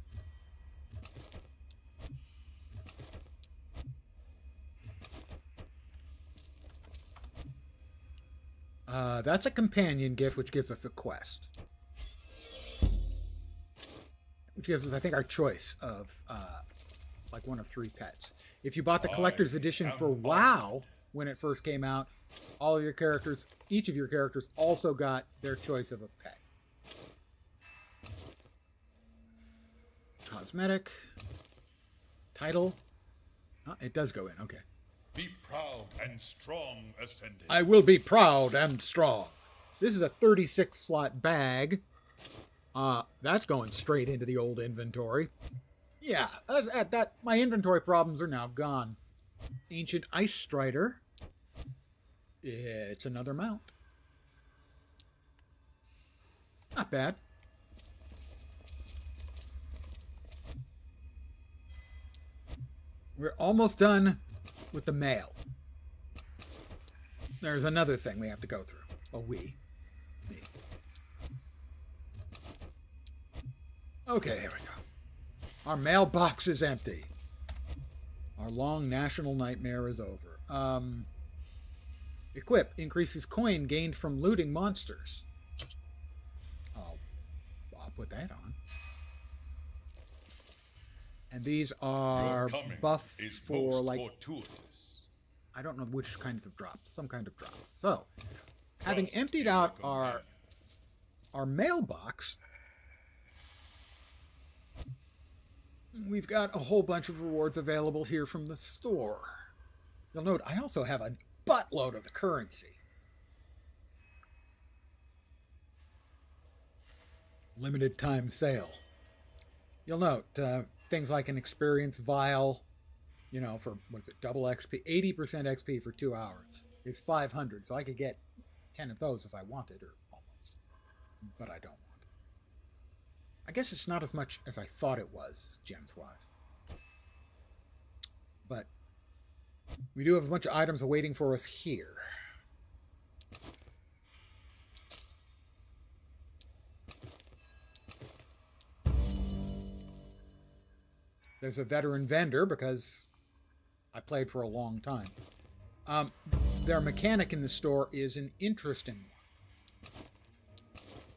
That's a companion gift, which gives us a quest. Which gives us, I think, our choice of, like, one of 3 pets. If you bought the collector's edition for WoW when it first came out, all of your characters, each of your characters also got their choice of a pet. Cosmetic. Title. Oh, it does go in, okay. Be proud and strong, Ascended. I will be proud and strong. This is a 36 slot bag. That's going straight into the old inventory. Yeah, at that, my inventory problems are now gone. Ancient Ice Strider. It's another mount. Not bad. We're almost done with the mail. There's another thing we have to go through. Well, me. Okay, here we go. Our mailbox is empty. Our long national nightmare is over. Equip. Increases coin gained from looting monsters. I'll put that on. And these are buffs for, like, fortuitous. I don't know which kinds of drops. Some kind of drops. So, having emptied out our mailbox, we've got a whole bunch of rewards available here from the store. You'll note I also have a buttload of the currency. Limited time sale. You'll note things like an experience vial, you know, for, what is it, double XP, 80% XP for 2 hours is 500. So I could get 10 of those if I wanted, or almost. But I don't want. I guess it's not as much as I thought it was, gems-wise. But we do have a bunch of items awaiting for us here. There's a veteran vendor because I played for a long time. Their mechanic in the store is an interesting one.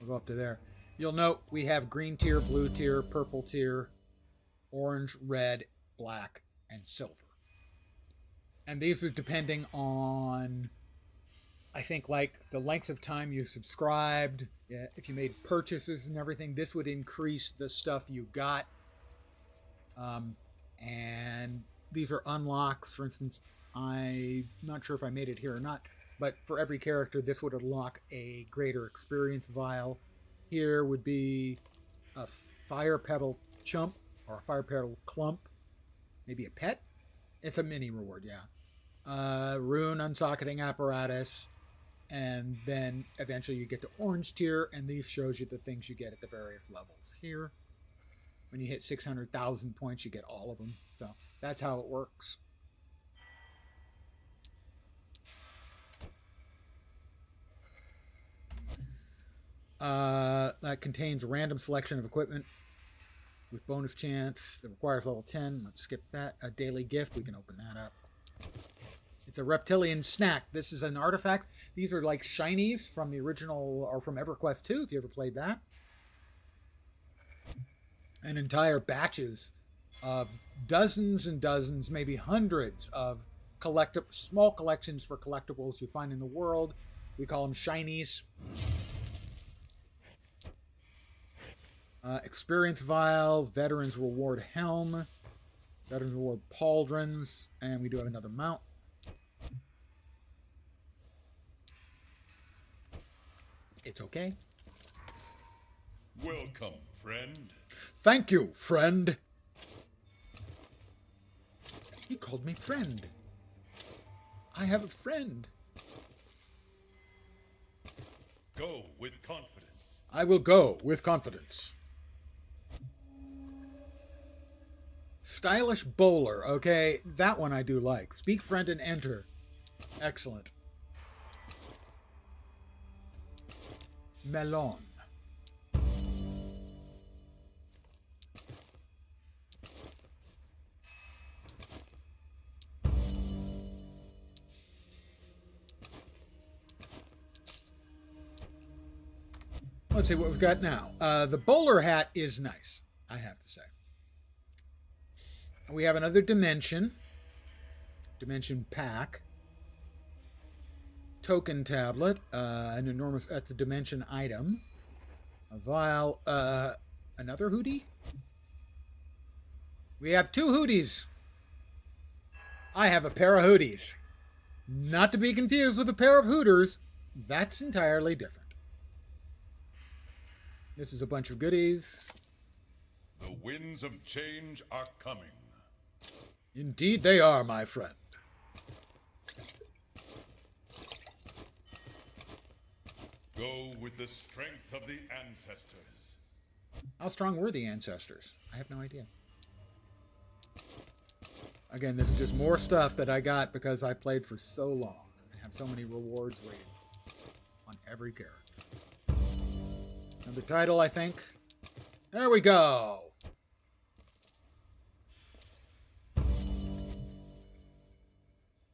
We'll go up to there. You'll note we have green tier, blue tier, purple tier, orange, red, black, and silver. And these are depending on, I think, like the length of time you subscribed. Yeah, if you made purchases and everything, this would increase the stuff you got. And these are unlocks. For instance, I'm not sure if I made it here or not, but for every character, this would unlock a greater experience vial. Here would be a fire petal chump or a fire petal clump, maybe a pet. It's a mini reward, yeah. Rune unsocketing apparatus, and then eventually you get to orange tier, and these shows you the things you get at the various levels here. When you hit 600,000 points, you get all of them. So that's how it works. That contains a random selection of equipment with bonus chance that requires level 10. Let's skip that. A daily gift. We can open that up. It's a reptilian snack. This is an artifact. These are like shinies from the original, or from EverQuest 2, if you ever played that. And entire batches of dozens and dozens, maybe hundreds of small collections for collectibles you find in the world. We call them shinies. Experience Vial, Veterans Reward Helm, Veterans Reward Pauldrons, and we do have another mount. It's okay. Welcome, friend. Thank you, friend. He called me friend. I have a friend. Go with confidence. I will go with confidence. Stylish bowler. Okay, that one I do like. Speak friend and enter. Excellent. Melon. Let's see what we've got now. The bowler hat is nice, I have to say. We have another dimension. Dimension pack. Token tablet. An enormous... That's a dimension item. A vial. Another hoodie? We have 2 hoodies. I have a pair of hoodies. Not to be confused with a pair of hooters. That's entirely different. This is a bunch of goodies. The winds of change are coming. Indeed they are, my friend. Go with the strength of the ancestors. How strong were the ancestors? I have no idea. Again, this is just more stuff that I got because I played for so long and have so many rewards waiting on every character. Another title, I think. There we go.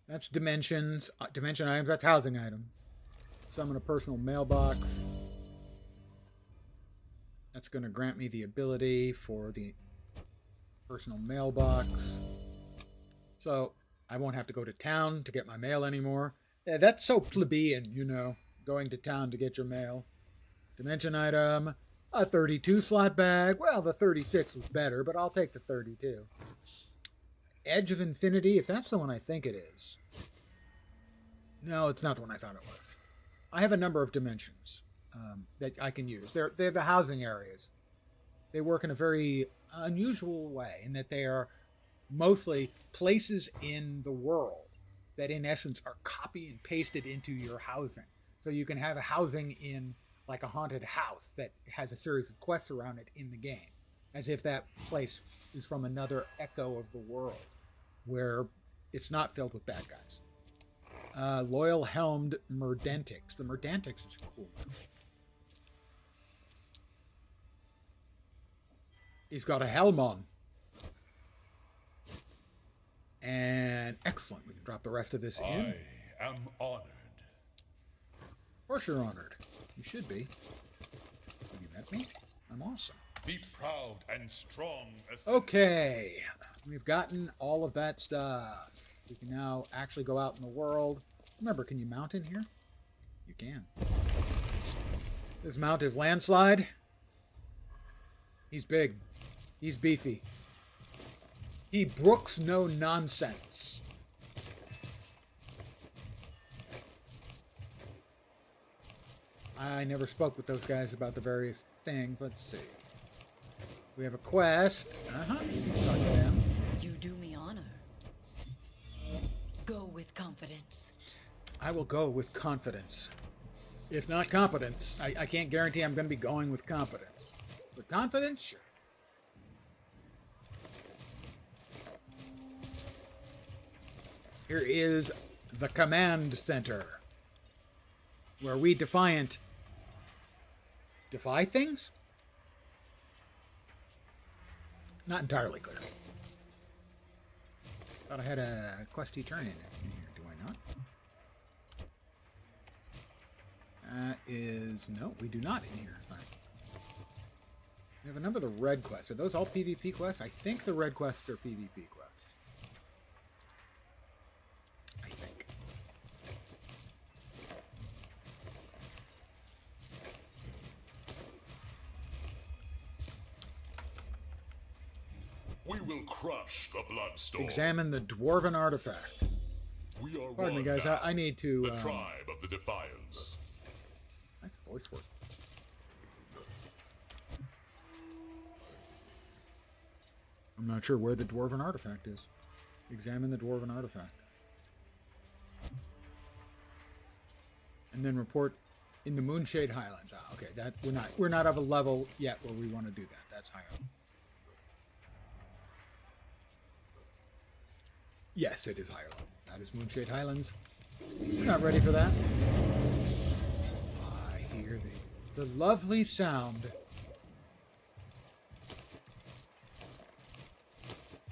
That's dimensions. Dimension items. That's housing items. Summon a personal mailbox. That's going to grant me the ability for the personal mailbox. So I won't have to go to town to get my mail anymore. Yeah, that's so plebeian, you know, going to town to get your mail. Dimension item, a 32 slot bag. Well, the 36 was better, but I'll take the 32. Edge of Infinity, if that's the one I think it is. No, it's not the one I thought it was. I have a number of dimensions that I can use. They're the housing areas. They work in a very unusual way in that they are mostly places in the world that in essence are copy and pasted into your housing. So you can have a housing in like a haunted house that has a series of quests around it in the game, as if that place is from another echo of the world where it's not filled with bad guys. Loyal Helmed Merdantix. The Merdantix is cool. He's got a helm on. And excellent. We can drop the rest of this in. I am honored. Of course you're honored. You should be. Have you met me? I'm awesome. Be proud and strong. Okay. We've gotten all of that stuff. We can now actually go out in the world. Remember, can you mount in here? You can. This mount is Landslide. He's big. He's beefy. He brooks no nonsense. I never spoke with those guys about the various things. Let's see. We have a quest. Talk to them. You do me honor. Go with confidence. I will go with confidence. If not competence, I can't guarantee I'm going to be going with competence. But confidence, sure. Here is the command center, where we defy things? Not entirely clear. Thought I had a questy turn in here. Do I not? That is... No, we do not in here. Fine. We have a number of the red quests. Are those all PvP quests? I think the red quests are PvP quests. I think. We will crush the Bloodstorm. Examine the Dwarven artifact. We are Pardon me, guys. now. I need to... The tribe of the Defiance. Nice voice work. I'm not sure where the Dwarven artifact is. Examine the Dwarven artifact. And then report in the Moonshade Highlands. Ah, okay, that we're not of a level yet where we want to do that. That's higher. Yes, it is higher level. That is Moonshade Highlands. We're not ready for that. I hear the lovely sound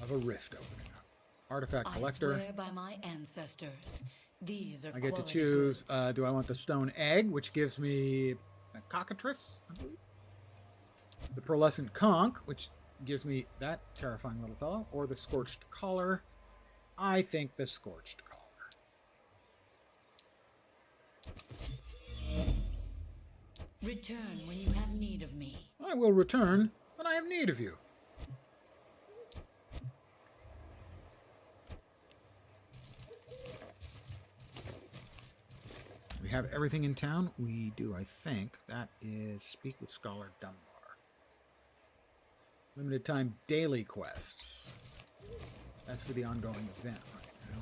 of a rift opening up. Artifact collector. I swear by my ancestors. These are I get to choose, do I want the stone egg, which gives me a cockatrice, I believe. The pearlescent conch, which gives me that terrifying little fellow, or the scorched collar. I think the scorched collar. Return when you have need of me. I will return when I have need of you. We have everything in town? We do, I think. That is Speak with Scholar Dunbar. Limited time daily quests. That's for the ongoing event right now.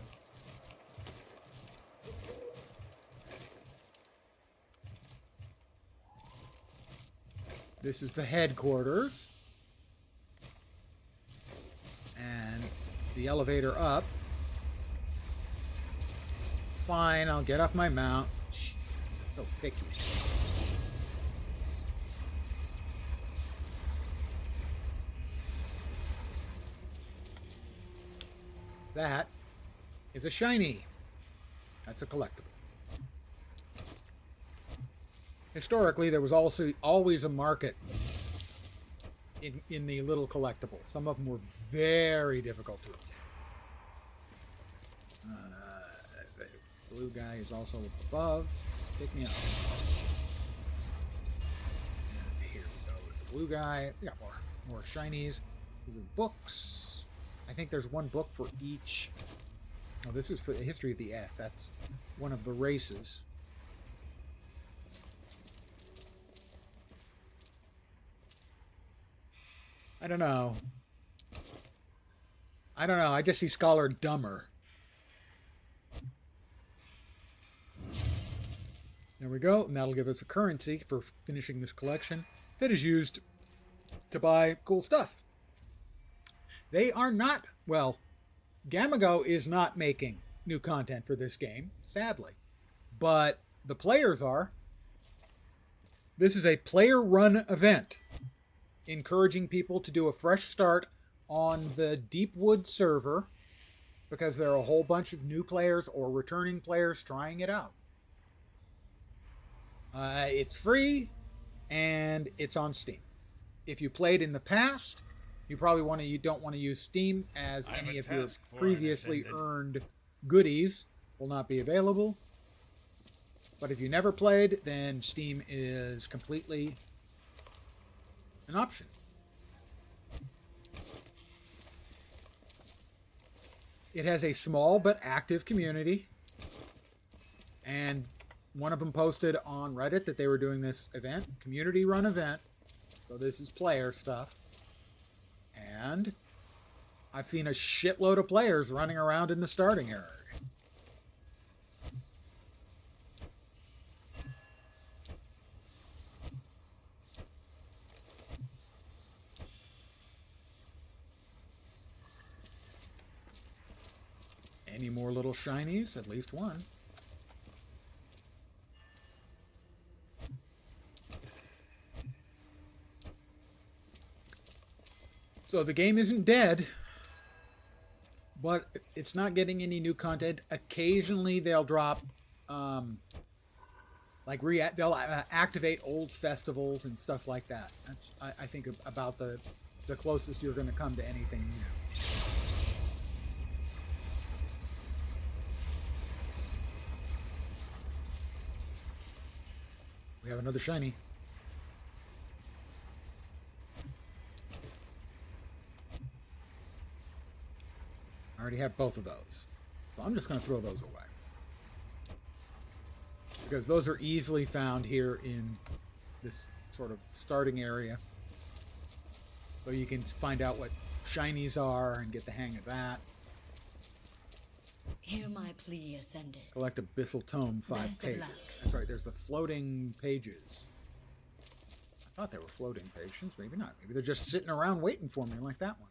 This is the headquarters. And the elevator up. Fine, I'll get off my mount. Jeez, that's so picky. That is a shiny. That's a collectible. Historically, there was also always a market in the little collectibles. Some of them were very difficult to obtain. The blue guy is also above. Take me out. And here we go with the blue guy. We got more shinies. These are books. I think there's one book for each. Oh, this is for the history of the F. That's one of the races. I don't know. I just see Scholar Dumber. There we go. And that'll give us a currency for finishing this collection that is used to buy cool stuff. They are not, well, Gamago is not making new content for this game, sadly. But the players are. This is a player-run event, encouraging people to do a fresh start on the Deepwood server because there are a whole bunch of new players or returning players trying it out. It's free, and it's on Steam. If you played in the past, you probably you don't want to use Steam, as any of your previously earned goodies will not be available. But if you never played, then Steam is completely an option. It has a small but active community, and one of them posted on Reddit that they were doing this event, community-run event. So this is player stuff. And I've seen a shitload of players running around in the starting area. Any more little shinies? At least one. So the game isn't dead, but it's not getting any new content. Occasionally they'll drop, they'll activate old festivals and stuff like that. That's I think about the closest you're going to come to anything new. We have another shiny. I already have both of those. So I'm just going to throw those away. Because those are easily found here in this sort of starting area. So you can find out what shinies are and get the hang of that. Hear my plea, Ascended. Collect Abyssal Tome, 5 pages. That's right, there's the floating pages. I thought they were floating pages. Maybe not. Maybe they're just sitting around waiting for me like that one.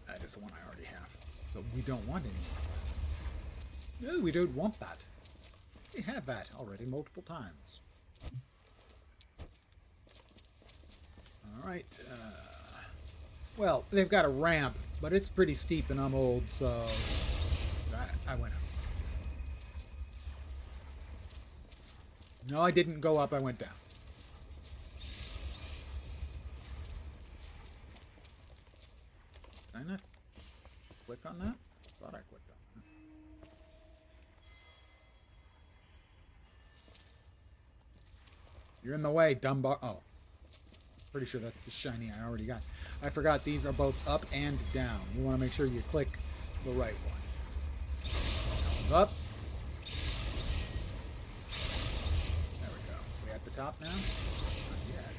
That is the one I already have. So we don't want any more. No, we don't want that. We have that already multiple times. Alright. Well, they've got a ramp, but it's pretty steep and I'm old, so I went up. No, I didn't go up, I went down. Did I not click on that? Thought I clicked on that. You're in the way, dumb Oh. Pretty sure that's the shiny I already got. I forgot these are both up and down. You want to make sure you click the right one. Up. There we go. We at the top now? Not yet.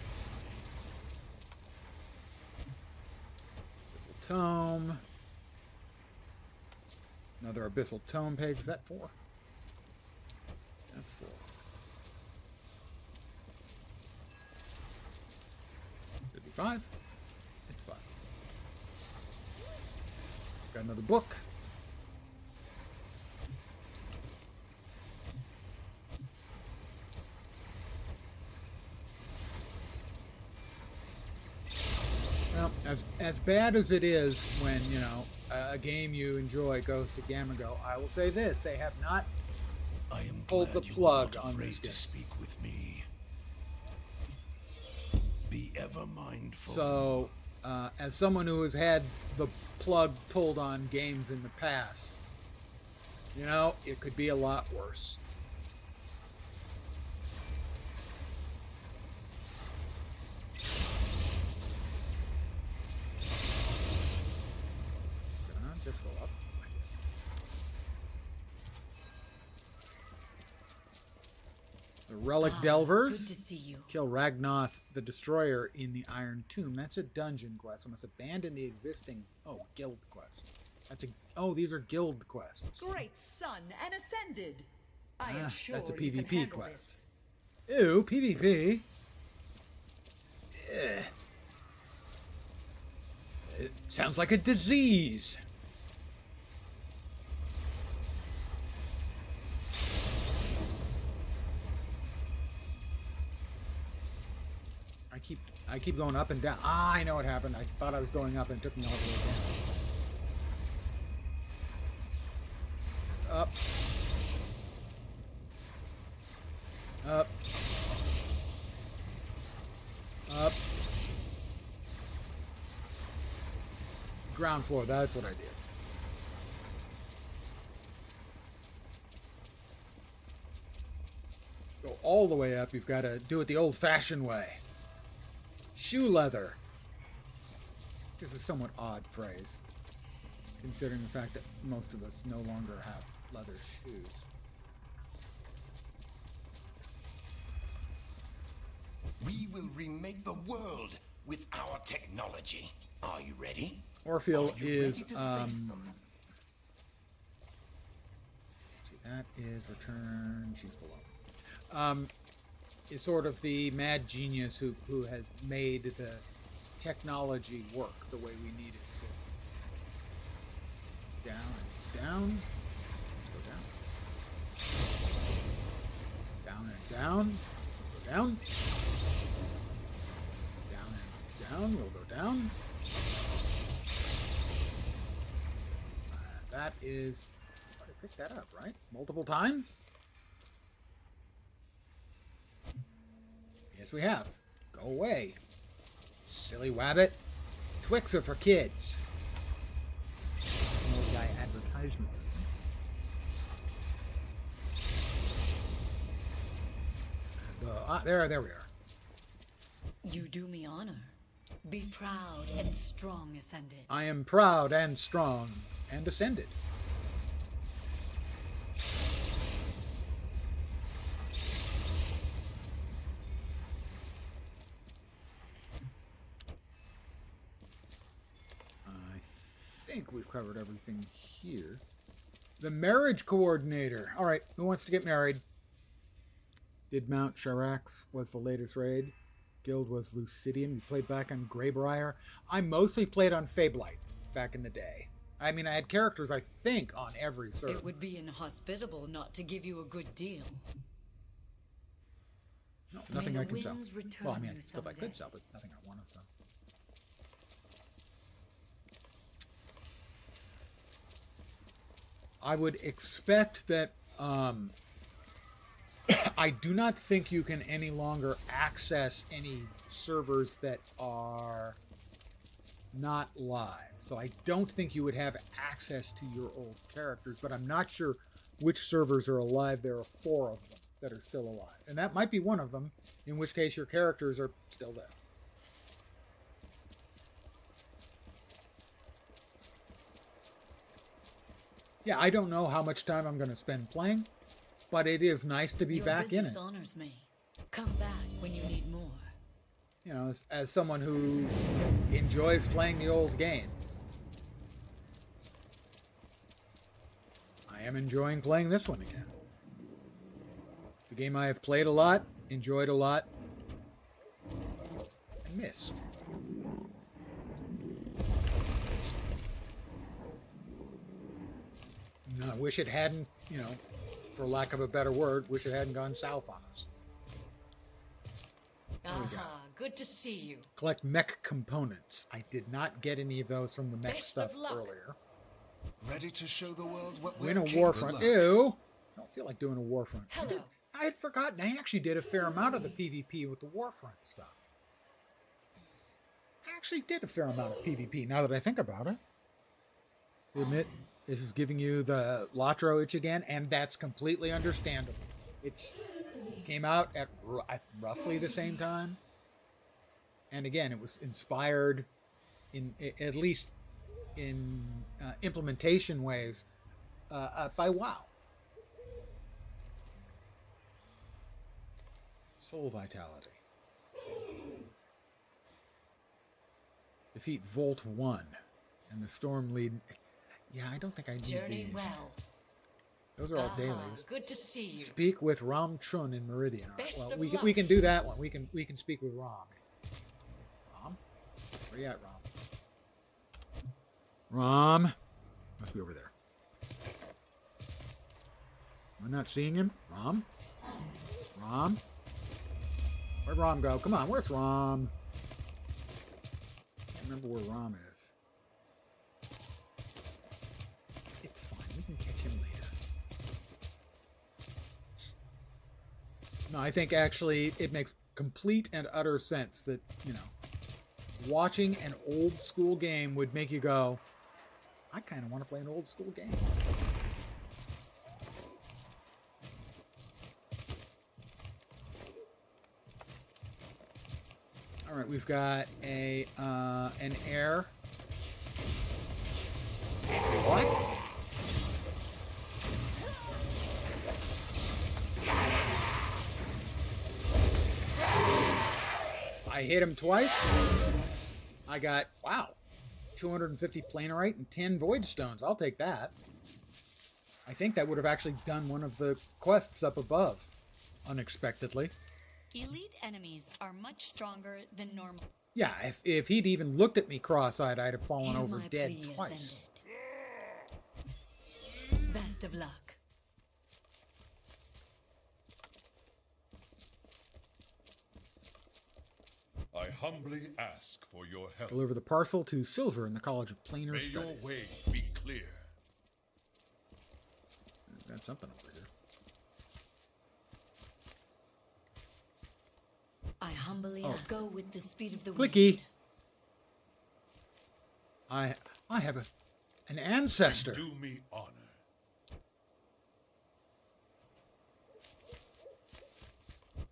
Abyssal Tome. Another Abyssal Tome page. Is that 4? That's 4. 5? It's 5. Got another book. Well, as bad as it is when, you know, a game you enjoy goes to Gamago, I will say this: they have not pulled the plug on this game. To speak with me. Be ever mindful. So, as someone who has had the plug pulled on games in the past, you know, it could be a lot worse. Just go up. The Relic Delvers. Good to see you. Kill Ragnoth the Destroyer in the Iron Tomb. That's a dungeon quest. I must abandon the existing... Oh, guild quest. That's a... Oh, these are guild quests. Great son and Ascended. I am sure that's a you can PvP handle quest. this. Ew, PvP. It sounds like a disease. I keep going up and down. Ah, I know what happened. I thought I was going up and it took me all the way down. Up. Up. Up. Ground floor, that's what I did. Go all the way up. You've got to do it the old-fashioned way. Shoe leather. Which is a somewhat odd phrase, considering the fact that most of us no longer have leather shoes. We will remake the world with our technology. Are you ready? Orpheal Are you is ready to face them? See, that is return. She's below. Is sort of the mad genius who has made the technology work the way we need it to. Down and down. Let's go down. Down and down. Go down. Down and down. We'll go down. That is... I picked that up, right? Multiple times? Yes, we have. Go away. Silly wabbit. Twix are for kids. It's an old guy advertisement. There we are. You do me honor. Be proud and strong, Ascended. I am proud and strong and ascended. I think we've covered everything here. The marriage coordinator. All right, who wants to get married? Did Mount Sharax was the latest raid. Guild was Lucidian. We played back on Greybriar. I mostly played on Fablite back in the day. I mean, I had characters, I think, on every server. It would be inhospitable not to give you a good deal. No, nothing I can sell. Well, I mean, stuff I could sell, but nothing I want to sell. I would expect that I do not think you can any longer access any servers that are not live. So I don't think you would have access to your old characters, but I'm not sure which servers are alive. There are 4 of them that are still alive. And that might be one of them, in which case your characters are still there. Yeah, I don't know how much time I'm going to spend playing, but it is nice to be back in it. Your business honors me. Come back when you need more. You know, as someone who enjoys playing the old games, I am enjoying playing this one again. The game I have played a lot, enjoyed a lot, and miss. No, I wish it hadn't, you know, for lack of a better word, wish it hadn't gone south on us. Good to see you. Collect mech components. I did not get any of those from the mech stuff earlier. Ready to show the world what we're Win a war warfront. Ew. I don't feel like doing a warfront. Hello. I had forgotten. I actually did a fair amount of the PvP with the warfront stuff. I actually did a fair amount of PvP now that I think about it. I admit, this is giving you the Latro itch again, and that's completely understandable. It came out at roughly the same time. And again, it was inspired, at least in implementation ways, by WoW. Soul Vitality. Defeat Volt 1 and the Storm Lead. Yeah, I don't think I need Journey these. well. Those are all dailies. Good to see you. Speak with Ram Chun in Meridian. All right, Best well, of we can do that one. We can speak with Ram. Ram? Where you at, Ram? Ram? Must be over there. Am I not seeing him? Ram? Ram? Where'd Ram go? Come on, where's Ram? I can't remember where Ram is. It's fine. We can catch him later. No, I think actually it makes complete and utter sense that, you know, watching an old school game would make you go, I kind of want to play an old school game. All right, we've got an air. What? I hit him twice. I got, wow, 250 planerite and 10 void stones. I'll take that. I think that would have actually done one of the quests up above, unexpectedly. Elite enemies are much stronger than normal. Yeah, if he'd even looked at me cross-eyed, I'd have fallen over dead twice. Best of luck. I humbly ask for your help. Deliver the parcel to Silver in the College of Planar May Studies. your way be clear. Got something over here. I humbly go with the speed of the Clicky. wind. I have an ancestor. Do me honor.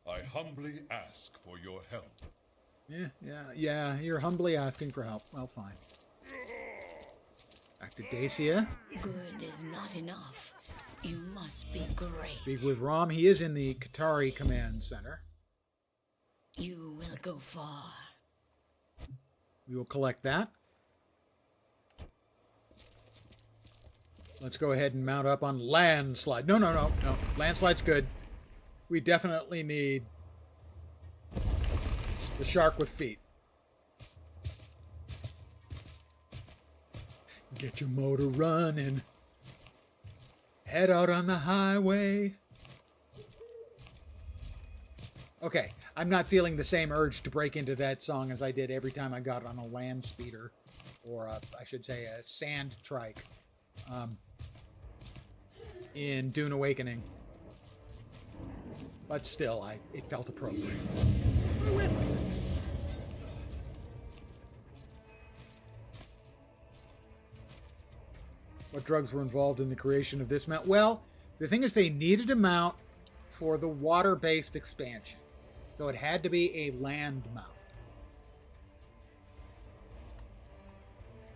I humbly ask for your help. Yeah, you're humbly asking for help. Well, fine. Back to Dacia. Good is not enough. You must be great. Speak with Rom. He is in the Qatari Command Center. You will go far. We will collect that. Let's go ahead and mount up on Landslide. No. Landslide's good. We definitely need the shark with feet. Get your motor running. Head out on the highway. Okay, I'm not feeling the same urge to break into that song as I did every time I got on a land speeder. Or, I should say, a sand trike. In Dune Awakening. But still, it felt appropriate. I went with it. What drugs were involved in the creation of this mount? Well, the thing is they needed a mount for the water-based expansion. So it had to be a land mount.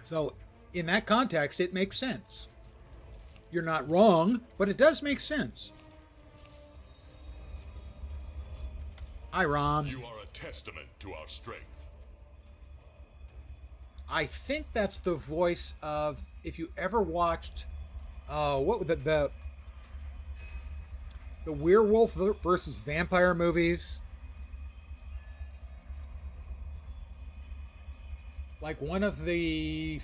So, in that context, it makes sense. You're not wrong, but it does make sense. Hi, Rom. You are a testament to our strength. I think that's the voice of, if you ever watched, what the werewolf versus vampire movies. Like one of the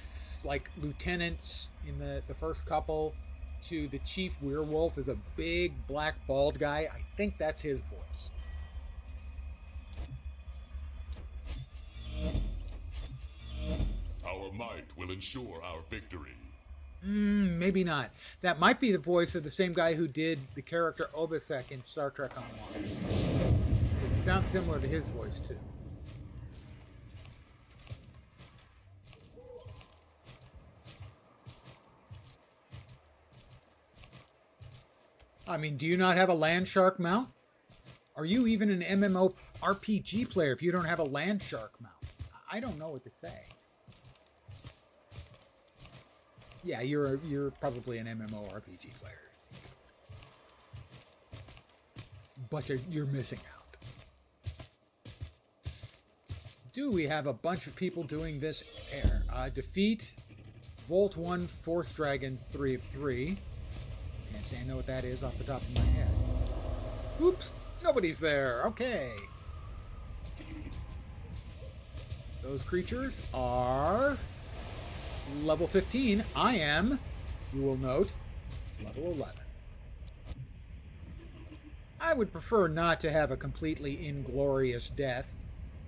lieutenants in the first couple to the chief werewolf is a big black bald guy. I think that's his voice. Our might will ensure our victory. Maybe not. That might be the voice of the same guy who did the character Obisek in Star Trek Online. It sounds similar to his voice too. I mean, do you not have a land shark mount? Are you even an MMORPG player if you don't have a land shark mount? I don't know what to say. Yeah, you're probably an MMORPG player. But you're missing out. Do we have a bunch of people doing this air? Defeat Volt 1 Force Dragons 3 of 3. Can't say I know what that is off the top of my head. Oops, nobody's there. Okay. Those creatures are level 15. I am, you will note, level 11. I would prefer not to have a completely inglorious death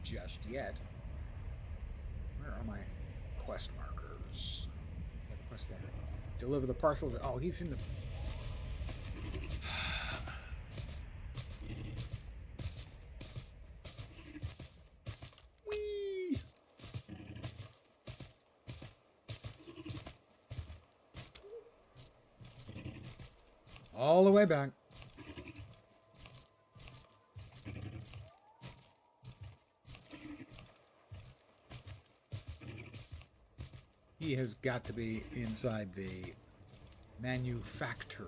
just yet. Where are my quest markers? I have a quest there. Deliver the parcels. Oh, he's in the... Whee! All the way back. He has got to be inside the manufactory.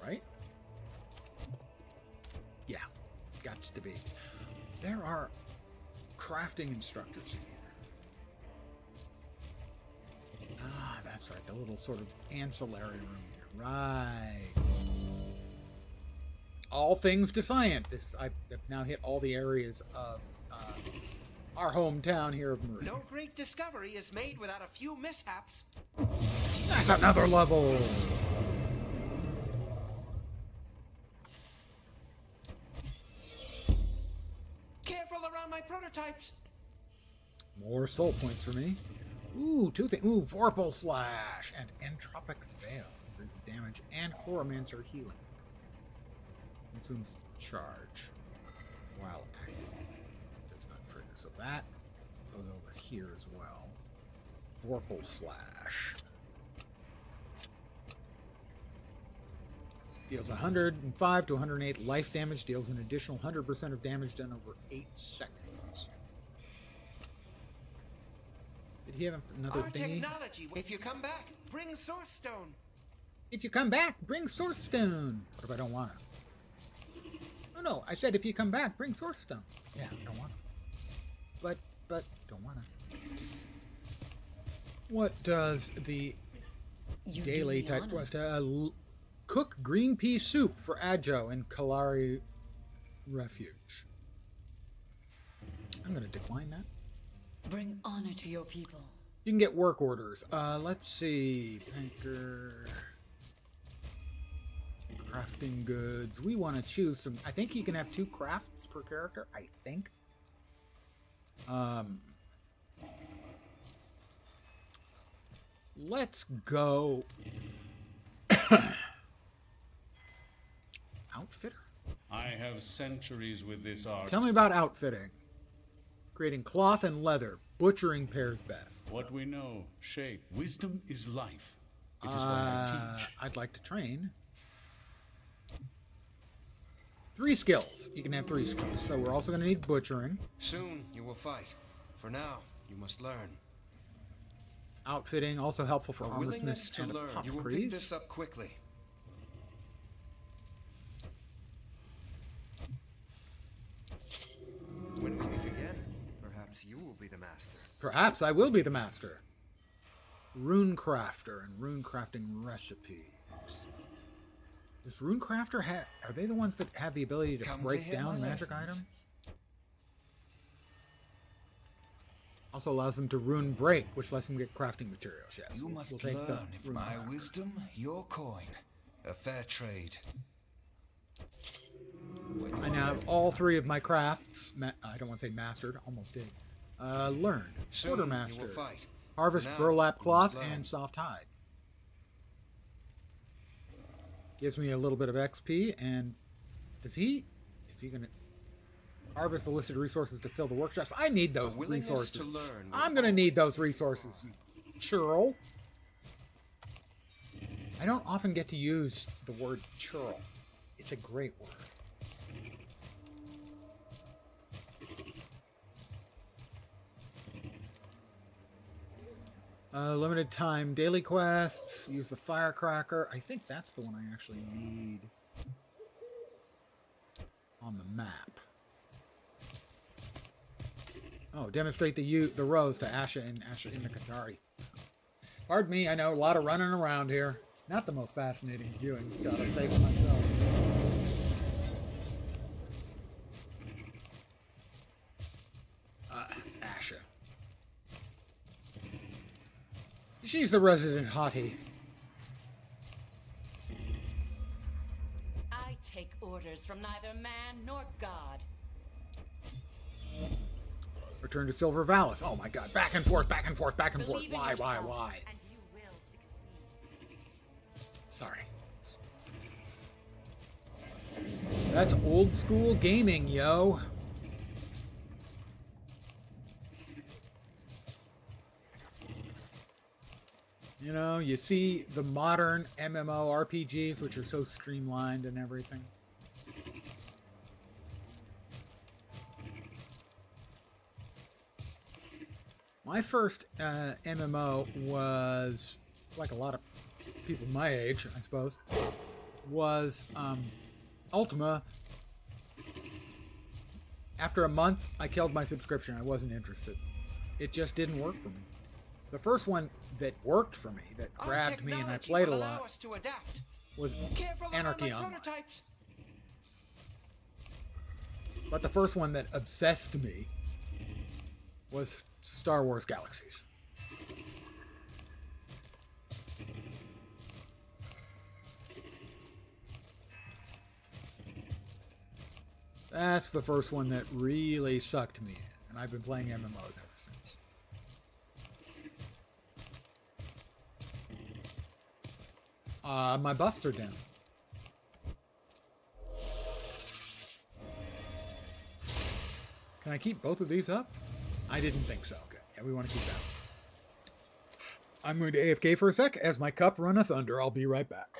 Right? Yeah, got to be. There are crafting instructors in here. Ah, that's right, the little sort of ancillary room here. Right. All things Defiant. I've now hit all the areas of our hometown here of Marie. No great discovery is made without a few mishaps. That's another level. prototypes? More soul points for me. Ooh, two things. Ooh, Vorpal Slash and Entropic Veil. Increases damage and Chloromancer healing. Consumes charge while active. Does not trigger. So that goes over here as well. Vorpal Slash. Deals 105 to 108 life damage. Deals an additional 100% of damage done over 8 seconds. Did he have another Our thingy? technology. If you come back, bring Source Stone. If you come back, bring Source Stone. What if I don't want it? Oh no, I said if you come back, bring Source Stone. Yeah, I don't want it. But don't want it. What does the daily type quest? Cook green pea soup for Adjo in Kalari Refuge. I'm going to decline that. Bring honor to your people. You can get work orders. Let's see. Anchor. Crafting goods. We want to choose some. I think you can have 2 crafts per character. I think. Let's go. Outfitter? I have centuries with this art. Tell me about outfitting. Creating cloth and leather. Butchering pairs best. What we know, shape. Wisdom is life. It is what I teach. I'd like to train. 3 skills. You can have 3 skills. So we're also going to need butchering. Soon you will fight. For now, you must learn. Outfitting, also helpful for A armor willingness smiths to and learn. You will pick apothecaries. this up quickly. When we meet again, perhaps you will be the master. Perhaps I will be the master. Rune crafter and rune crafting recipes. Does rune crafter have? Are they the ones that have the ability to break down magic items? Also allows them to rune break, which lets them get crafting materials. Yes, You must learn if my wisdom, your coin. A fair trade. I now have all 3 of my crafts. I don't want to say mastered. Almost did. Learned. Quartermaster. Harvest burlap cloth and soft hide. Gives me a little bit of XP. And is he gonna harvest the listed resources to fill the workshops? I need those resources. I'm gonna need those resources, you churl. I don't often get to use the word churl. It's a great word. Limited time daily quests. Use the firecracker. I think that's the one I actually need on the map. Oh, demonstrate the rows to Asha and Asha in the Qatari. Pardon me, I know a lot of running around here. Not the most fascinating viewing. Gotta say for myself. Asha. She's the resident hottie. I take orders from neither man nor God. Return to Silver Vallis. Oh my god. Back and forth, back and forth, back and forth. Believe in Why? yourself, and you will succeed. Sorry. That's old school gaming, yo. You know, you see the modern MMORPGs, which are so streamlined and everything. My first MMO was, like a lot of people my age, I suppose, was Ultima. After a month, I killed my subscription. I wasn't interested. It just didn't work for me. The first one that worked for me, that grabbed me and I played a lot, was Anarchy Online. But the first one that obsessed me was Star Wars Galaxies. That's the first one that really sucked me in. and I've been playing MMOs ever since. My buffs are down. Can I keep both of these up? I didn't think so. Okay, yeah, we want to keep that. I'm going to AFK for a sec as my cup runneth under. I'll be right back.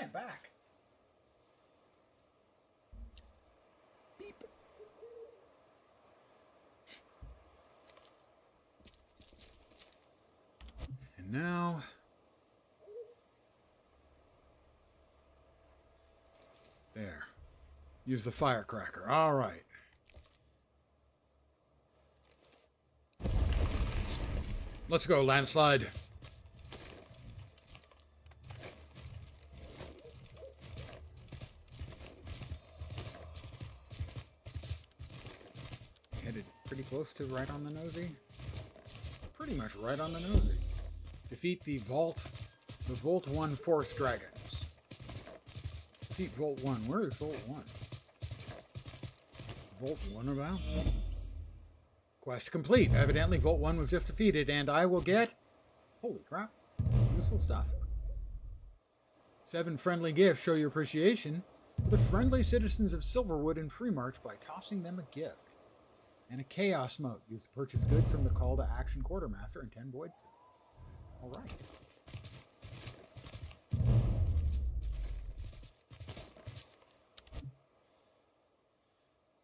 I am back. Beep. And now... there. Use the firecracker. All right. Let's go, landslide. Headed pretty close to right on the nosy. Pretty much right on the nosy. Defeat the Vault 1 Force Dragons. Defeat Vault 1. Where is Vault 1? Vault 1 about? Quest complete. Evidently Vault 1 was just defeated, and I will get... holy crap. Useful stuff. 7 friendly gifts. Show your appreciation for the friendly citizens of Silverwood in Freemarch by tossing them a gift. And a Chaos Mote. Used to purchase goods from the Call to Action Quartermaster and 10 Void Stones. Alright.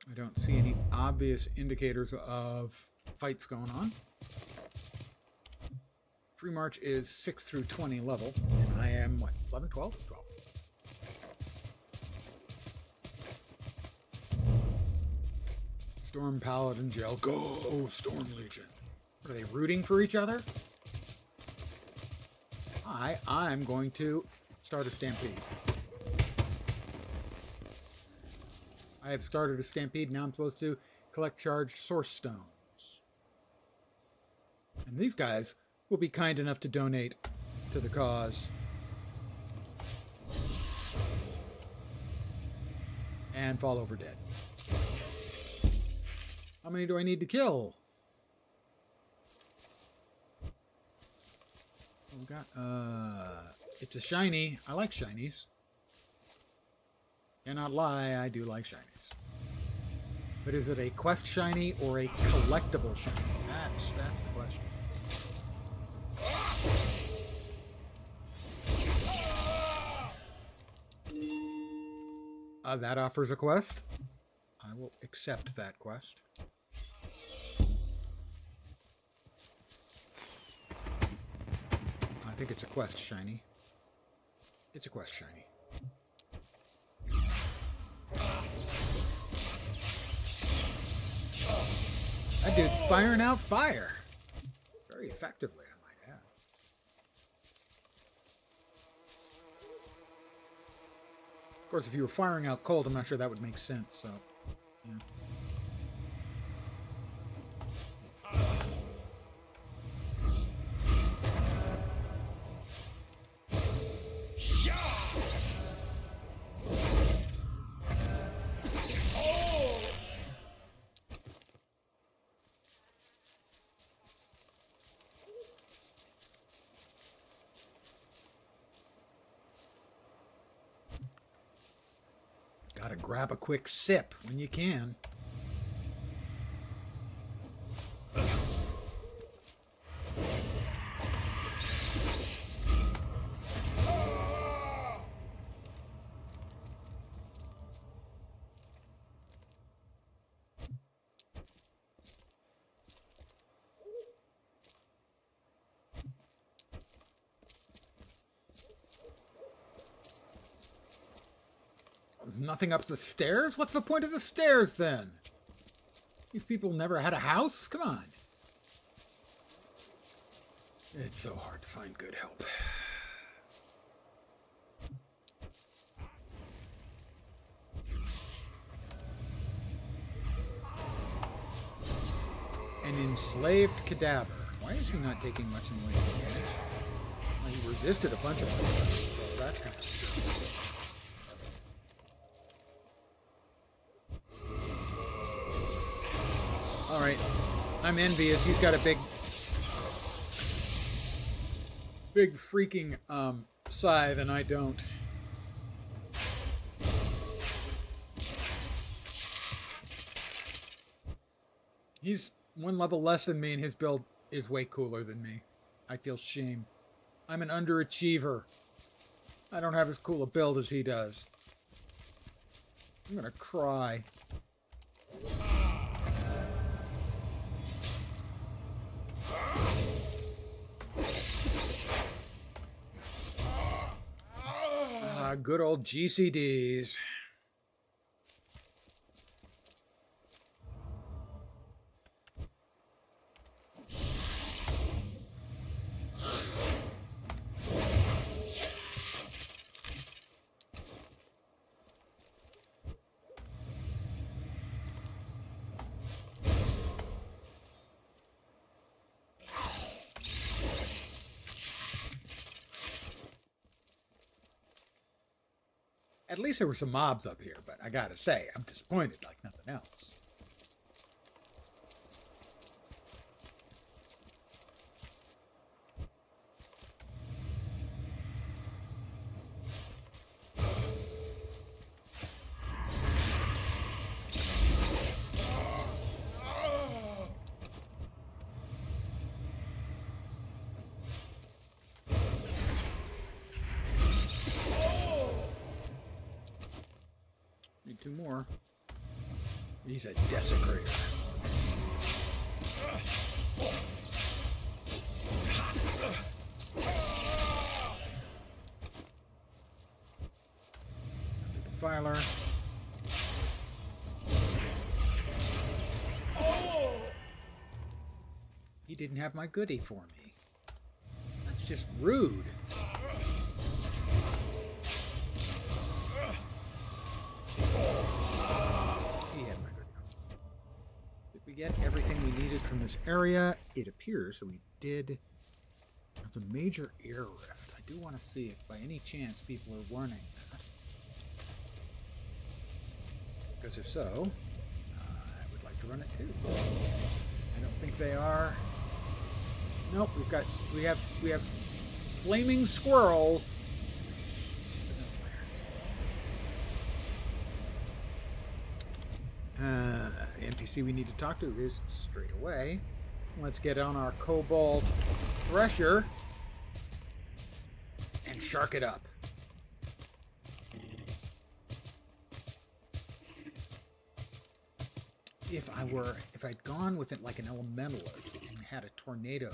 I don't see any obvious indicators of fights going on. Free March is 6 through 20 level, and I am, what, 11, 12? 12. Storm Paladin Gel. Go, Storm Legion. Are they rooting for each other? I'm going to start a stampede. I have started a stampede. Now I'm supposed to collect charged source stones. And these guys will be kind enough to donate to the cause. And fall over dead. How many do I need to kill? We got, it's a shiny. I like shinies. Cannot lie, I do like shinies. But is it a quest shiny or a collectible shiny? That's the question. That offers a quest. I will accept that quest. I think it's a quest shiny. It's a quest shiny. That dude's firing out fire. Very effectively, I might add. Of course, if you were firing out cold, I'm not sure that would make sense, so, yeah. Gotta grab a quick sip when you can. There's nothing up the stairs? What's the point of the stairs, then? These people never had a house? Come on. It's so hard to find good help. An enslaved cadaver. Why is he not taking much in the way of damage? Well, he resisted a bunch of them, so that's kind of... Alright, I'm envious. He's got a big freaking scythe, and I don't. He's one level less than me, and his build is way cooler than me. I feel shame. I'm an underachiever. I don't have as cool a build as he does. I'm gonna cry. Good old GCDs. At least there were some mobs up here, but I gotta say, I'm disappointed like nothing else. Need two more. He's a desecrator. Defiler. He didn't have my goodie for me. That's just rude. Did we get everything we needed from this area? It appears that we did. That's a major air rift. I do want to see if by any chance people are running that. Because if so, I would like to run it too. I don't think they are. Nope, we have flaming squirrels. The NPC we need to talk to is straight away. Let's get on our Cobalt Thresher and shark it up. If I'd gone with it like an elementalist and had a tornado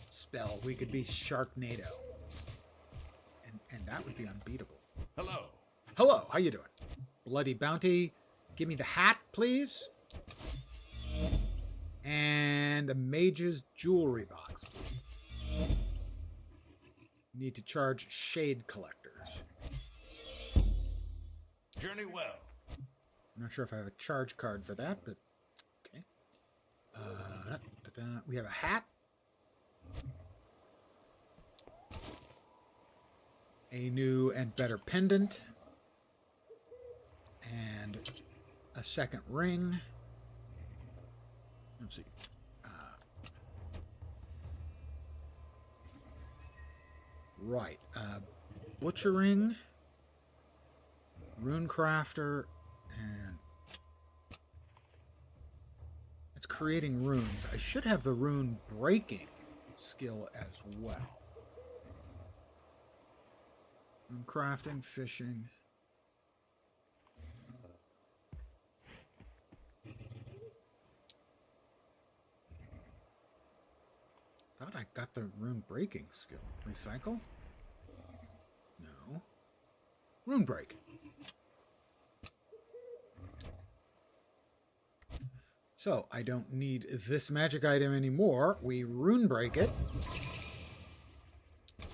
spell, we could be Sharknado. And that would be unbeatable. Hello. Hello, how you doing? Bloody Bounty. Give me the hat, please. And a mage's jewelry box, please. Need to charge shade collectors. Journey well. I'm not sure if I have a charge card for that, but okay. We have a hat. A new and better pendant. And a second ring. Let's see. Right. Butcher ring. Rune crafter, and it's creating runes. I should have the rune breaking skill as well. Rune crafting, fishing. Thought I got the rune breaking skill. Recycle? No. Rune break. So, I don't need this magic item anymore. We rune break it.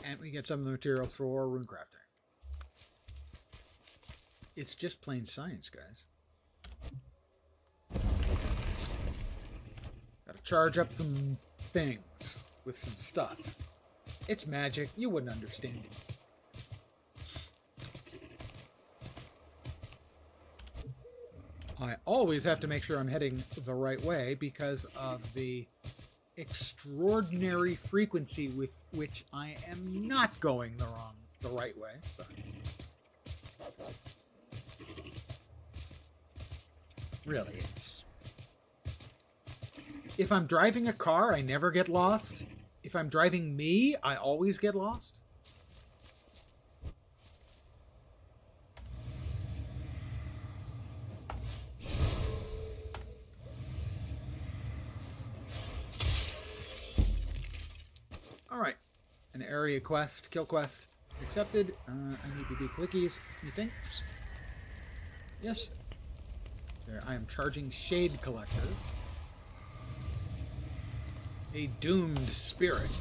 And we get some of the materials for rune crafting. It's just plain science, guys. Gotta charge up some things with some stuff. It's magic. You wouldn't understand it. I always have to make sure I'm heading the right way because of the extraordinary frequency with which I am not going the right way. Sorry. Really, if I'm driving a car, I never get lost. If I'm driving me, I always get lost. All right, an area quest, kill quest, accepted. I need to do clickies, methinks. Yes. There, I am charging shade collectors. A doomed spirit.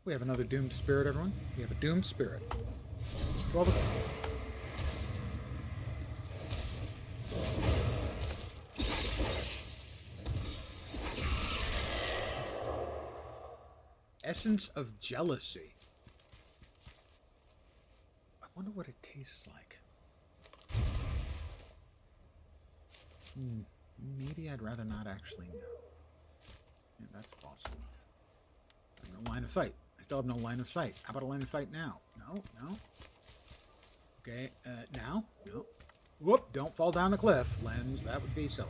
We have another doomed spirit, everyone. We have a doomed spirit. 12 o'clock. Essence of jealousy. I wonder what it tastes like. Maybe I'd rather not actually know. Yeah, that's possible. I have no line of sight. I still have no line of sight. How about a line of sight now? No, no. Okay, now? No. Whoop, don't fall down the cliff, Lens. That would be silly.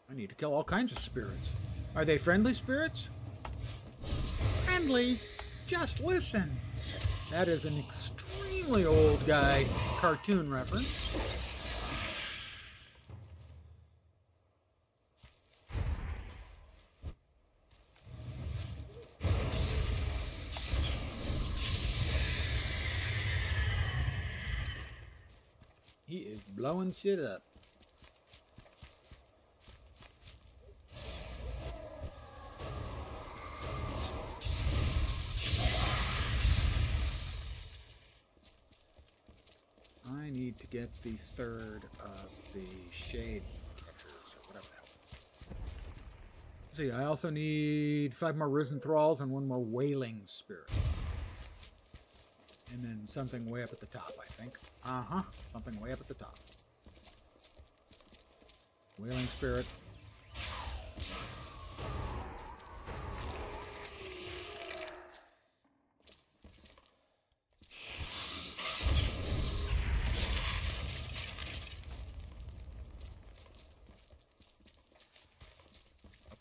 I need to kill all kinds of spirits. Are they friendly spirits? Friendly? Just listen. That is an extremely old guy cartoon reference. He is blowing shit up. I need to get the third of the shade catchers, or whatever the hell. See, I also need 5 more risen thralls and 1 more wailing spirits. And then something way up at the top, I think. Uh-huh, something way up at the top. Wailing spirit.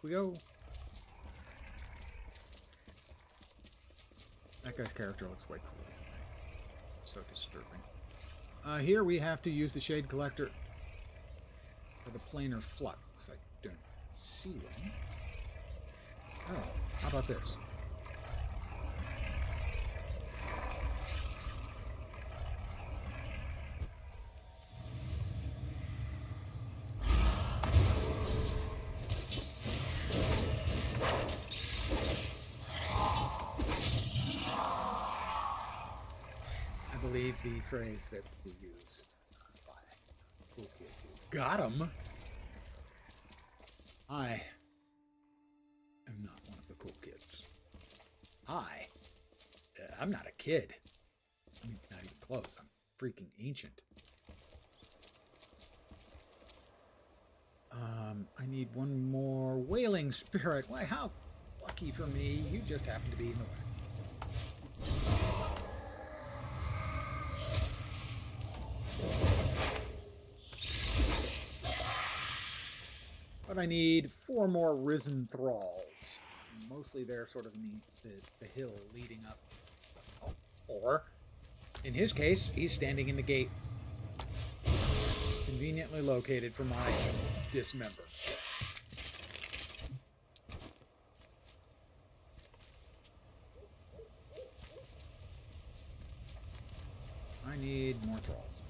We go. That guy's character looks way cooler than me. So disturbing. Here we have to use the shade collector for the planar flux. I don't see one. Oh, how about this? believe the phrase that we use by cool kids is "got 'em." I am not one of the cool kids. I'm not a kid. I mean, not even close. I'm freaking ancient. I need one more wailing spirit. Why, how lucky for me. You just happen to be in the way. But I need 4 more risen thralls. Mostly they're sort of in the hill leading up. Or, in his case, he's standing in the gate. Conveniently located for my dismember. I need more thralls.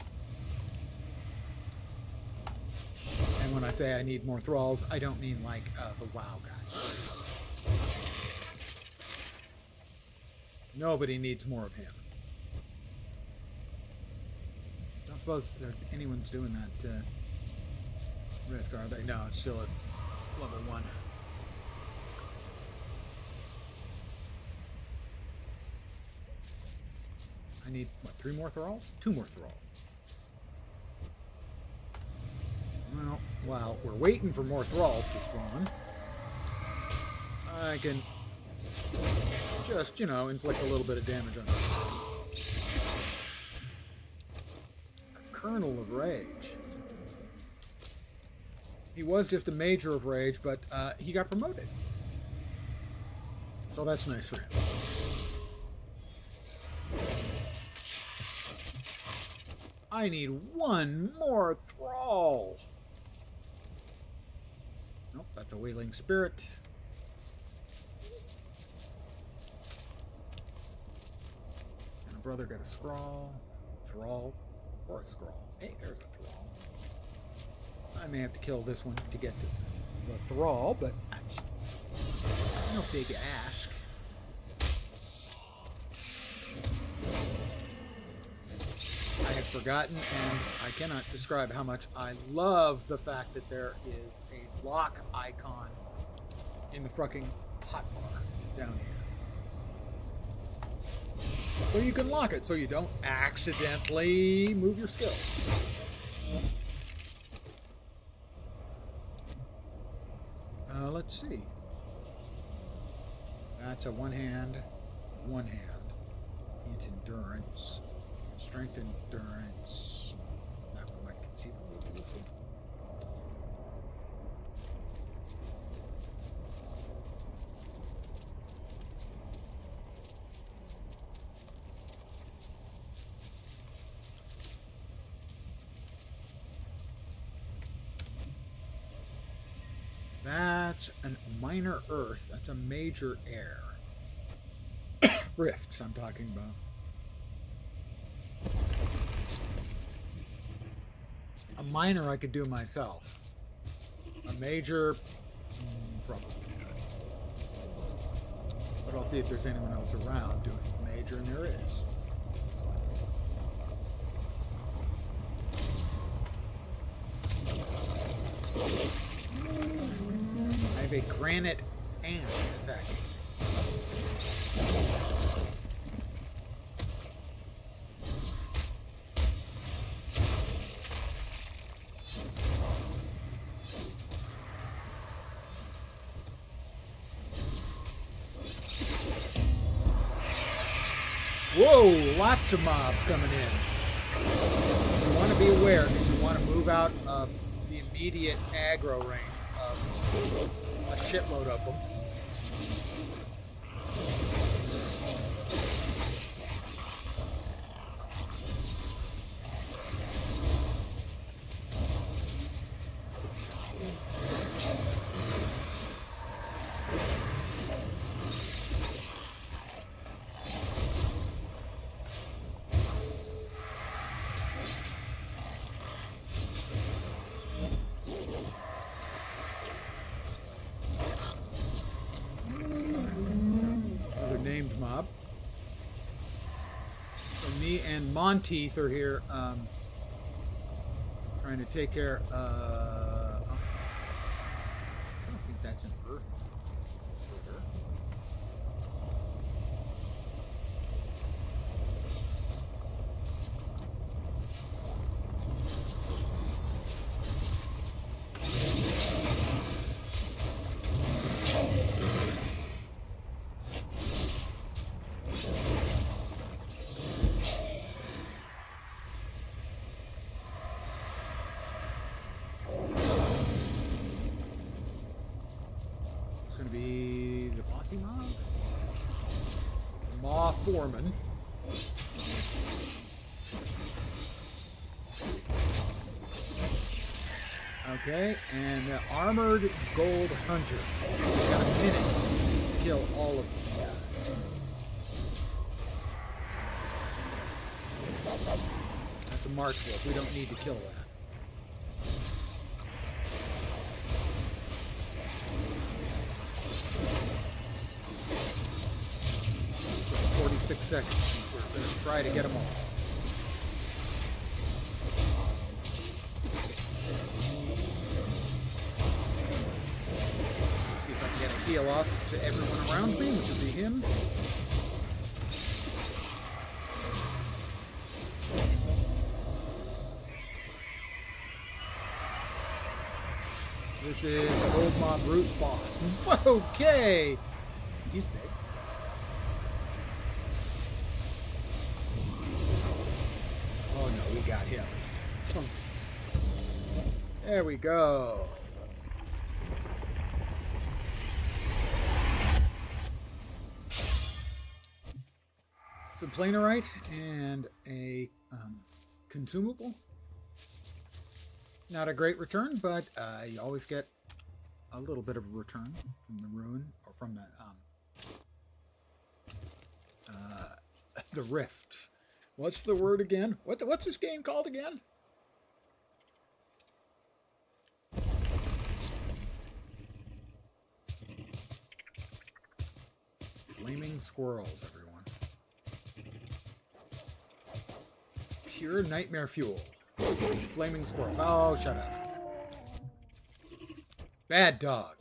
And when I say I need more thralls, I don't mean like the WoW guy. Nobody needs more of him. Don't suppose anyone's doing that rift, are they? No, it's still at level 1. I need, what, 3 more thralls? 2 more thralls. Well, while we're waiting for more thralls to spawn, I can just, inflict a little bit of damage on them. A Kernel of Rage. He was just a Major of Rage, but he got promoted. So that's nice for him. I need 1 more thrall. Nope, that's a Wailing Spirit. And a brother got a thrall, or a scroll. Hey, there's a thrall. I may have to kill this one to get to the thrall, but that's no big ask. I had forgotten, and I cannot describe how much I love the fact that there is a lock icon in the fucking hotbar down here. So you can lock it so you don't accidentally move your skills. Let's see. That's a one hand. It's endurance. Strength, endurance. That one might conceivably be useful. That's a minor earth. That's a major air. Rifts I'm talking about. A minor I could do myself. A major, probably good. But I'll see if there's anyone else around doing a major, and there is. I have a granite ant attacking. Whoa, lots of mobs coming in. You want to be aware because you want to move out of the immediate aggro range of a shitload of them. Monteith are here, trying to take care. I don't think that's an Earth critter. Be the bossy mob? Maw Foreman. Okay, and Armored Gold Hunter. We've got a minute to kill all of these guys. That's a March Wolf. We don't need to kill that. 46 seconds. We're going to try to get them all. See if I can get a heal off to everyone around me, which would be him. This is Old Mob Root Boss. Okay! He's big. Oh no, we got him. There we go. Some planerite and a consumable. Not a great return, but you always get a little bit of a return from the rune or from the rifts. What's the word again? What's this game called again? Flaming squirrels, everyone. Pure nightmare fuel. Flaming squirrels. Oh, shut up. Bad dog.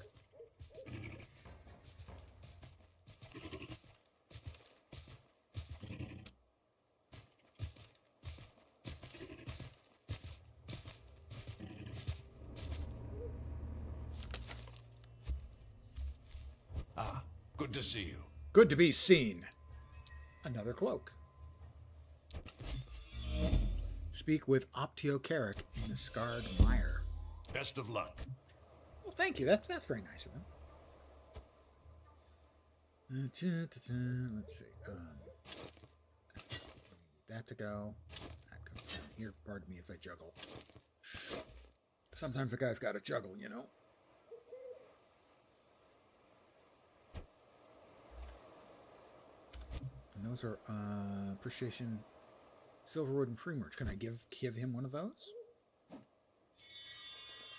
Good to see you. Good to be seen. Another cloak. Speak with Optiocheric in the Scarred Mire. Best of luck. Well, thank you. That's very nice of him. Let's see. That to go. That comes down here. Pardon me as I juggle. Sometimes the guy's got to juggle, you know. And those are appreciation, Silverwood, and free merch. Can I give him one of those?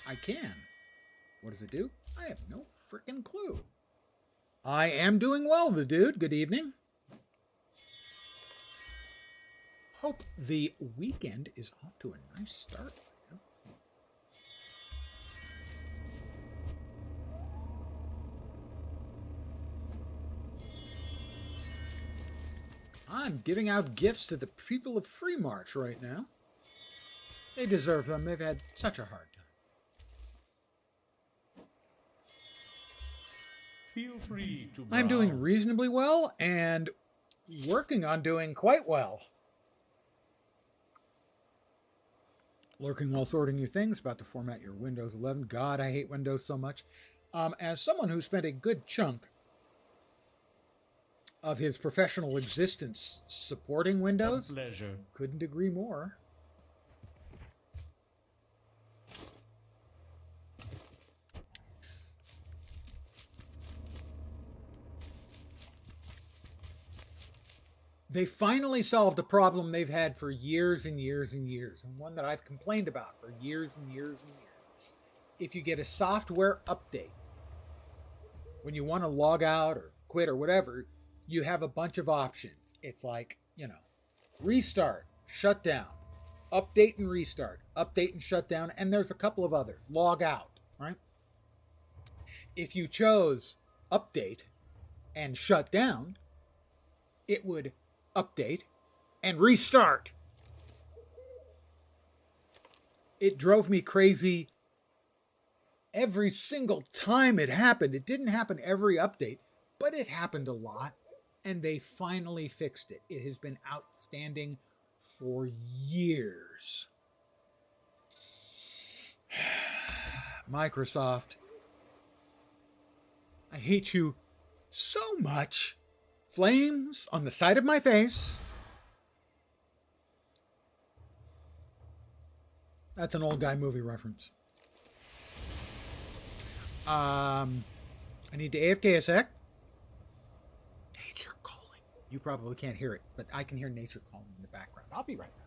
I can. What does it do? I have no freaking clue. I am doing well, the dude. Good evening. Hope the weekend is off to a nice start for you. I'm giving out gifts to the people of Free March right now. They deserve them. They've had such a hard time. Feel free to browse. I'm doing reasonably well and working on doing quite well. Lurking while sorting your things, about to format your Windows 11. God, I hate Windows so much. As someone who spent a good chunk of his professional existence supporting Windows, pleasure. Couldn't agree more. They finally solved a problem they've had for years and years and years, and one that I've complained about for years and years and years. If you get a software update, when you want to log out or quit or whatever, you have a bunch of options. It's like, restart, shut down, update and restart, update and shut down, and there's a couple of others. Log out, right? If you chose update and shut down, it would update and restart. It drove me crazy every single time it happened. It didn't happen every update, but it happened a lot, and they finally fixed it. It has been outstanding for years. Microsoft, I hate you so much. Flames on the side of my face. That's an old guy movie reference. I need to AFK a sec. Nature calling. You probably can't hear it, but I can hear nature calling in the background. I'll be right back.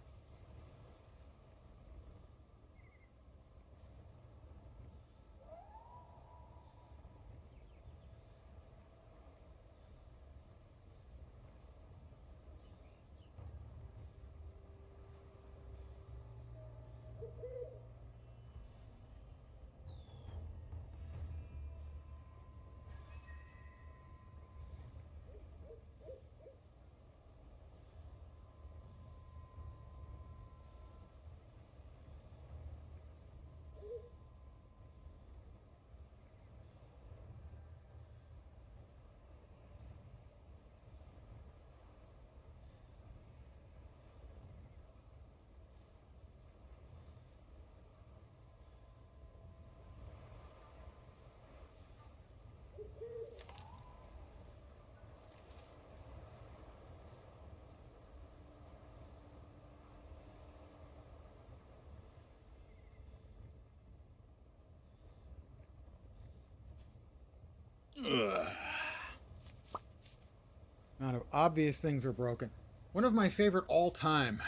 Amount of obvious things are broken. One of my favorite all-time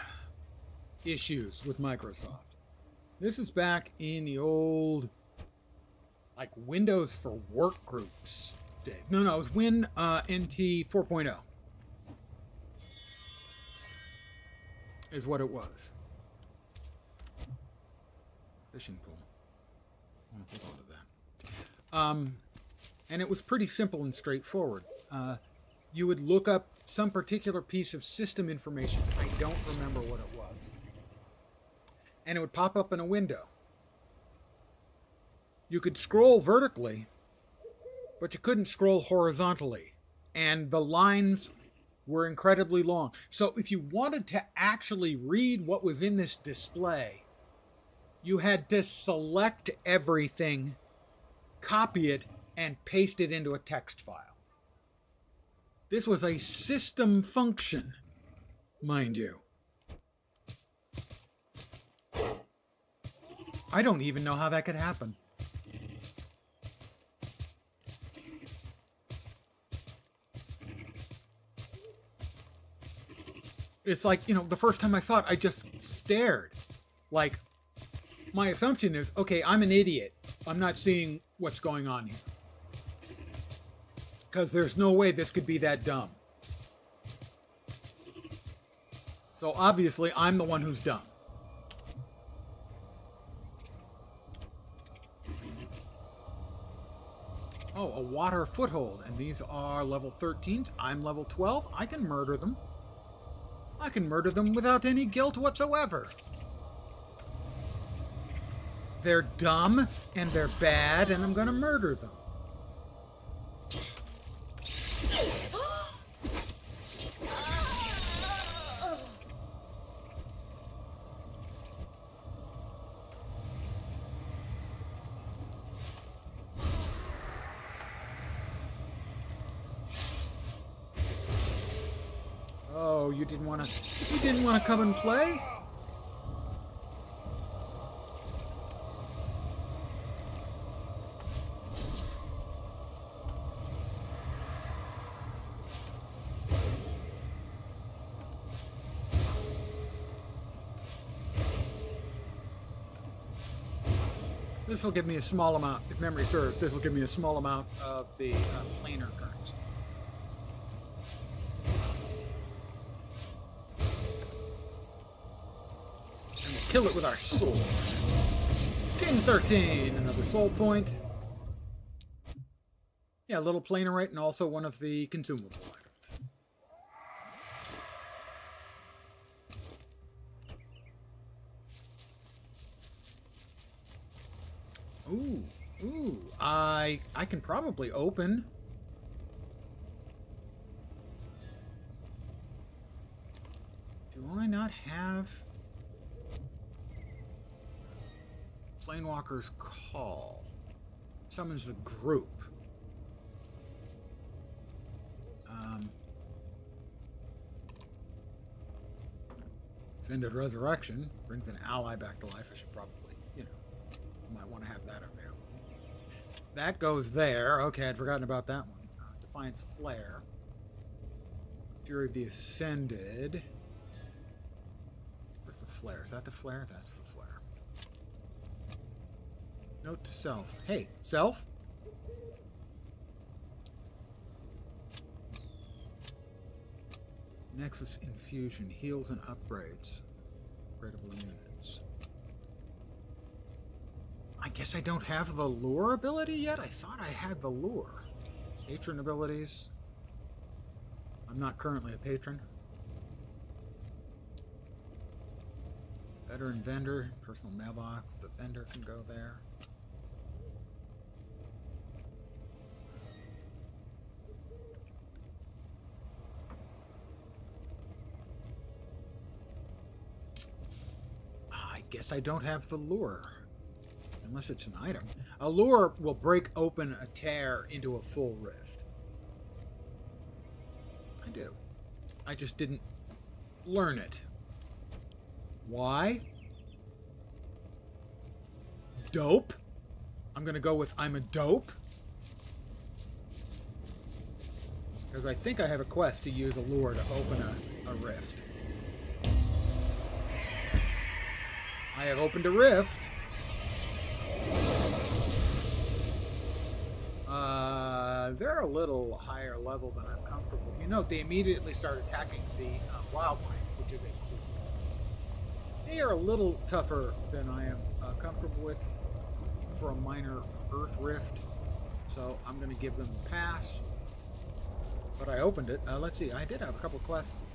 issues with Microsoft. This is back in the old, like, Windows for Work groups days. No, it was Win NT 4.0 is what it was. Fishing pool. I want to hold on to that. And it was pretty simple and straightforward. You would look up some particular piece of system information. I don't remember what it was. And it would pop up in a window. You could scroll vertically, but you couldn't scroll horizontally. And the lines were incredibly long. So if you wanted to actually read what was in this display, you had to select everything, copy it, and paste it into a text file. This was a system function, mind you. I don't even know how that could happen. It's like, the first time I saw it, I just stared. Like, my assumption is, okay, I'm an idiot. I'm not seeing what's going on here. Because there's no way this could be that dumb. So obviously, I'm the one who's dumb. Oh, a water foothold. And these are level 13s. I'm level 12. I can murder them. I can murder them without any guilt whatsoever. They're dumb, and they're bad, and I'm going to murder them. Oh, you didn't want to come and play? This will give me a small amount, if memory serves, this will give me a small amount of the planar currency. kill it with our sword. Ting 13, another soul point. Yeah, a little planerite and also one of the consumable items. Ooh, I can probably open. Do I not have Planewalker's Call? Summons the group. Ascended Resurrection brings an ally back to life. I should probably, might want to have that available. That goes there. Okay, I'd forgotten about that one. Defiance Flare. Fury of the Ascended. Where's the flare? Is that the flare? That's the flare. Note to self. Hey, self? Nexus Infusion heals and upgrades upgradable units. I guess I don't have the lure ability yet? I thought I had the lure. Patron abilities. I'm not currently a patron. Veteran vendor, personal mailbox. The vendor can go there. I guess I don't have the lure. Unless it's an item. A lure will break open a tear into a full rift. I do. I just didn't learn it. Why? Dope? I'm gonna go with I'm a dope. Because I think I have a quest to use a lure to open a rift. I have opened a rift. They're a little higher level than I'm comfortable with. You note they immediately start attacking the wildlife, which is a cool. They are a little tougher than I am comfortable with for a minor earth rift, so I'm going to give them a pass. But I opened it. Let's see. I did have a couple quests.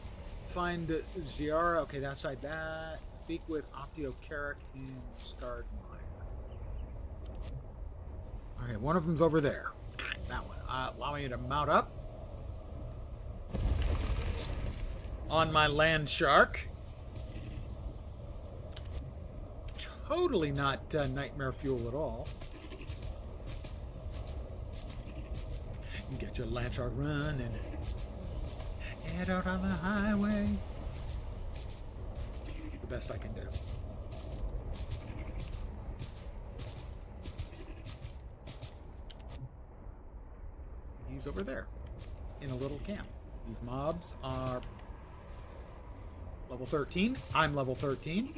Find Ziara. Okay, outside that. Speak with Optio Carrick and Scarred Mine. Okay, one of them's over there. That one. Allow me to mount up on my land shark. Totally not nightmare fuel at all. You get your land shark run and head out on the highway. The best I can do. He's over there in a little camp. These mobs are level 13. I'm level 13.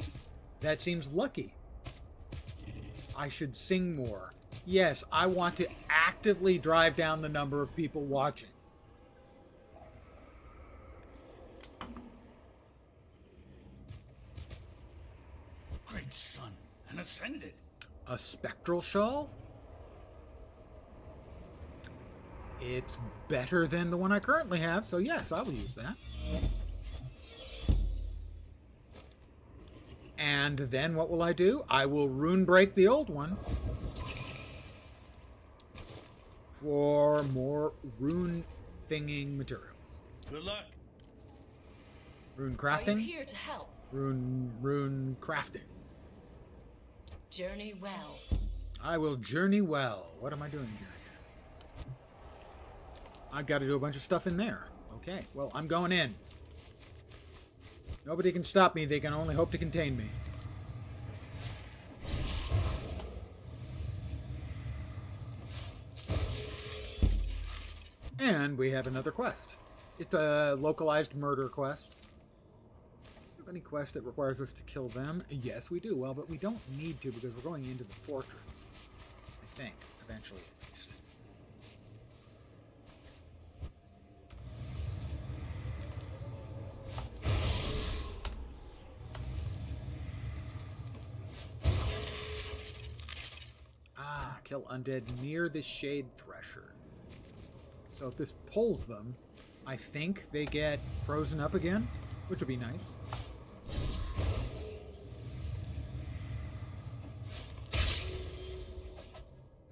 That seems lucky. I should sing more. Yes, I want to actively drive down the number of people watching. Great sun, and ascended. A spectral shawl? It's better than the one I currently have, so yes, I will use that. And then what will I do? I will rune break the old one for more rune thinging materials. Good luck. Rune crafting? Are you here to help? Rune crafting. Journey well. I will journey well. What am I doing here? I got to do a bunch of stuff in there. Okay, well, I'm going in. Nobody can stop me. They can only hope to contain me. And we have another quest. It's a localized murder quest. Do we have any quest that requires us to kill them? Yes, we do. Well, but we don't need to because we're going into the fortress. I think, eventually at least. kill undead near the Shade Threshers. So if this pulls them, I think they get frozen up again, which would be nice.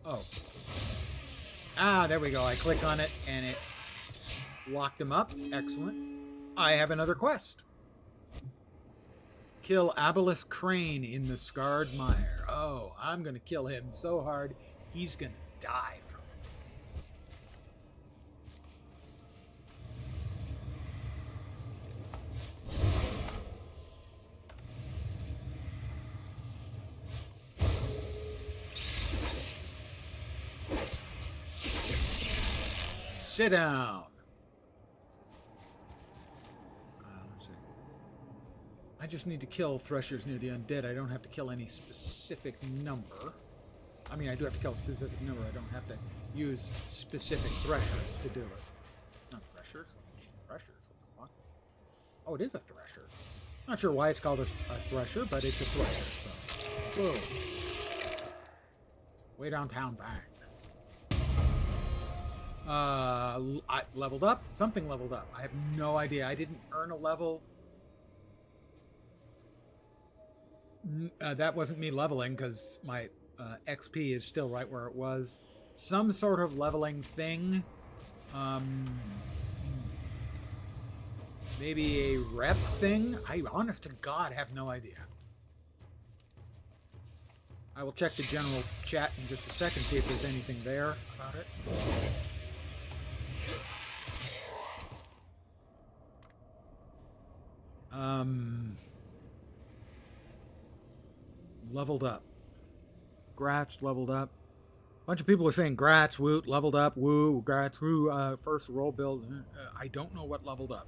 Oh. Ah, there we go. I click on it and it locked them up. Excellent. I have another quest. Kill Abalus Crane in the Scarred Mire. Oh, I'm going to kill him so hard, he's going to die from it. Sit down. I just need to kill threshers near the undead. I don't have to kill any specific number. I mean, I do have to kill a specific number. I don't have to use specific threshers to do it. Not threshers. Threshers. What the fuck? Oh, it is a thresher. Not sure why it's called a thresher, but it's a thresher. So, boom. Way downtown, bang. I leveled up. Something leveled up. I have no idea. I didn't earn a level. That wasn't me leveling because my XP is still right where it was. Some sort of leveling thing. Maybe a rep thing? I, honest to God, have no idea. I will check the general chat in just a second, see if there's anything there about it. Leveled up. Grats leveled up. A bunch of people are saying grats, woot, leveled up, woo, grats, woo, first roll build. I don't know what leveled up.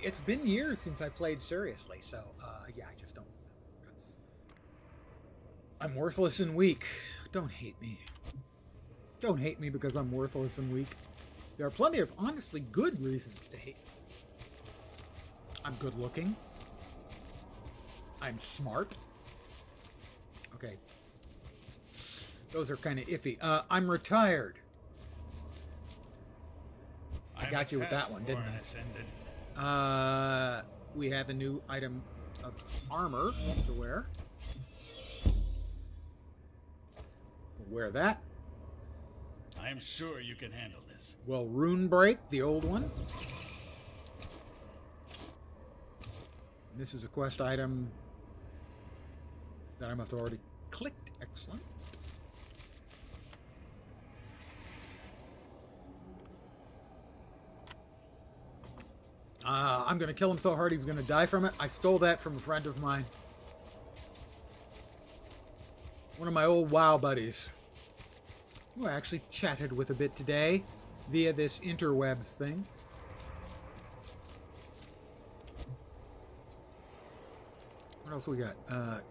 It's been years since I played seriously, so yeah, I just don't know. Because I'm worthless and weak. Don't hate me. Don't hate me because I'm worthless and weak. There are plenty of honestly good reasons to hate me. I'm good looking. I'm smart. Okay. Those are kind of iffy. I'm retired. I got you with that one, didn't I? We have a new item of armor to wear. We'll wear that. I am sure you can handle this. Well, Rune Break, the old one. This is a quest item that I must have already clicked. Excellent. I'm going to kill him so hard he's going to die from it. I stole that from a friend of mine. One of my old WoW buddies, who I actually chatted with a bit today via this interwebs thing. What else we got?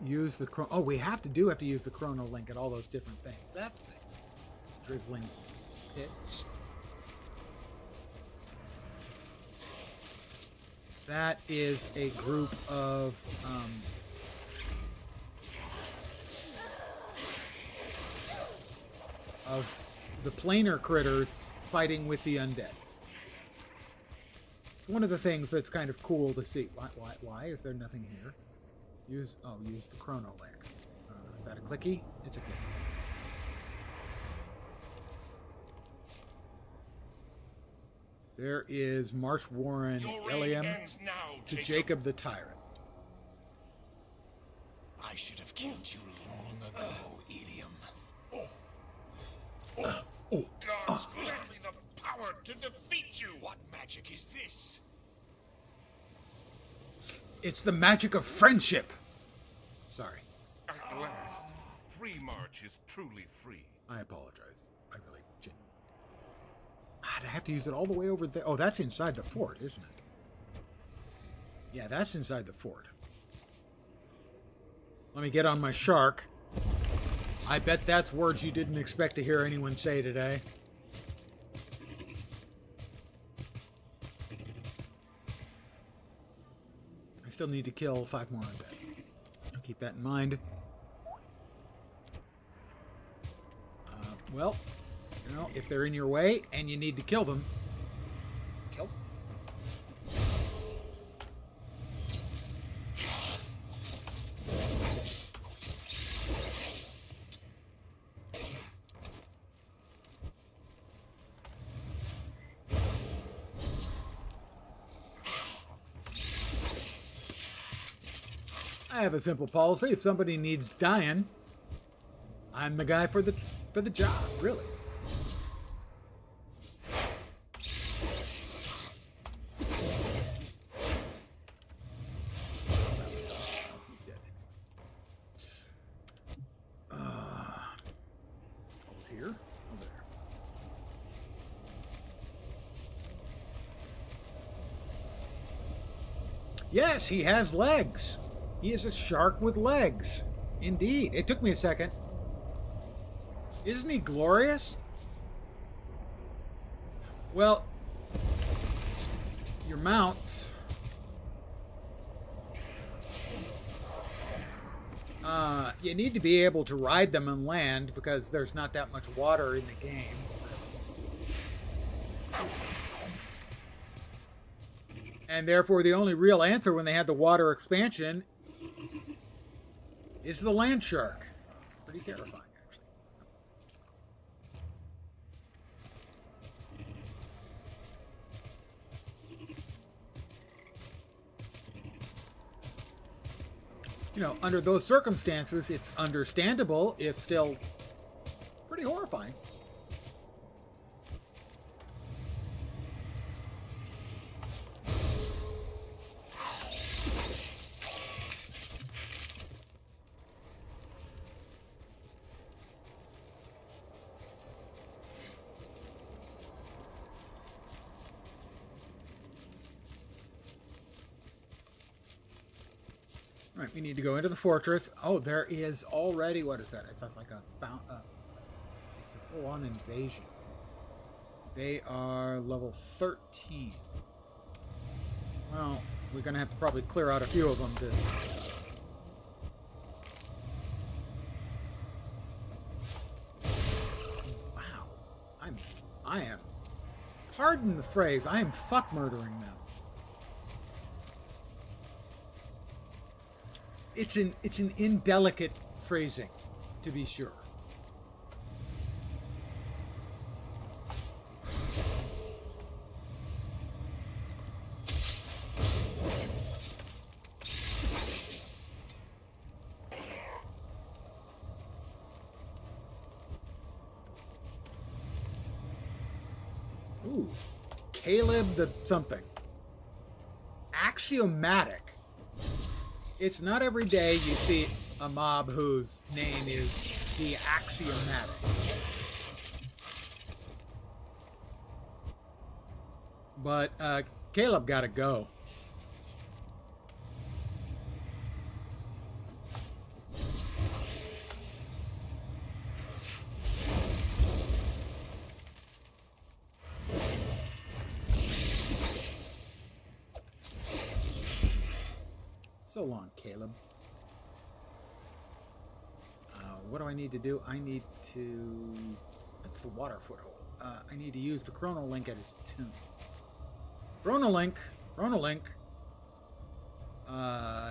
Use the chrono. Oh, we have to use the chrono link at all those different things. That's the drizzling pits. That is a group of the planar critters fighting with the undead. One of the things that's kind of cool to see. Why is there nothing here? Use the chrono link. Is that a clicky? It's a clicky. There is Marsh Warren Ilium to Jacob the Tyrant. I should have killed you long ago, Ilium. Gods, grant me the power to defeat you! What magic is this? It's the magic of friendship. Sorry. At last, Free March is truly free. I apologize. I really genuinely. I have to use it all the way over there. Oh, that's inside the fort, isn't it? Yeah, that's inside the fort. Let me get on my shark. I bet that's words you didn't expect to hear anyone say today. I still need to kill 5 more undead. I'll keep that in mind. Well, you know, if they're in your way and you need to kill them, kill them. I have a simple policy. If somebody needs dying, I'm the guy for the job, really. He's dead. Over here? Over there. Yes, he has legs. He is a shark with legs. Indeed. It took me a second. Isn't he glorious? Well, your mounts. You need to be able to ride them on land because there's not that much water in the game. And therefore, the only real answer when they had the water expansion is the land shark. Pretty terrifying, actually. You know, under those circumstances, it's understandable, if still pretty horrifying. Right, we need to go into the fortress. Oh, there is already, what is that? It's like a it's a full-on invasion. They are level 13. Well, we're going to have to probably clear out a few of them to... Wow. I am, pardon the phrase, I am fuck murdering them. It's an indelicate phrasing, to be sure. Ooh, Caleb the something. Axiomatic. It's not every day you see a mob whose name is the Axiomatic. But Caleb gotta go. So long, Caleb. What do I need to do? I need to... That's the water foothold. I need to use the Chrono Link at his tomb. Chrono Link.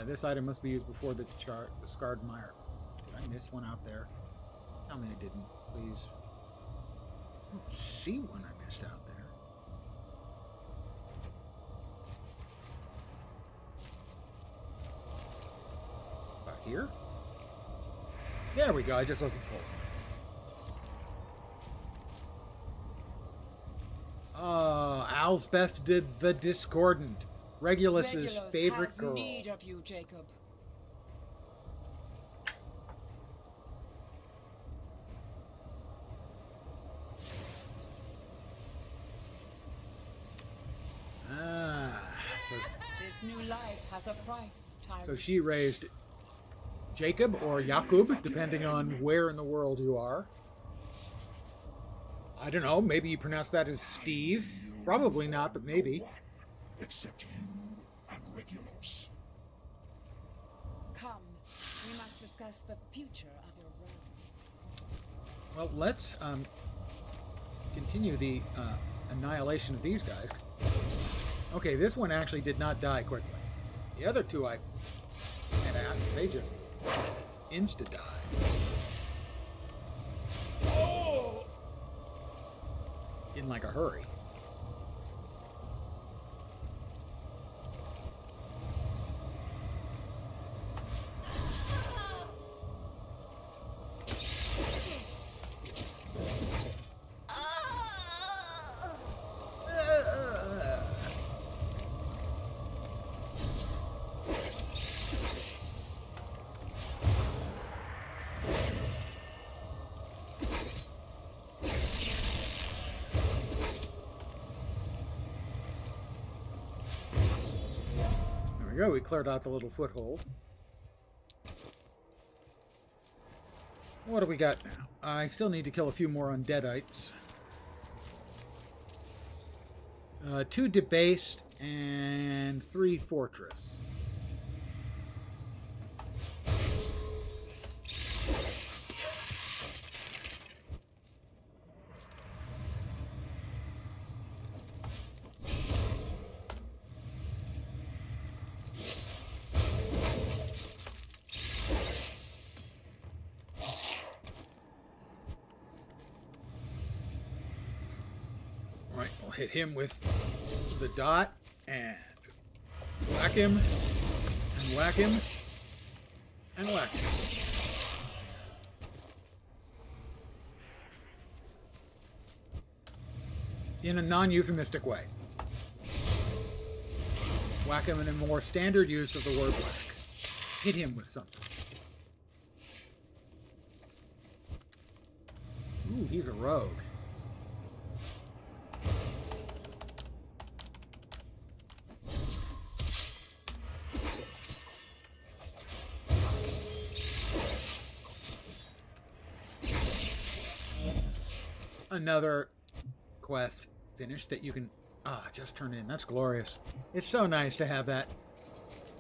This item must be used before the Scarred Mire. Did I miss one out there? Tell me I didn't, please. I don't see one I missed out there. About here? There we go. I just wasn't close enough. Alsbeth did the Discordant. Regulus's favorite girl. Need of you, Jacob. So this new life has a price, Tyrant. So she raised Jacob or Jakub, depending on where in the world you are. I don't know, maybe you pronounce that as Steve. Probably not, but maybe. Except you and Regulus. Come, we must discuss the future of your realm. Well, let's continue the annihilation of these guys. Okay, this one actually did not die quickly. The other two I had out, they just insta-died. Oh! In like a hurry. There we go, we cleared out the little foothold. What do we got now? I still need to kill a few more undeadites. 2 debased and 3 fortress. Right, we'll hit him with the dot and whack him and whack him and whack him. In a non-euphemistic way. Whack him in a more standard use of the word whack. Hit him with something. Ooh, he's a rogue. Another quest finished that you can just turn in. That's glorious. It's so nice to have that,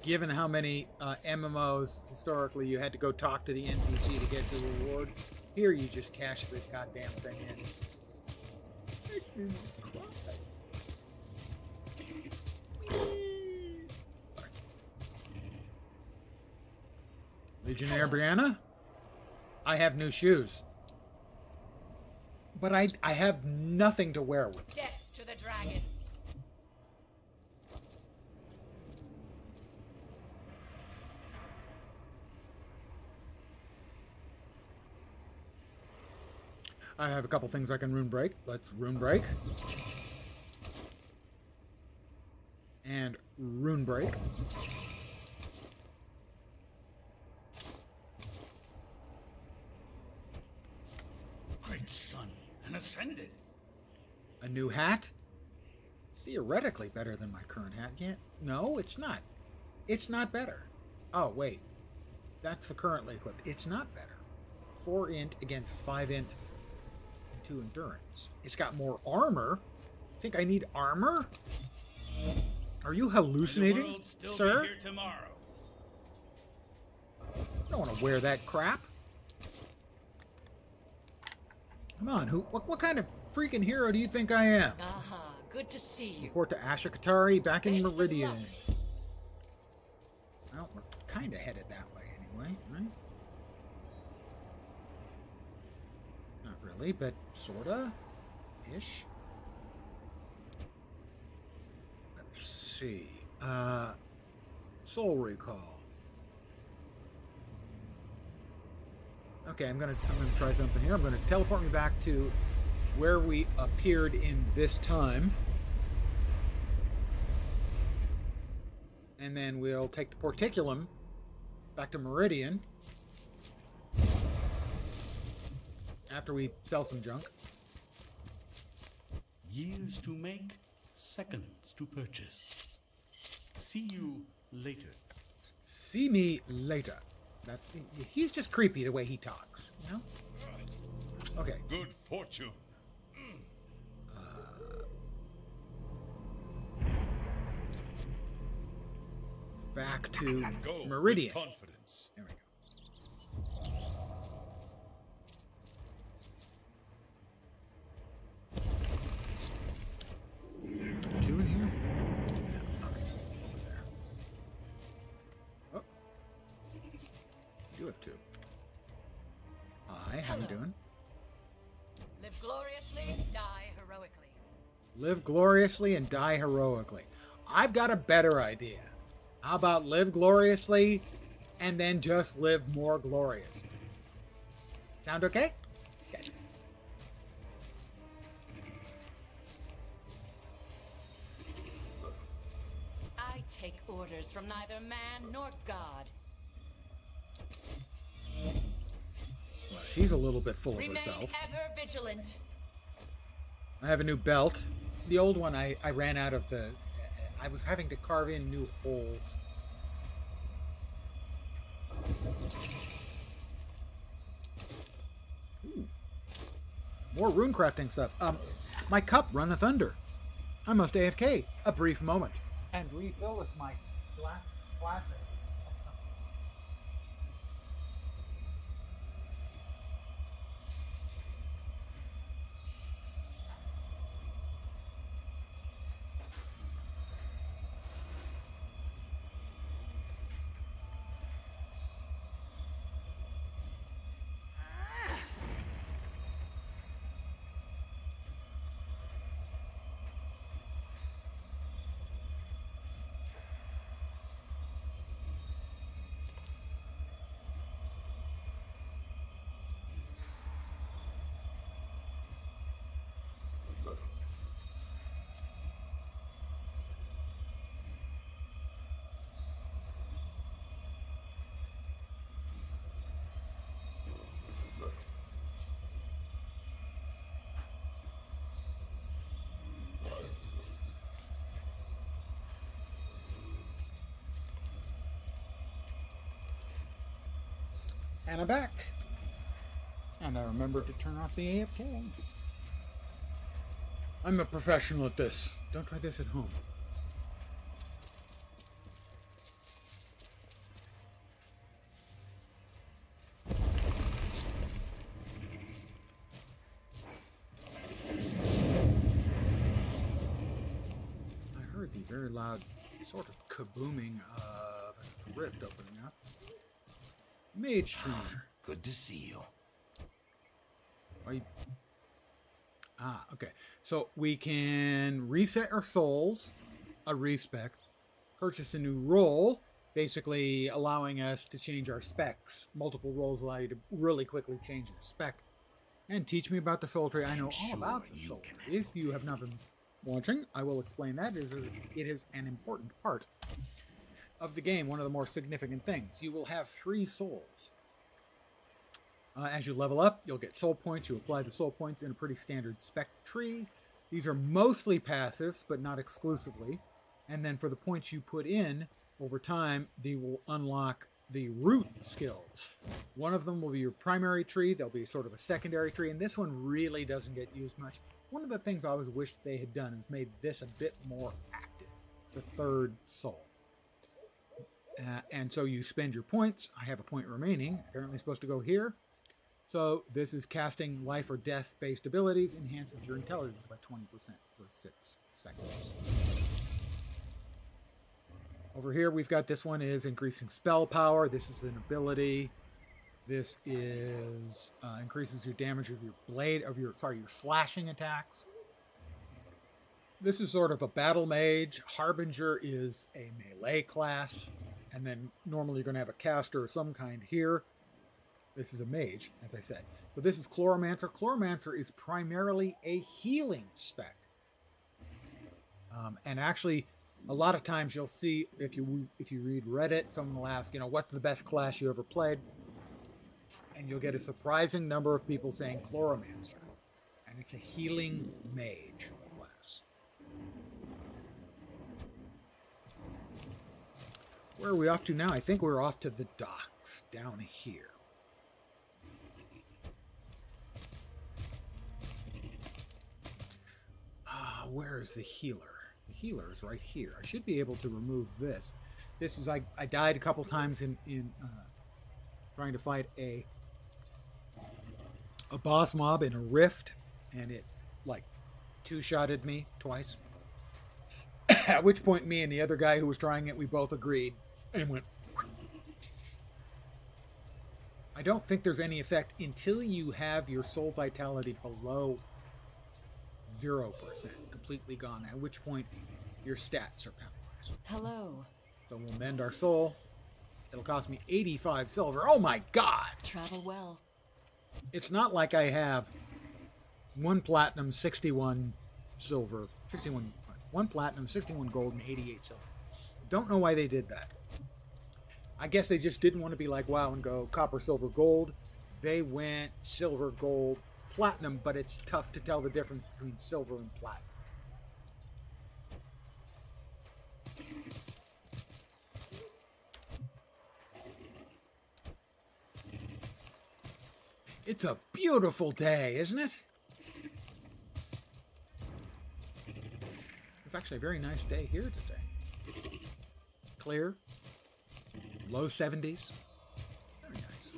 given how many MMOs historically you had to go talk to the NPC to get the reward. Here you just cash the goddamn thing in. It's making me cry. Legionnaire Brianna, I have new shoes. But I have nothing to wear with them. Death to the dragons. I have a couple things I can rune break. Let's rune break. And rune break. Great son, and ascended. A new hat? Theoretically better than my current hat. Yeah, no, it's not. It's not better. Oh, wait. That's the currently equipped. It's not better. 4 int against 5 int and 2 endurance. It's got more armor. Think I need armor? Are you hallucinating, sir? Here tomorrow. I don't want to wear that crap. Come on, what kind of freaking hero do you think I am? Aha, good to see you. Report to Asha Katari back in Meridian. Well, we're kind of headed that way anyway, right? Not really, but sorta ish. Let's see. Soul Recall. Okay, I'm gonna try something here. I'm gonna teleport me back to where we appeared in this time. And then we'll take the Porticulum back to Meridian after we sell some junk. Years to make, seconds to purchase. See you later. See me later. He's just creepy the way he talks, you know? Okay. Good fortune. Back to Go Meridian. with confidence. There we Hi, how you doing? Live gloriously, die heroically. Live gloriously and die heroically. I've got a better idea. How about live gloriously and then just live more gloriously? Sound okay? Okay. I take orders from neither man nor God. Well, she's a little bit full of Remain herself. ever vigilant. I have a new belt. The old one, I ran out of the... I was having to carve in new holes. Ooh. More runecrafting stuff. My cup runneth under. I must AFK a brief moment and refill with my classic. And I'm back. And I remembered to turn off the AFK. I'm a professional at this. Don't try this at home. I heard the very loud sort of kabooming of a rift opening up. Mage trainer. Good to see you. Are you... Ah, okay. So we can reset our souls, a respec, purchase a new role, basically allowing us to change our specs. Multiple roles allow you to really quickly change your spec. And teach me about the soul tree. I know all about the soul tree. If you have not been watching, I will explain that. It is an important part of the game, one of the more significant things. You will have 3 souls. As you level up, you'll get soul points. You apply the soul points in a pretty standard spec tree. These are mostly passives, but not exclusively. And then for the points you put in, over time, they will unlock the root skills. One of them will be your primary tree. There'll be sort of a secondary tree, and this one really doesn't get used much. One of the things I always wished they had done is made this a bit more active, the 3rd soul. And so you spend your points. I have a point remaining. Apparently supposed to go here. So this is casting life or death based abilities. Enhances your intelligence by 20% for 6 seconds. Over here we've got this one is increasing spell power. This is an ability. This is increases your damage of your blade of your slashing attacks. This is sort of a battle mage. Harbinger is a melee class. And then normally you're going to have a caster of some kind here. This is a mage, as I said. So this is Chloromancer. Chloromancer is primarily a healing spec. And actually, a lot of times you'll see, if you read Reddit, someone will ask, what's the best class you ever played? And you'll get a surprising number of people saying Chloromancer. And it's a healing mage class. Where are we off to now? I think we're off to the docks down here. Where is the healer? The healer is right here. I should be able to remove this. This is, I died a couple times in trying to fight a boss mob in a rift, and it, like, 2-shotted me twice. At which point me and the other guy who was trying it, we both agreed and went. I don't think there's any effect until you have your soul vitality below 0%, completely gone, at which point your stats are penalized. Hello. So we'll mend our soul. It'll cost me 85 silver. Oh my god! Travel well. It's not like I have 1 platinum, 61 silver, 1 platinum, 61 gold, and 88 silver. Don't know why they did that. I guess they just didn't want to be like WoW and go copper, silver, gold. They went silver, gold, platinum, but it's tough to tell the difference between silver and platinum. It's a beautiful day, isn't it? It's actually a very nice day here today. Clear. Low 70s. Very nice.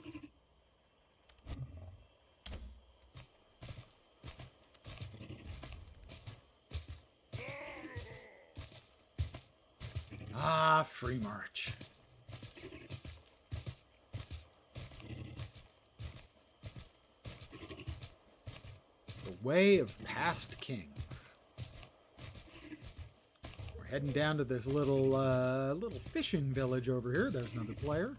Ah, free march. The way of past kings. We're heading down to this little fishing village over here. There's another player.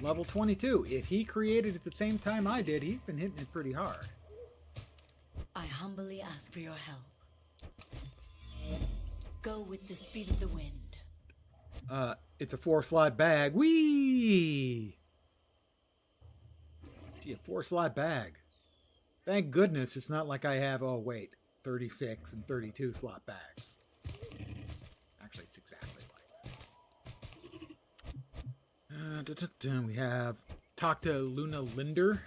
Level 22. If he created at the same time I did, he's been hitting it pretty hard. I humbly ask for your help. Go with the speed of the wind. It's a 4-slot bag. Whee! Gee, a 4-slot bag. Thank goodness it's not like I have, 36 and 32 slot bags. Actually, it's exactly like that. We have talk to Luna Linder.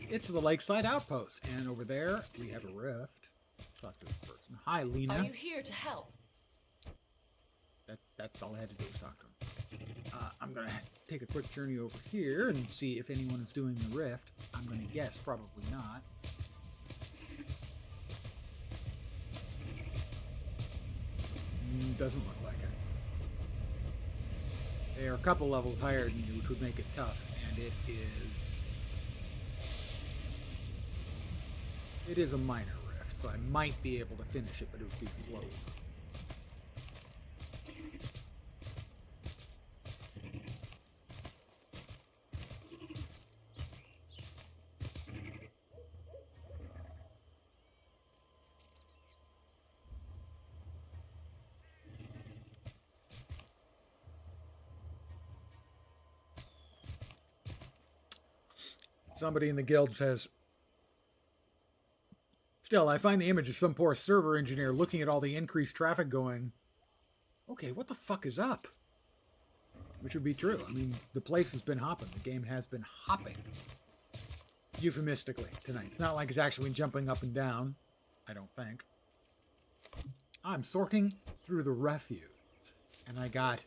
It's the Lakeside Outpost, and over there we have a rift. Talk to this person. Hi, Lena. Are you here to help? That's all I had to do was talk to him. I'm going to take a quick journey over here and see if anyone is doing the rift. I'm going to guess probably not. Doesn't look like it. They are a couple levels higher than you, which would make it tough, and it is a minor rift, so I might be able to finish it, but it would be slow. Somebody in the guild says, still, I find the image of some poor server engineer looking at all the increased traffic going, okay, what the fuck is up? Which would be true. I mean, the place has been hopping. The game has been hopping. Euphemistically tonight. It's not like it's actually been jumping up and down. I don't think. I'm sorting through the refuse. And I got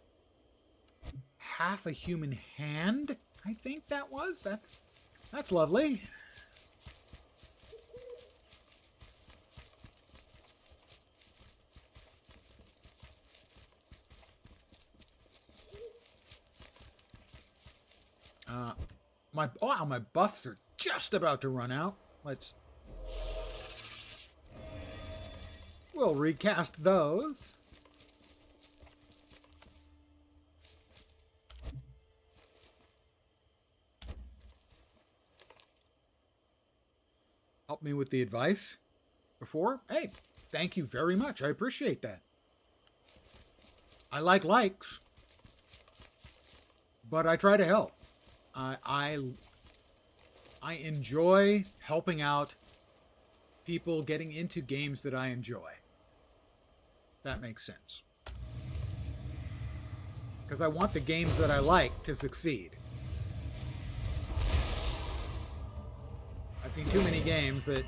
half a human hand, I think that was. That's lovely. My buffs are just about to run out. We'll recast those. Help me with the advice before. Hey, thank you very much. I appreciate that. I like likes, but I try to help. I enjoy helping out people getting into games that I enjoy. That makes sense. Because I want the games that I like to succeed. I've seen too many games that,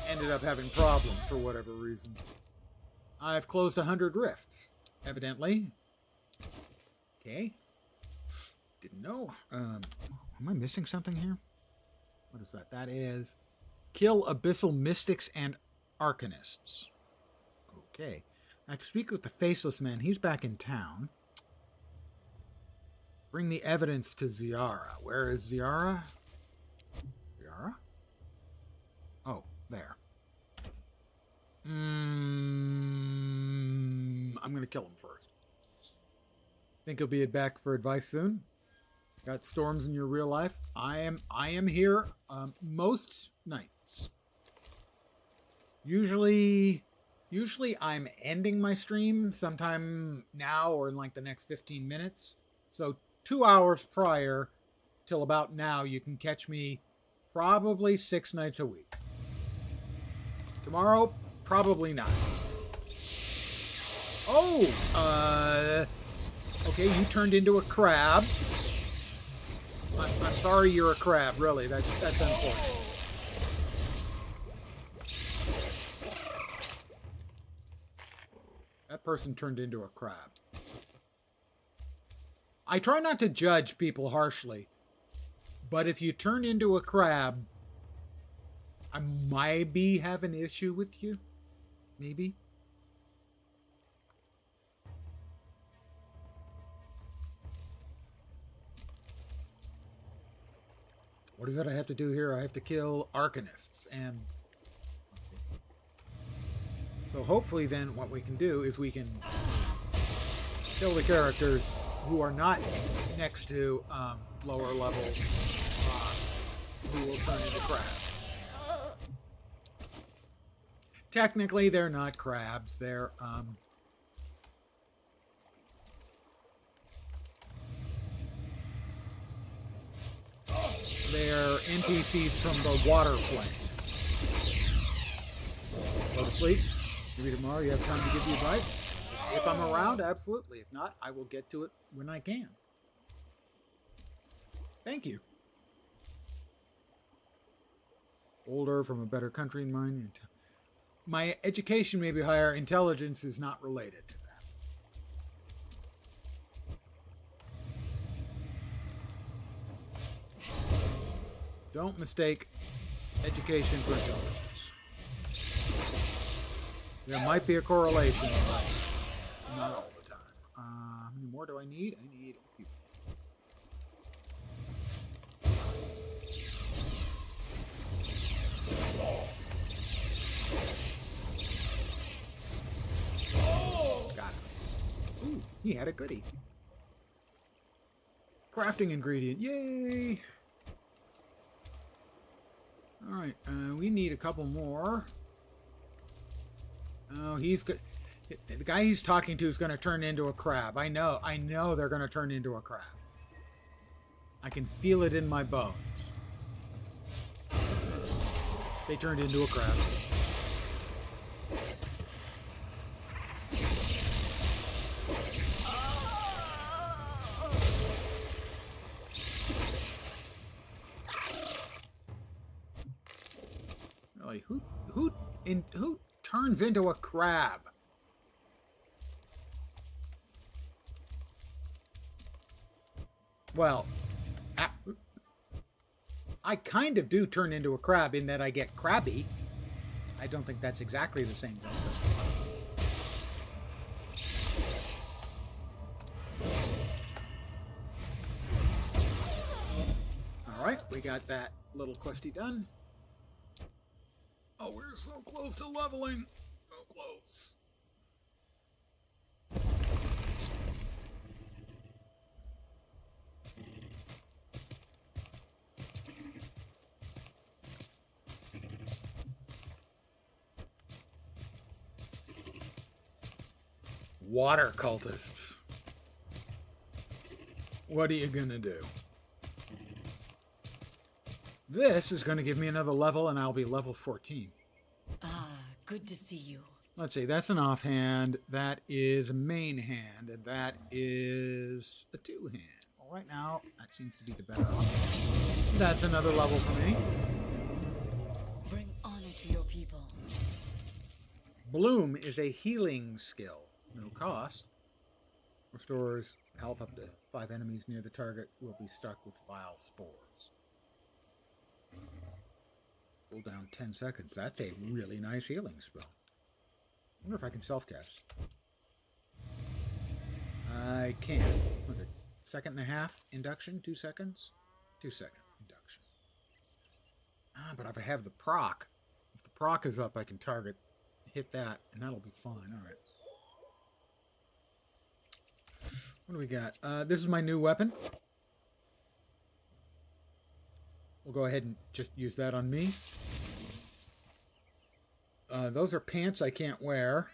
ended up having problems for whatever reason. I've closed 100 rifts, evidently. Okay. Didn't know. Am I missing something here? What is that? That is kill Abyssal Mystics and Arcanists. Okay. I have to speak with the Faceless Man. He's back in town. Bring the evidence to Ziara. Where is Ziara? Ziara? Oh, there. I'm going to kill him first. Think he'll be back for advice soon? Got storms in your real life? I am here most nights. Usually I'm ending my stream sometime now or in like the next 15 minutes. So 2 hours prior till about now, you can catch me probably 6 nights a week. Tomorrow, probably not. Oh, okay, you turned into a crab. I'm sorry you're a crab, really. That's unfortunate. That person turned into a crab. I try not to judge people harshly, but if you turn into a crab, I maybe have an issue with you. Maybe. What is it I have to do here? I have to kill Arcanists. And so hopefully then what we can do is we can kill the characters who are not next to lower level mobs who will turn into crabs. Technically, they're not crabs. They're NPCs from the water plane. Go to sleep. Maybe tomorrow you have time to give you advice. If I'm around, absolutely. If not, I will get to it when I can. Thank you. Older, from a better country than mine. My education may be higher. Intelligence is not related to that. Don't mistake education for intelligence. There might be a correlation, but not all the time. How many more do I need? I need a few. Got it. Ooh, he had a goodie. Crafting ingredient. Yay! Alright, we need a couple more. Oh, he's good. The guy he's talking to is going to turn into a crab. I know they're going to turn into a crab. I can feel it in my bones. They turned into a crab. Really, who turns into a crab? Well, I kind of do turn into a crab in that I get crabby. I don't think that's exactly the same thing. Alright, we got that little questy done. Oh, we're so close to leveling. So close. Water cultists. What are you gonna do? This is gonna give me another level and I'll be level 14. Ah, good to see you. Let's see, that's an offhand, that is a main hand, and that is a two-hand. Well, right now, that seems to be the better option. That's another level for me. Bring honor to your people. Bloom is a healing skill. No cost. Restores health up to 5 enemies near the target will be struck with vile spores. Cool down 10 seconds. That's a really nice healing spell. wonder if I can self-cast. I can. What was it? 1.5 seconds induction? 2 seconds? 2 second induction. Ah, but if I have the proc, if the proc is up, I can hit that, and that'll be fine. All right. What do we got? This is my new weapon. We'll go ahead and just use that on me. Those are pants I can't wear.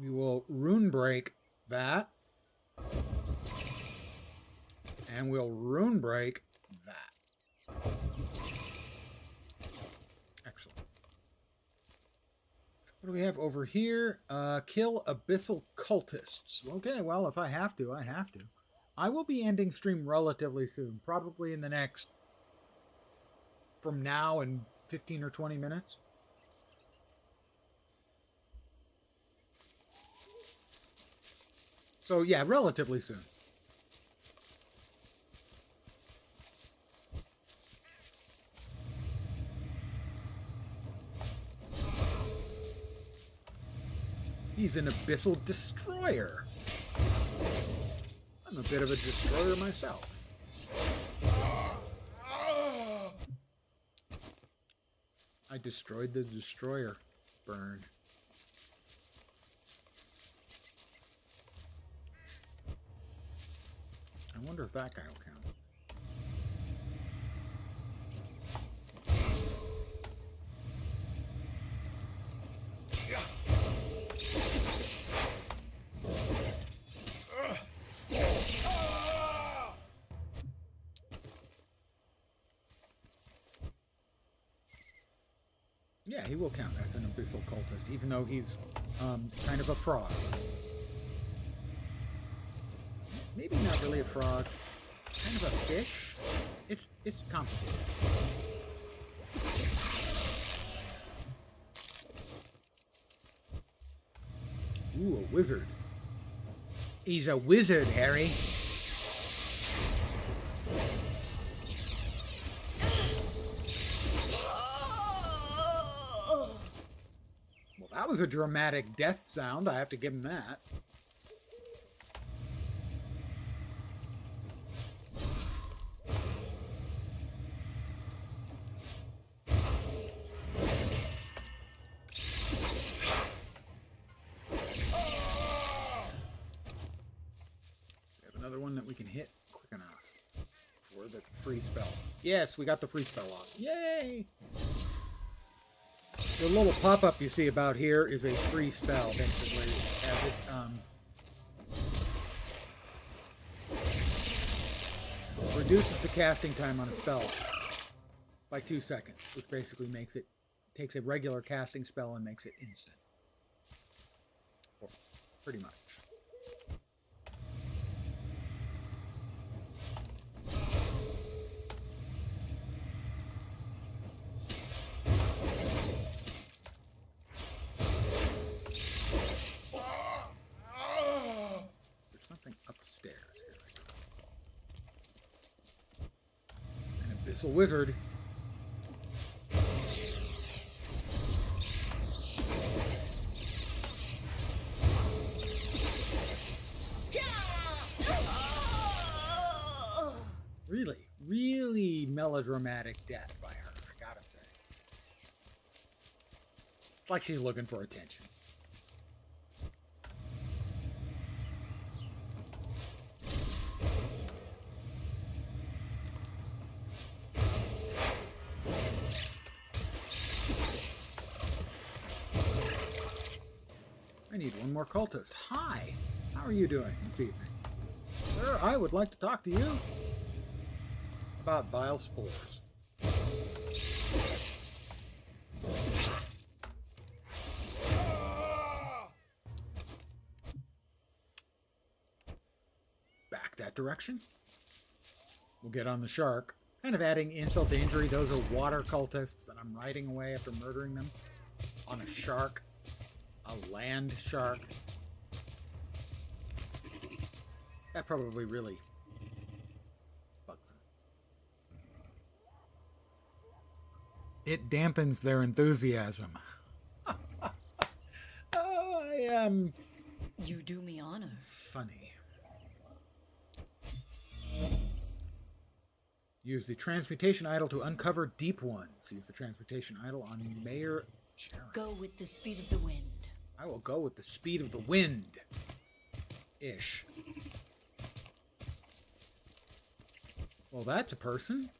We will rune break that. And we'll rune break that. Excellent. What do we have over here? Kill abyssal cultists. Okay, well, if I have to, I have to. I will be ending stream relatively soon. Probably in the next... from now and 15 or 20 minutes. So, yeah, relatively soon. He's an abyssal destroyer. I'm a bit of a destroyer myself. I destroyed the destroyer. Burn. I wonder if that guy will count. Yeah, he will count as an abyssal cultist, even though he's kind of a frog. Maybe not really a frog. Kind of a fish. It's complicated. Ooh, a wizard. He's a wizard, Harry. Well, that was a dramatic death sound. I have to give him that. One that we can hit quick enough for the free spell. Yes, we got the free spell off. Yay! The little pop-up you see about here is a free spell, basically, as it reduces the casting time on a spell by 2 seconds, which basically takes a regular casting spell and makes it instant. Or pretty much. Upstairs here. An abyssal wizard. Really melodramatic death by her, I gotta say. It's like she's looking for attention. I need one more cultist. Hi! How are you doing this evening? Sir, I would like to talk to you about vile spores. Back that direction. We'll get on the shark. Kind of adding insult to injury. Those are water cultists, and I'm riding away after murdering them on a shark. A land shark. That probably really bugs them. It dampens their enthusiasm. You do me honor. Funny. Use the transmutation idol to uncover deep ones. Use the transmutation idol on Mayor Jaren. Go with the speed of the wind. I will go with the speed of the wind. Ish. Well, that's a person.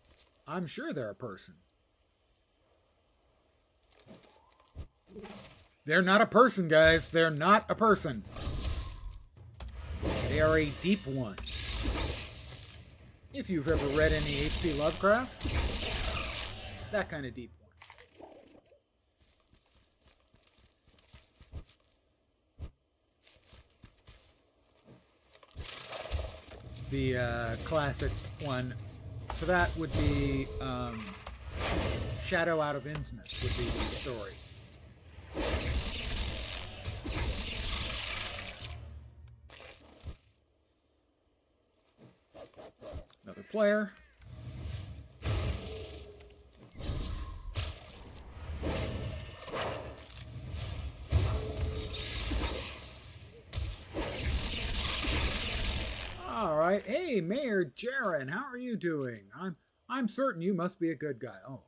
I'm sure they're a person. They're not a person, guys. They're not a person. They are a deep one. If you've ever read any H.P. Lovecraft, that kind of deep one. The classic one for that would be Shadow Out of Innsmouth would be the story. Another player. All right. Hey, Mayor Jaren, how are you doing? I'm certain you must be a good guy. Oh.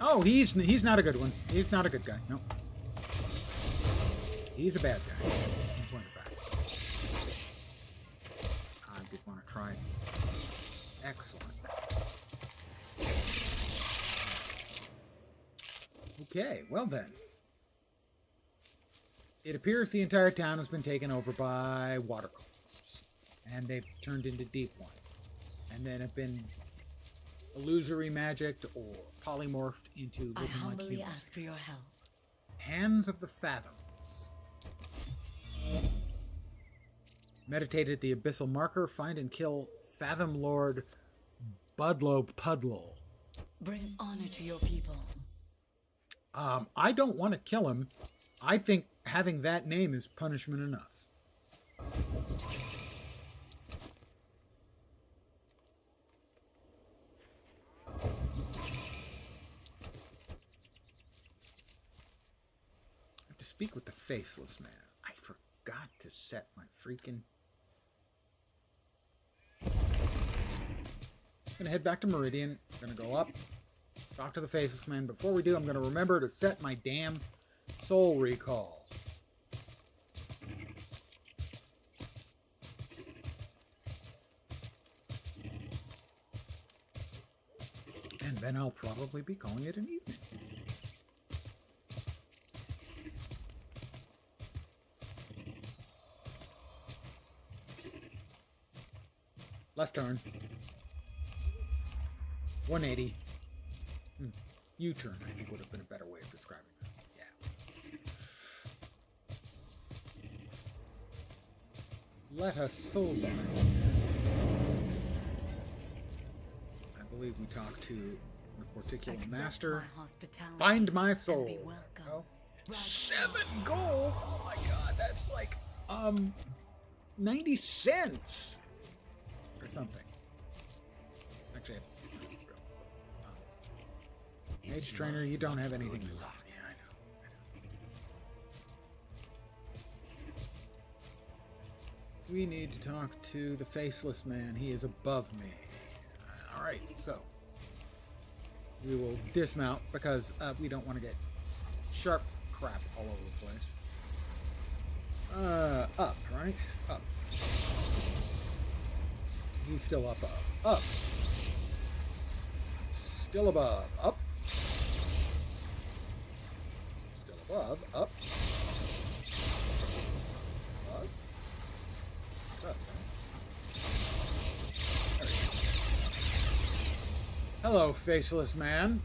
Oh, he's not a good one. He's not a good guy. No. He's a bad guy, in point of fact. I did want to try. Excellent. Okay, well then. It appears the entire town has been taken over by water ghosts. And they've turned into deep ones. And then have been illusory magicked or polymorphed into living I humbly like humans. ask for your help. Hands of the Fathoms. Meditate at the abyssal marker. Find and kill Fathom Lord Budlow Pudlow. Bring honor to your people. I don't want to kill him. I think having that name is punishment enough. I have to speak with the Faceless Man. I forgot to set my freaking... I'm gonna head back to Meridian. I'm gonna go up, talk to the Faceless Man. Before we do, I'm gonna remember to set my damn soul recall. And then I'll probably be calling it an evening. Left turn. 180. U-turn, I think, would have been a better way of describing that. Yeah. Let us soul bind. I believe we talked to the particular master. Bind my soul. Oh. 7 gold? Oh my god, that's like 90 cents or something. Actually, Mage Trainer, you don't have anything new. Yeah, I know. We need to talk to the Faceless Man. He is above me. Alright, so we will dismount because we don't want to get sharp crap all over the place. Up, right? Up. He's still up. Up. Still above. Up. Still above. Up. Above. Up. There we go. Hello, Faceless Man.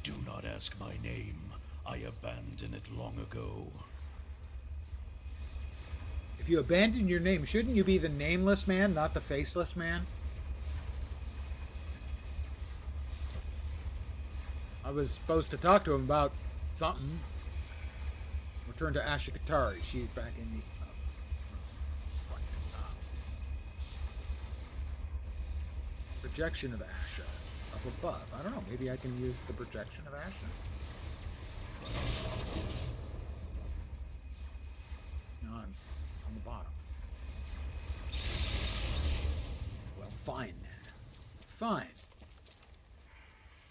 Do not ask my name. I abandoned it long ago. If you abandon your name, shouldn't you be the Nameless Man, not the Faceless Man? I was supposed to talk to him about something. Return to Asha Katari. She's back in the... Projection of Asha. Up above. I don't know. Maybe I can use the projection of Ashen. No, I'm on the bottom. Well, fine then. Fine.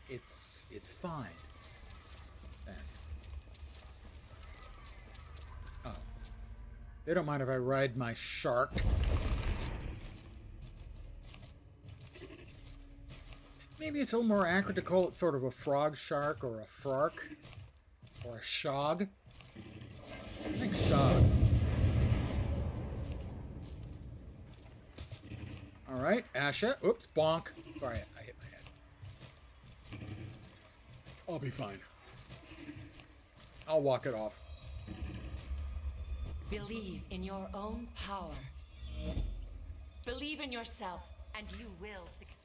It's fine. Then. Oh. They don't mind if I ride my shark. Maybe it's a little more accurate to call it sort of a frog shark or a frark or a shog. I think shog. All right, Asha. Oops, bonk. Sorry, I hit my head. I'll be fine. I'll walk it off. Believe in your own power. Believe in yourself, and you will succeed.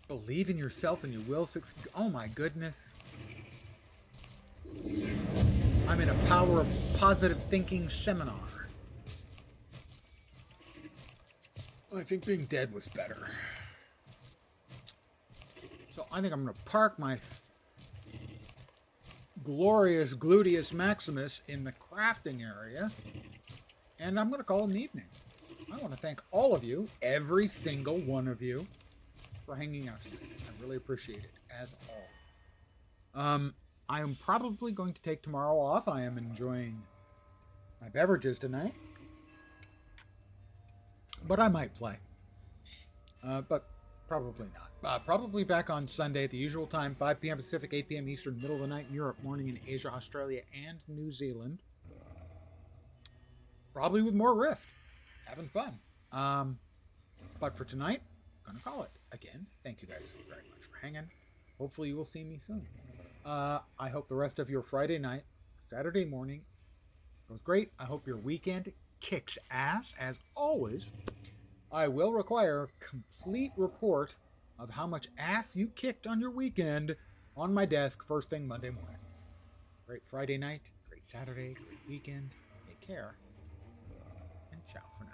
Believe in yourself and you will succeed. Oh my goodness. I'm in a power of positive thinking seminar. I think being dead was better. So I think I'm going to park my glorious gluteus maximus in the crafting area. And I'm going to call it an evening. I want to thank all of you, every single one of you, for hanging out tonight. I really appreciate it, as always. I am probably going to take tomorrow off. I am enjoying my beverages tonight. But I might play. But probably not. Probably back on Sunday at the usual time, 5 p.m. Pacific, 8 p.m. Eastern, middle of the night in Europe, morning in Asia, Australia, and New Zealand. Probably with more Rift. Having fun. But for tonight, I'm going to call it. Again, thank you guys very much for hanging. Hopefully you will see me soon. I hope the rest of your Friday night, Saturday morning goes great. I hope your weekend kicks ass. As always, I will require a complete report of how much ass you kicked on your weekend on my desk first thing Monday morning. Great Friday night, great Saturday, great weekend. Take care, and ciao for now.